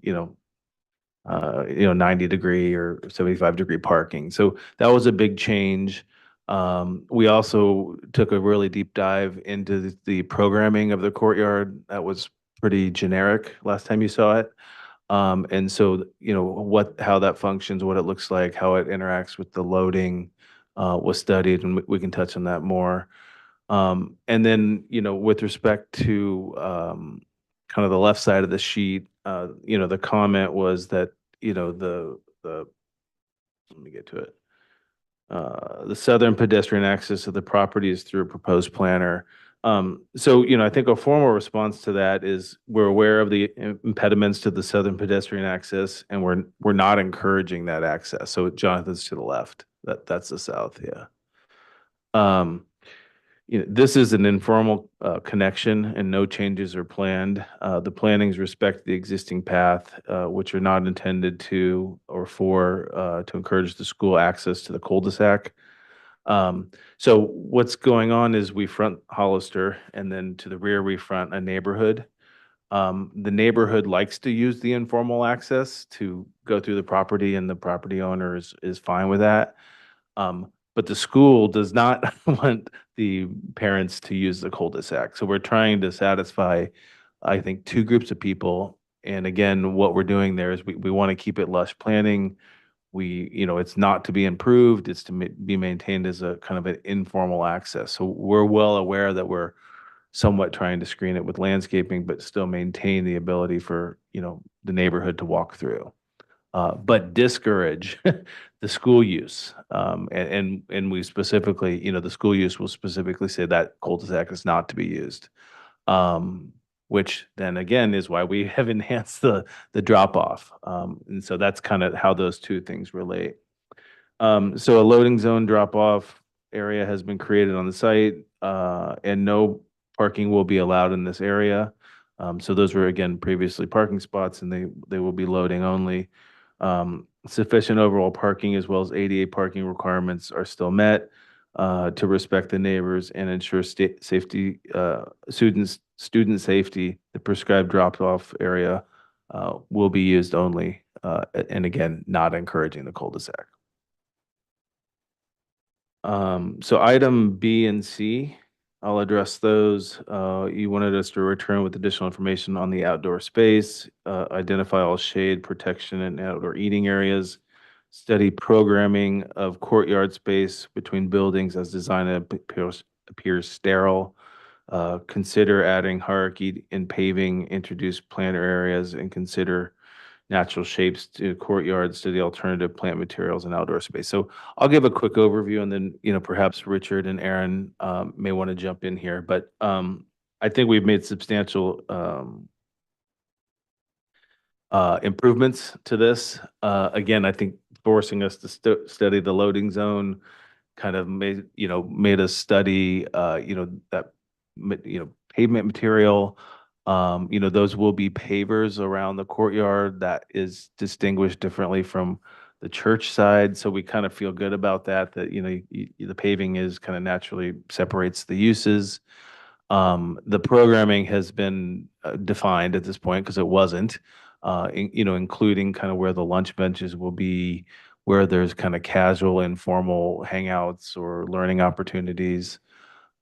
90-degree or 75-degree parking. So that was a big change. We also took a really deep dive into the programming of the courtyard. That was pretty generic last time you saw it. And so, how that functions, what it looks like, how it interacts with the loading was studied, and we can touch on that more. And then, with respect to kind of the left side of the sheet, the comment was that, let me get to it. The southern pedestrian access of the property is through a proposed planner. So, I think a formal response to that is we're aware of the impediments to the southern pedestrian access, and we're not encouraging that access. So Jonathan's to the left. That's the south, yeah. This is an informal connection and no changes are planned. The plantings respect the existing path, which are not intended to or for to encourage the school access to the cul-de-sac. So what's going on is we front Hollister and then to the rear we front a neighborhood. The neighborhood likes to use the informal access to go through the property and the property owner is fine with that. But the school does not want the parents to use the cul-de-sac. So we're trying to satisfy, I think, two groups of people. And again, what we're doing there is we want to keep it lush planning. It's not to be improved, it's to be maintained as a kind of an informal access. So we're well aware that we're somewhat trying to screen it with landscaping, but still maintain the ability for, the neighborhood to walk through. But discourage the school use. And we specifically, the school use will specifically say that cul-de-sac is not to be used. Which then again is why we have enhanced the drop off. And so that's kind of how those two things relate. So a loading zone drop off area has been created on the site, and no parking will be allowed in this area. So those were again previously parking spots and they will be loading only. Sufficient overall parking as well as ADA parking requirements are still met to respect the neighbors and ensure safety, student safety. The prescribed drop-off area will be used only, and again, not encouraging the cul-de-sac. So item B and C, I'll address those. You wanted us to return with additional information on the outdoor space, identify all shade, protection, and outdoor eating areas, study programming of courtyard space between buildings as design appears sterile, consider adding hierarchy in paving, introduce planter areas, and consider natural shapes to courtyards to the alternative plant materials and outdoor space. So I'll give a quick overview and then, perhaps Richard and Aaron may want to jump in here, but I think we've made substantial improvements to this. Again, I think forcing us to study the loading zone kind of made us study, that, pavement material. Those will be pavers around the courtyard that is distinguished differently from the church side. So we kind of feel good about that, the paving is kind of naturally separates the uses. The programming has been defined at this point because it wasn't, including kind of where the lunch benches will be, where there's kind of casual, informal hangouts or learning opportunities.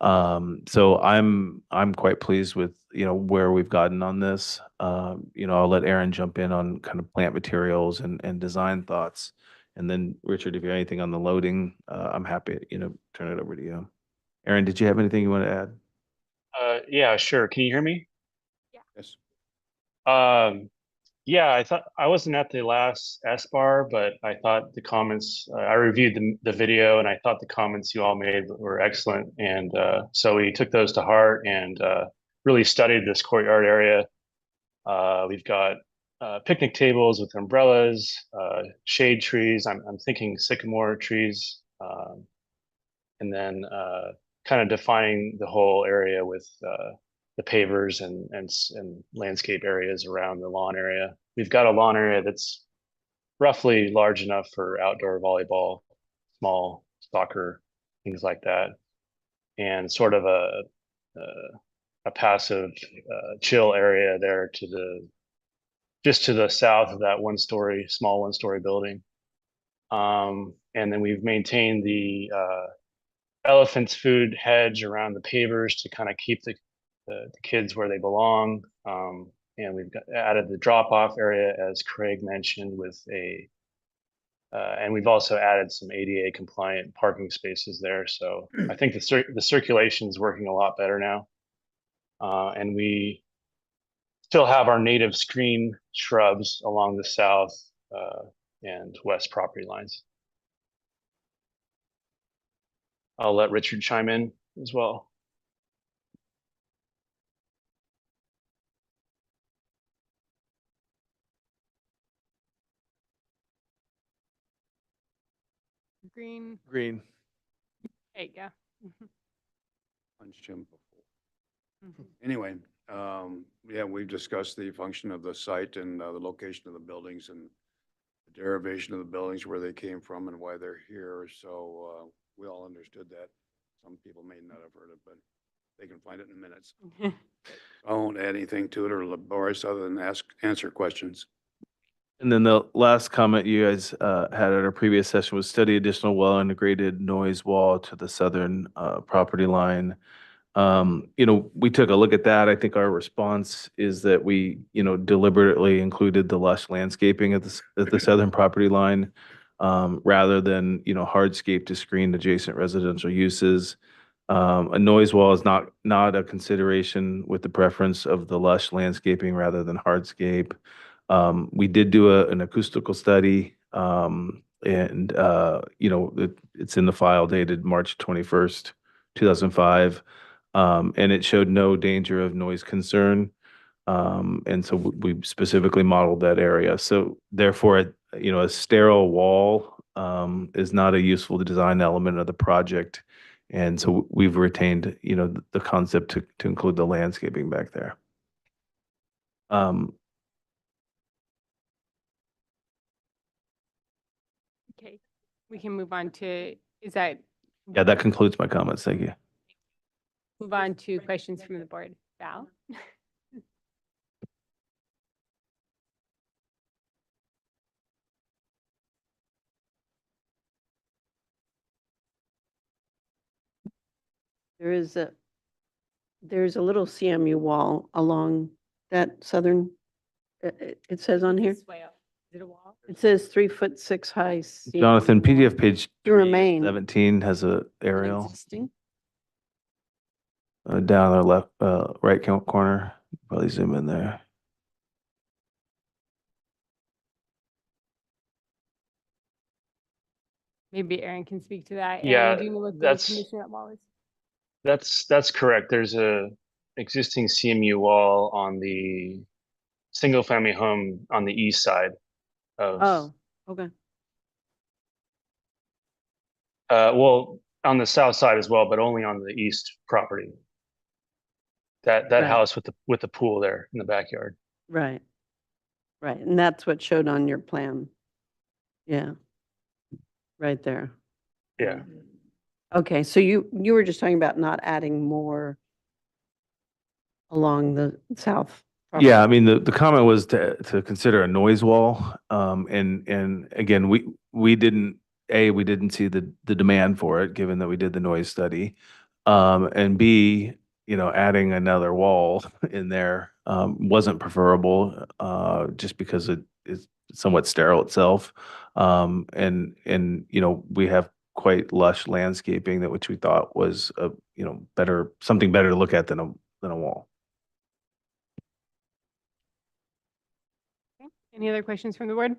So I'm quite pleased with, where we've gotten on this. I'll let Aaron jump in on kind of plant materials and design thoughts. And then Richard, if you have anything on the loading, I'm happy, turn it over to you. Aaron, did you have anything you want to add? Yeah, sure. Can you hear me? Yes. Yeah, I thought I wasn't at the last SBAR, but I thought the comments, I reviewed the video and I thought the comments you all made were excellent. And so we took those to heart and really studied this courtyard area. We've got picnic tables with umbrellas, shade trees. I'm thinking sycamore trees, and then kind of defining the whole area with the pavers and landscape areas around the lawn area. We've got a lawn area that's roughly large enough for outdoor volleyball, small soccer, things like that, and sort of a passive chill area there just to the south of that small one-story building. And then we've maintained the elephant's food hedge around the pavers to kind of keep the kids where they belong. And we've added the drop-off area, as Craig mentioned, and we've also added some ADA compliant parking spaces there. So I think the circulation is working a lot better now. And we still have our native screen shrubs along the south and west property lines. I'll let Richard chime in as well. Green. Green. There you go. punched him before. Anyway, yeah, we've discussed the function of the site and the location of the buildings and the derivation of the buildings, where they came from and why they're here. So we all understood that. Some people may not have heard it, but they can find it in minutes. I won't add anything to it or laborious other than answer questions. And then the last comment you guys had at our previous session was study additional well-integrated noise wall to the southern property line. We took a look at that. I think our response is that we, deliberately included the lush landscaping at the southern property line, rather than, hardscape to screen adjacent residential uses. A noise wall is not a consideration with the preference of the lush landscaping rather than hardscape. We did do an acoustical study, and it's in the file dated March 21st, 2005. And it showed no danger of noise concern. And so we specifically modeled that area. So therefore, a sterile wall is not a useful design element of the project. And so we've retained, the concept to include the landscaping back there. Okay, we can move on to, is that? Yeah, that concludes my comments. Thank you. Move on to questions from the board. Val? There's a little CMU wall along that southern, it says on here, This way up. Is it a wall? it says 3'6" high. CMU Jonathan, wall PDF page to remain 17 has a aerial existing. down the left, right corner. Probably zoom in there. Maybe Aaron can speak to that. Yeah, Aaron, do you know what the that's- condition of that wall is? That's correct. There's a existing CMU wall on the single family home on the east side of, Oh, okay. well, on the south side as well, but only on the east property. That Right. house with the pool there in the backyard. Right. Right. And that's what showed on your plan. Yeah. Right there. Yeah. Okay, so you were just talking about not adding more along the south. property. Yeah, I mean, the comment was to consider a noise wall. And again, we didn't see the demand for it, given that we did the noise study. And B, adding another wall in there wasn't preferable, just because it is somewhat sterile itself. And we have quite lush landscaping which we thought was something better to look at than a wall. Okay. Any other questions from the board?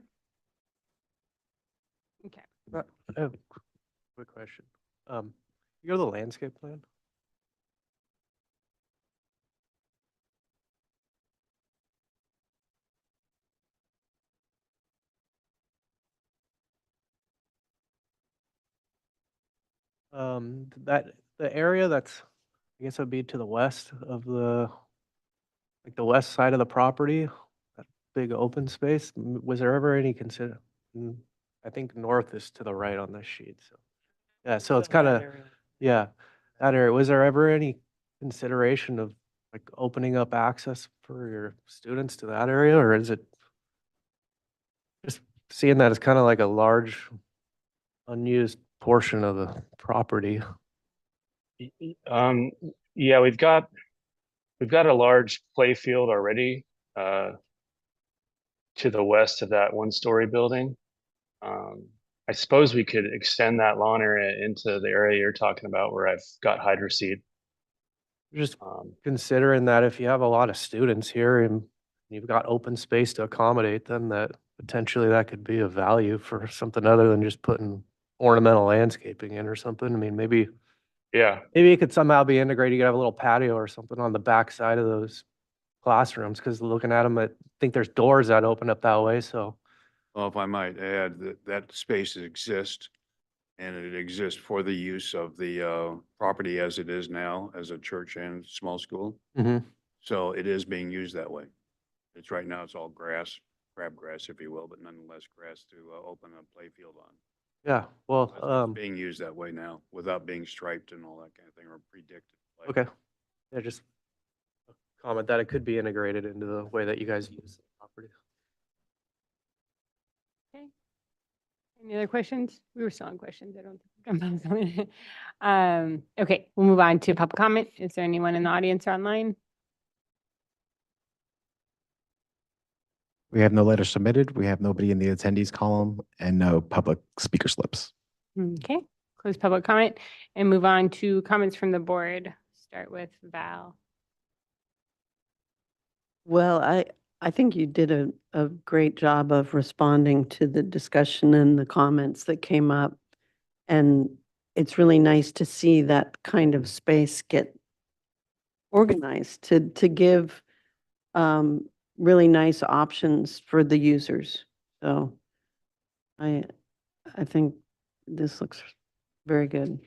Okay. I have a quick question. You go to the landscape plan? The area that's, I guess it'd be to the west of the west side of the property, that big open space, was there ever any I think north is to the right on this sheet, so. Yeah, so it's kind of, yeah, that area, was there ever any consideration of opening up access for your students to that area, or is it just seeing that as kind of like a large unused portion of the property? Yeah, we've got a large play field already to the west of that one-story building. I suppose we could extend that lawn area into the area you're talking about where I've got hydro seed. Just considering that if you have a lot of students here and you've got open space to accommodate them, that potentially that could be of value for something other than just putting ornamental landscaping in or something. I mean, maybe it could somehow be integrated. You could have a little patio or something on the back side of those classrooms, because looking at them, I think there's doors that open up that way, so. Well, if I might add, that spaces exist and it exists for the use of the property as it is now, as a church and small school. Mm-hmm. So it is being used that way. It's right now, it's all grass, crabgrass, if you will, but nonetheless grass to open a play field on. Yeah, well, It's being used that way now without being striped and all that kind of thing or predicted. okay. Yeah, just a comment that it could be integrated into the way that you guys use the property. Okay. Any other questions? We were still on questions. I don't think. Okay, we'll move on to public comment. Is there anyone in the audience or online? We have no letters submitted. We have nobody in the attendees column and no public speaker slips. Okay, close public comment and move on to comments from the board. Start with Val. Well, I think you did a great job of responding to the discussion and the comments that came up. And it's really nice to see that kind of space get organized to give really nice options for the users. So I think this looks very good.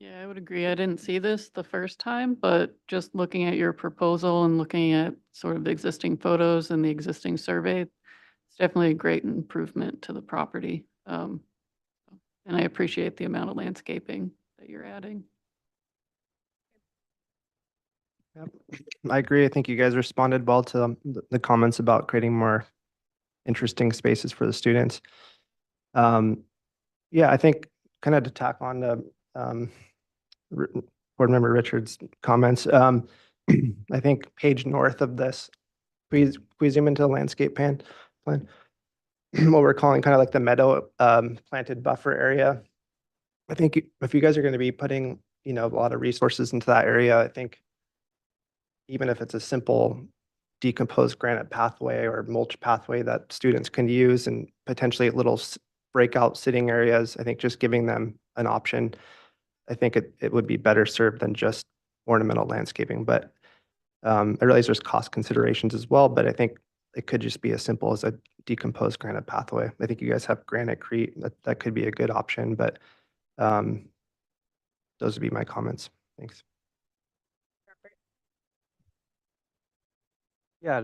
Yeah, I would agree. I didn't see this the first time, but just looking at your proposal and looking at sort of the existing photos and the existing survey, it's definitely a great improvement to the property. And I appreciate the amount of landscaping that you're adding. Yep. I agree. I think you guys responded well to the comments about creating more interesting spaces for the students. Yeah, I think kind of to tack on the Board Member Richards' comments, I think page north of this, please zoom into the landscape plan, what we're calling kind of like the meadow planted buffer area. I think if you guys are going to be putting, a lot of resources into that area, I think even if it's a simple decomposed granite pathway or mulch pathway that students can use and potentially little breakout sitting areas, I think just giving them an option, I think it would be better served than just ornamental landscaping. But I realize there's cost considerations as well, but I think it could just be as simple as a decomposed granite pathway. I think you guys have granitecrete, that could be a good option, but those would be my comments. Thanks. Yeah,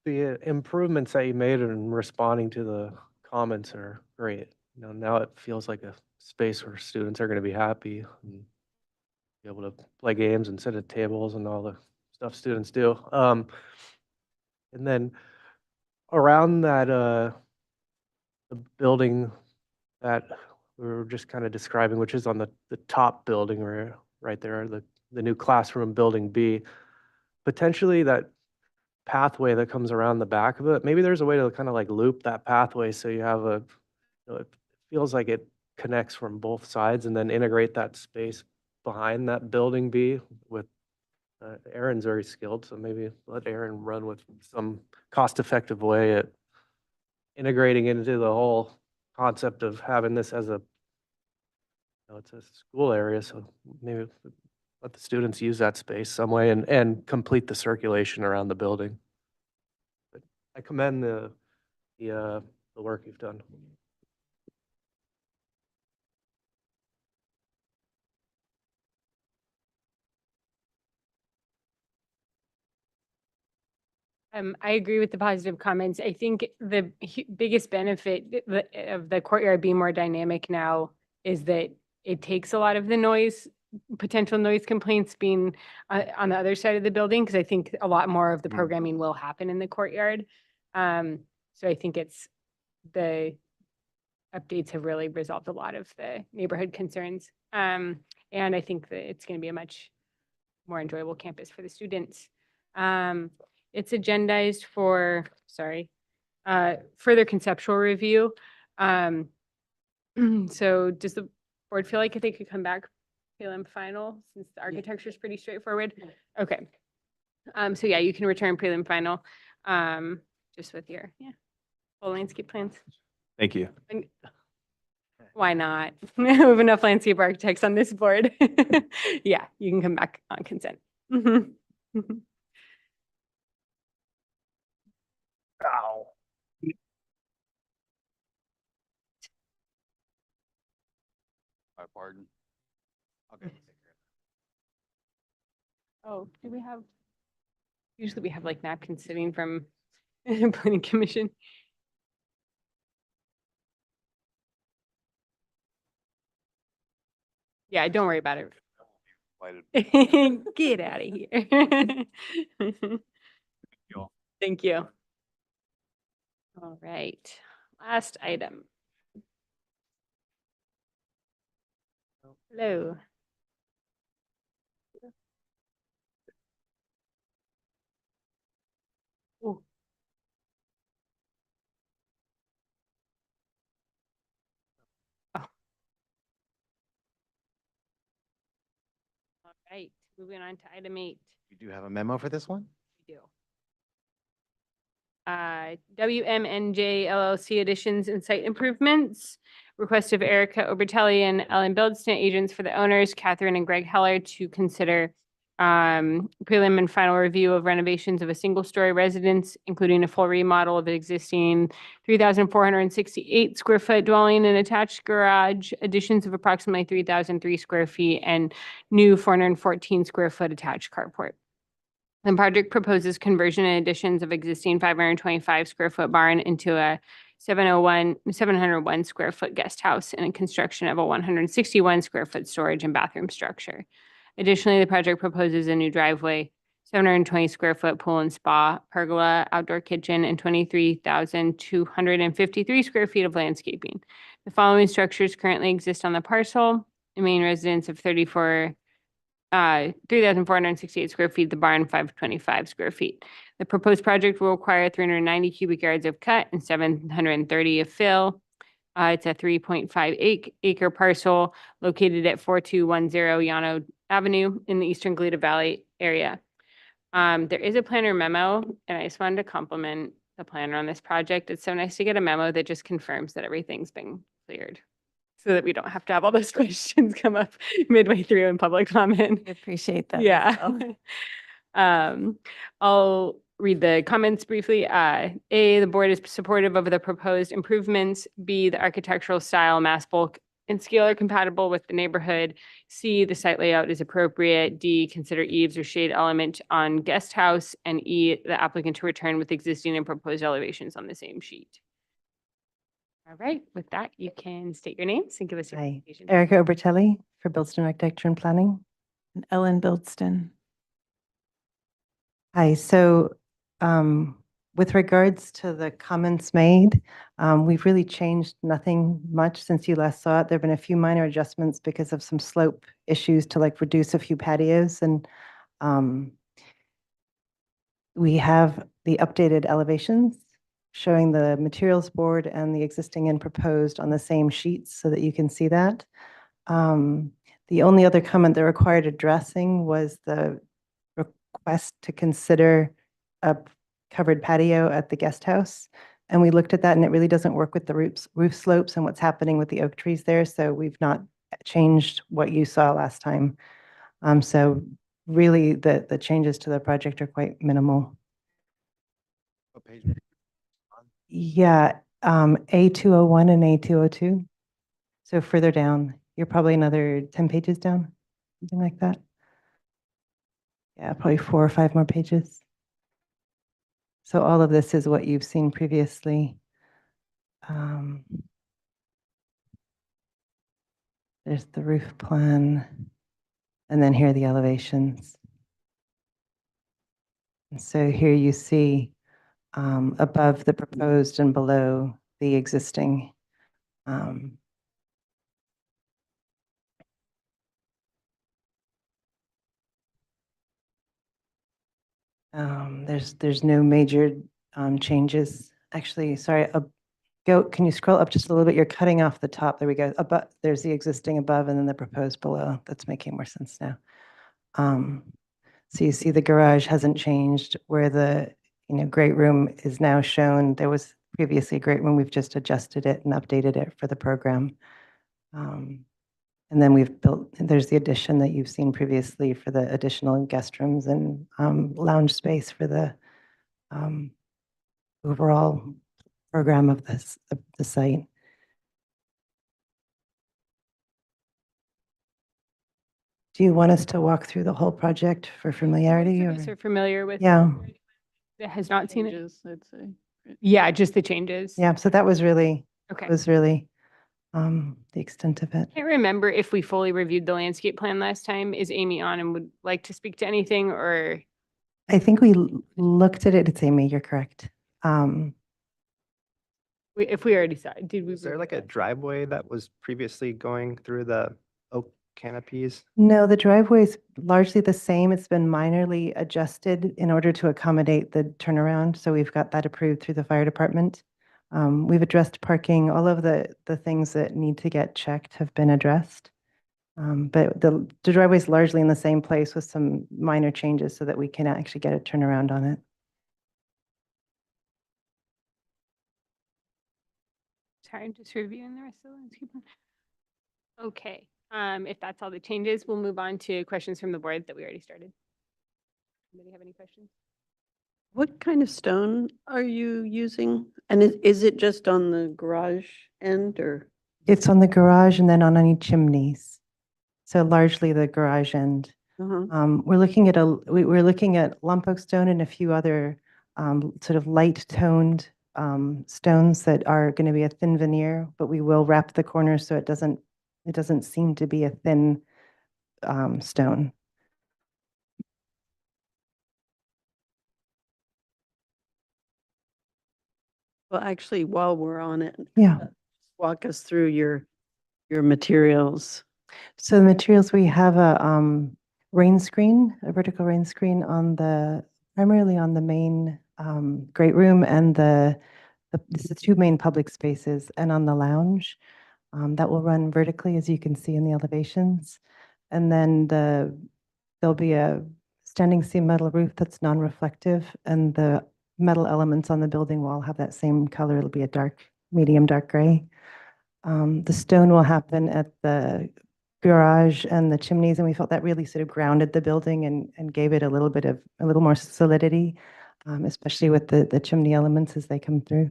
the improvements that you made in responding to the comments are great. Now it feels like a space where students are going to be happy and be able to play games and sit at tables and all the stuff students do. And then around that, the building that we were just kind of describing, which is on the top building right there, the new classroom building B, potentially that pathway that comes around the back of it, maybe there's a way to kind of like loop that pathway so you have it feels like it connects from both sides and then integrate that space behind that building B with Aaron's very skilled, so maybe let Aaron run with some cost-effective way at integrating into the whole concept of having this as it's a school area, so maybe let the students use that space some way and complete the circulation around the building. But I commend the work you've done. I agree with the positive comments. I think the biggest benefit of the courtyard being more dynamic now is that it takes a lot of the noise, potential noise complaints being on the other side of the building, because I think a lot more of the programming will happen in the courtyard. So I think the updates have really resolved a lot of the neighborhood concerns. And I think that it's going to be a much more enjoyable campus for the students. It's agendized for, further conceptual review. So does the board feel like they could come back prelim final since the architecture is pretty straightforward? Okay. So yeah, you can return prelim final just with your full landscape plans. Thank you. Why not? We have enough landscape architects on this board. Yeah, you can come back on consent. Ow. pardon. Oh, do we have? Usually we have like napkins sitting from planning commission. Yeah, don't worry about it. Get out of here. Thank you. All right, last item. Hello. Oh. All right, moving on to item 8. You do have a memo for this one? We do. WMNJ LLC additions and site improvements. Request of Erica Obertelli and Ellen Bildston, agents for the owners, Catherine and Greg Heller, to consider prelim and final review of renovations of a single-story residence, including a full remodel of an existing 3,468 square foot dwelling and attached garage, additions of approximately 3,003 square feet, and new 414 square foot attached carport. The project proposes conversion and additions of existing 525 square foot barn into a 701 square foot guest house and construction of a 161 square foot storage and bathroom structure. Additionally, the project proposes a new driveway, 720 square foot pool and spa, pergola, outdoor kitchen, and 23,253 square feet of landscaping. The following structures currently exist on the parcel: the main residence of 3,468 square feet, the barn 525 square feet. The proposed project will require 390 cubic yards of cut and 730 of fill. It's a 3.5 acre parcel located at 4210 Llano Avenue in the Eastern Galita Valley area. There is a planner memo, and I just wanted to compliment the planner on this project. It's so nice to get a memo that just confirms that everything's been cleared, so that we don't have to have all those questions come up midway through in public comment. I appreciate that. as Yeah. well. I'll read the comments briefly. A, the board is supportive of the proposed improvements. B, the architectural style, mass bulk, and scale are compatible with the neighborhood. C, the site layout is appropriate. D, consider eaves or shade element on guest house. And E, the applicant to return with existing and proposed elevations on the same sheet. All right, with that, you can state your names and give us your Hi, presentation. Erica Obertelli for Bildston Architecture and Planning. And Ellen Bildston. Hi, so with regards to the comments made, we've really changed nothing much since you last saw it. There have been a few minor adjustments because of some slope issues to like reduce a few patios, and we have the updated elevations showing the materials board and the existing and proposed on the same sheets so that you can see that. The only other comment that required addressing was the request to consider a covered patio at the guest house. And we looked at that, and it really doesn't work with the roof slopes and what's happening with the oak trees there. So we've not changed what you saw last time. So really the changes to the project are quite minimal. What page? Yeah, A201 and A202. So further down, you're probably another 10 pages down, something like that. Yeah, probably 4 or 5 more pages. So all of this is what you've seen previously. There's the roof plan, and then here are the elevations. And so here you see above the proposed and below the existing. There's no major changes. Actually, sorry, can you scroll up just a little bit? You're cutting off the top. There we go. There's the existing above and then the proposed below. That's making more sense now. So you see the garage hasn't changed where the great room is now shown. There was previously a great room. We've just adjusted it and updated it for the program. And then there's the addition that you've seen previously for the additional guest rooms and lounge space for the overall program of the site. Do you want us to walk through the whole project for familiarity Most or? of us are familiar with. Yeah. That has not seen it. Changes, I'd say. Yeah, just the changes. Yeah, so that was really, Okay. the extent of it. Can't remember if we fully reviewed the landscape plan last time. Is Amy on and would like to speak to anything, or? I think we looked at it. It's Amy, you're correct. If we already saw, it, did we? Is there like a review that? driveway that was previously going through the oak canopies? No, the driveway is largely the same. It's been minorly adjusted in order to accommodate the turnaround. So we've got that approved through the fire department. We've addressed parking. All of the things that need to get checked have been addressed. But the driveway is largely in the same place with some minor changes so that we can actually get a turnaround on it. Sorry, I'm just reviewing the rest of the landscape plan. Okay, if that's all the changes, we'll move on to questions from the board that we already started. Anybody have any questions? What kind of stone are you using? And is it just on the garage end or? It's on the garage and then on any chimneys. So largely the garage end. Uh-huh. We're looking at we're looking at lump oak stone and a few other sort of light toned stones that are going to be a thin veneer, but we will wrap the corners so it doesn't seem to be a thin stone. Well, actually, while we're on it. Yeah. Walk us through your materials. So the materials, we have a rain screen, a vertical rain screen primarily on the main great room and the two main public spaces and on the lounge. That will run vertically, as you can see in the elevations. And then there'll be a standing seam metal roof that's non-reflective, and the metal elements on the building wall have that same color. It'll be a medium dark gray. The stone will happen at the garage and the chimneys, and we felt that really sort of grounded the building and gave it a little more solidity, especially with the chimney elements as they come through.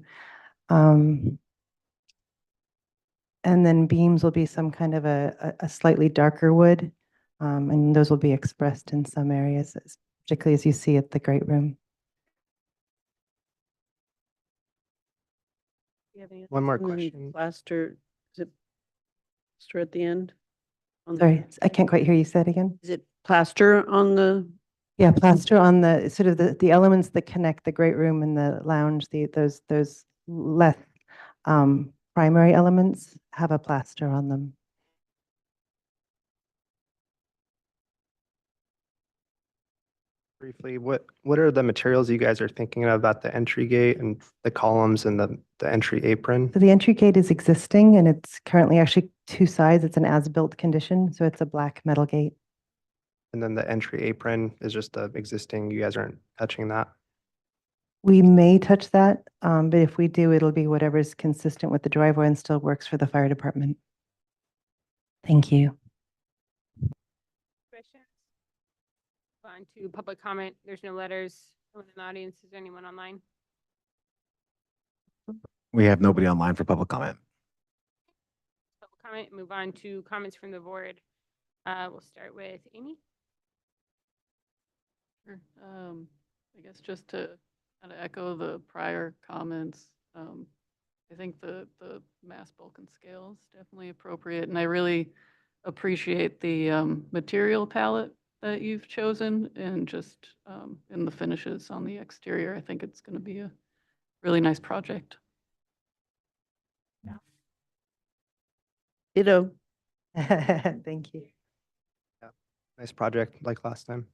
And then beams will be some kind of a slightly darker wood, and those will be expressed in some areas, particularly as you see at the great room. Do you have any One more others? And then question. Plaster, is it plaster at the end? Sorry, I can't quite hear you say it again. Is it plaster on the? Yeah, plaster on the sort of the elements that connect the great room and the lounge, those less primary elements have a plaster on them. Briefly, what are the materials you guys are thinking of at the entry gate and the columns and the entry apron? So the entry gate is existing and it's currently actually two sides. It's an as-built condition, so it's a black metal gate. And then the entry apron is just the existing, you guys aren't touching that? We may touch that, but if we do, it'll be whatever's consistent with the driveway and still works for the fire department. Thank you. Questions? On to public comment. There's no letters. No one in the audience. Is there anyone online? We have nobody online for public comment. Public comment. Move on to comments from the board. We'll start with Amy. Sure. I guess just to kind of echo the prior comments, I think the mass bulk and scale is definitely appropriate, and I really appreciate the material palette that you've chosen, and just in the finishes on the exterior. I think it's going to be a really nice project. Ditto. Thank you. Yeah, nice project like last time.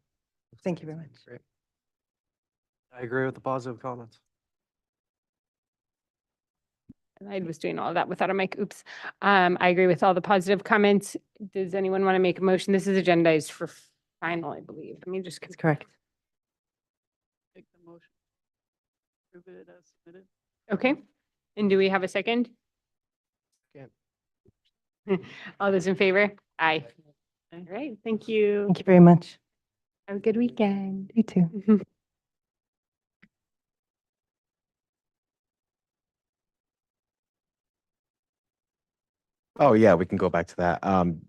Thank you very much. Great. I agree with the positive comments. I was doing all of that without a mic. Oops. I agree with all the positive comments. Does anyone want to make a motion? This is agendized for final, I believe. Let me just. That's correct. Take the motion. Approve it as submitted. Okay. And do we have a second? Second. All those in favor? Aye. All right. Thank you. Thank you very much. Have a good weekend. You too. Oh, yeah, we can go back to that.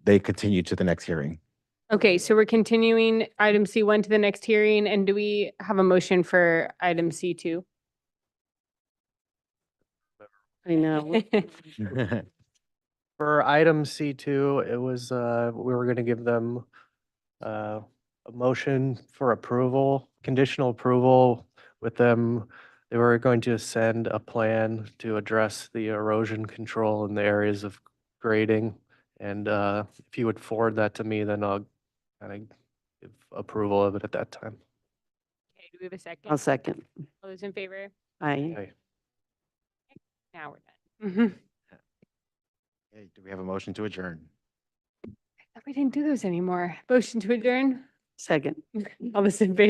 They continue to the next hearing. Okay, so we're continuing item C1 to the next hearing, and do we have a motion for item C2? I know. For item C2, it was, we were gonna give them a motion for approval, conditional approval with them. They were going to send a plan to address the erosion control in the areas of grading. And if you would forward that to me, then I'll kind of give approval of it at that time. Okay, do we have a second? I'll second. All those in favor? Aye. Okay. Now we're done. Okay, do we have a motion to adjourn? We didn't do those anymore. Motion to adjourn? Second. All those in favor?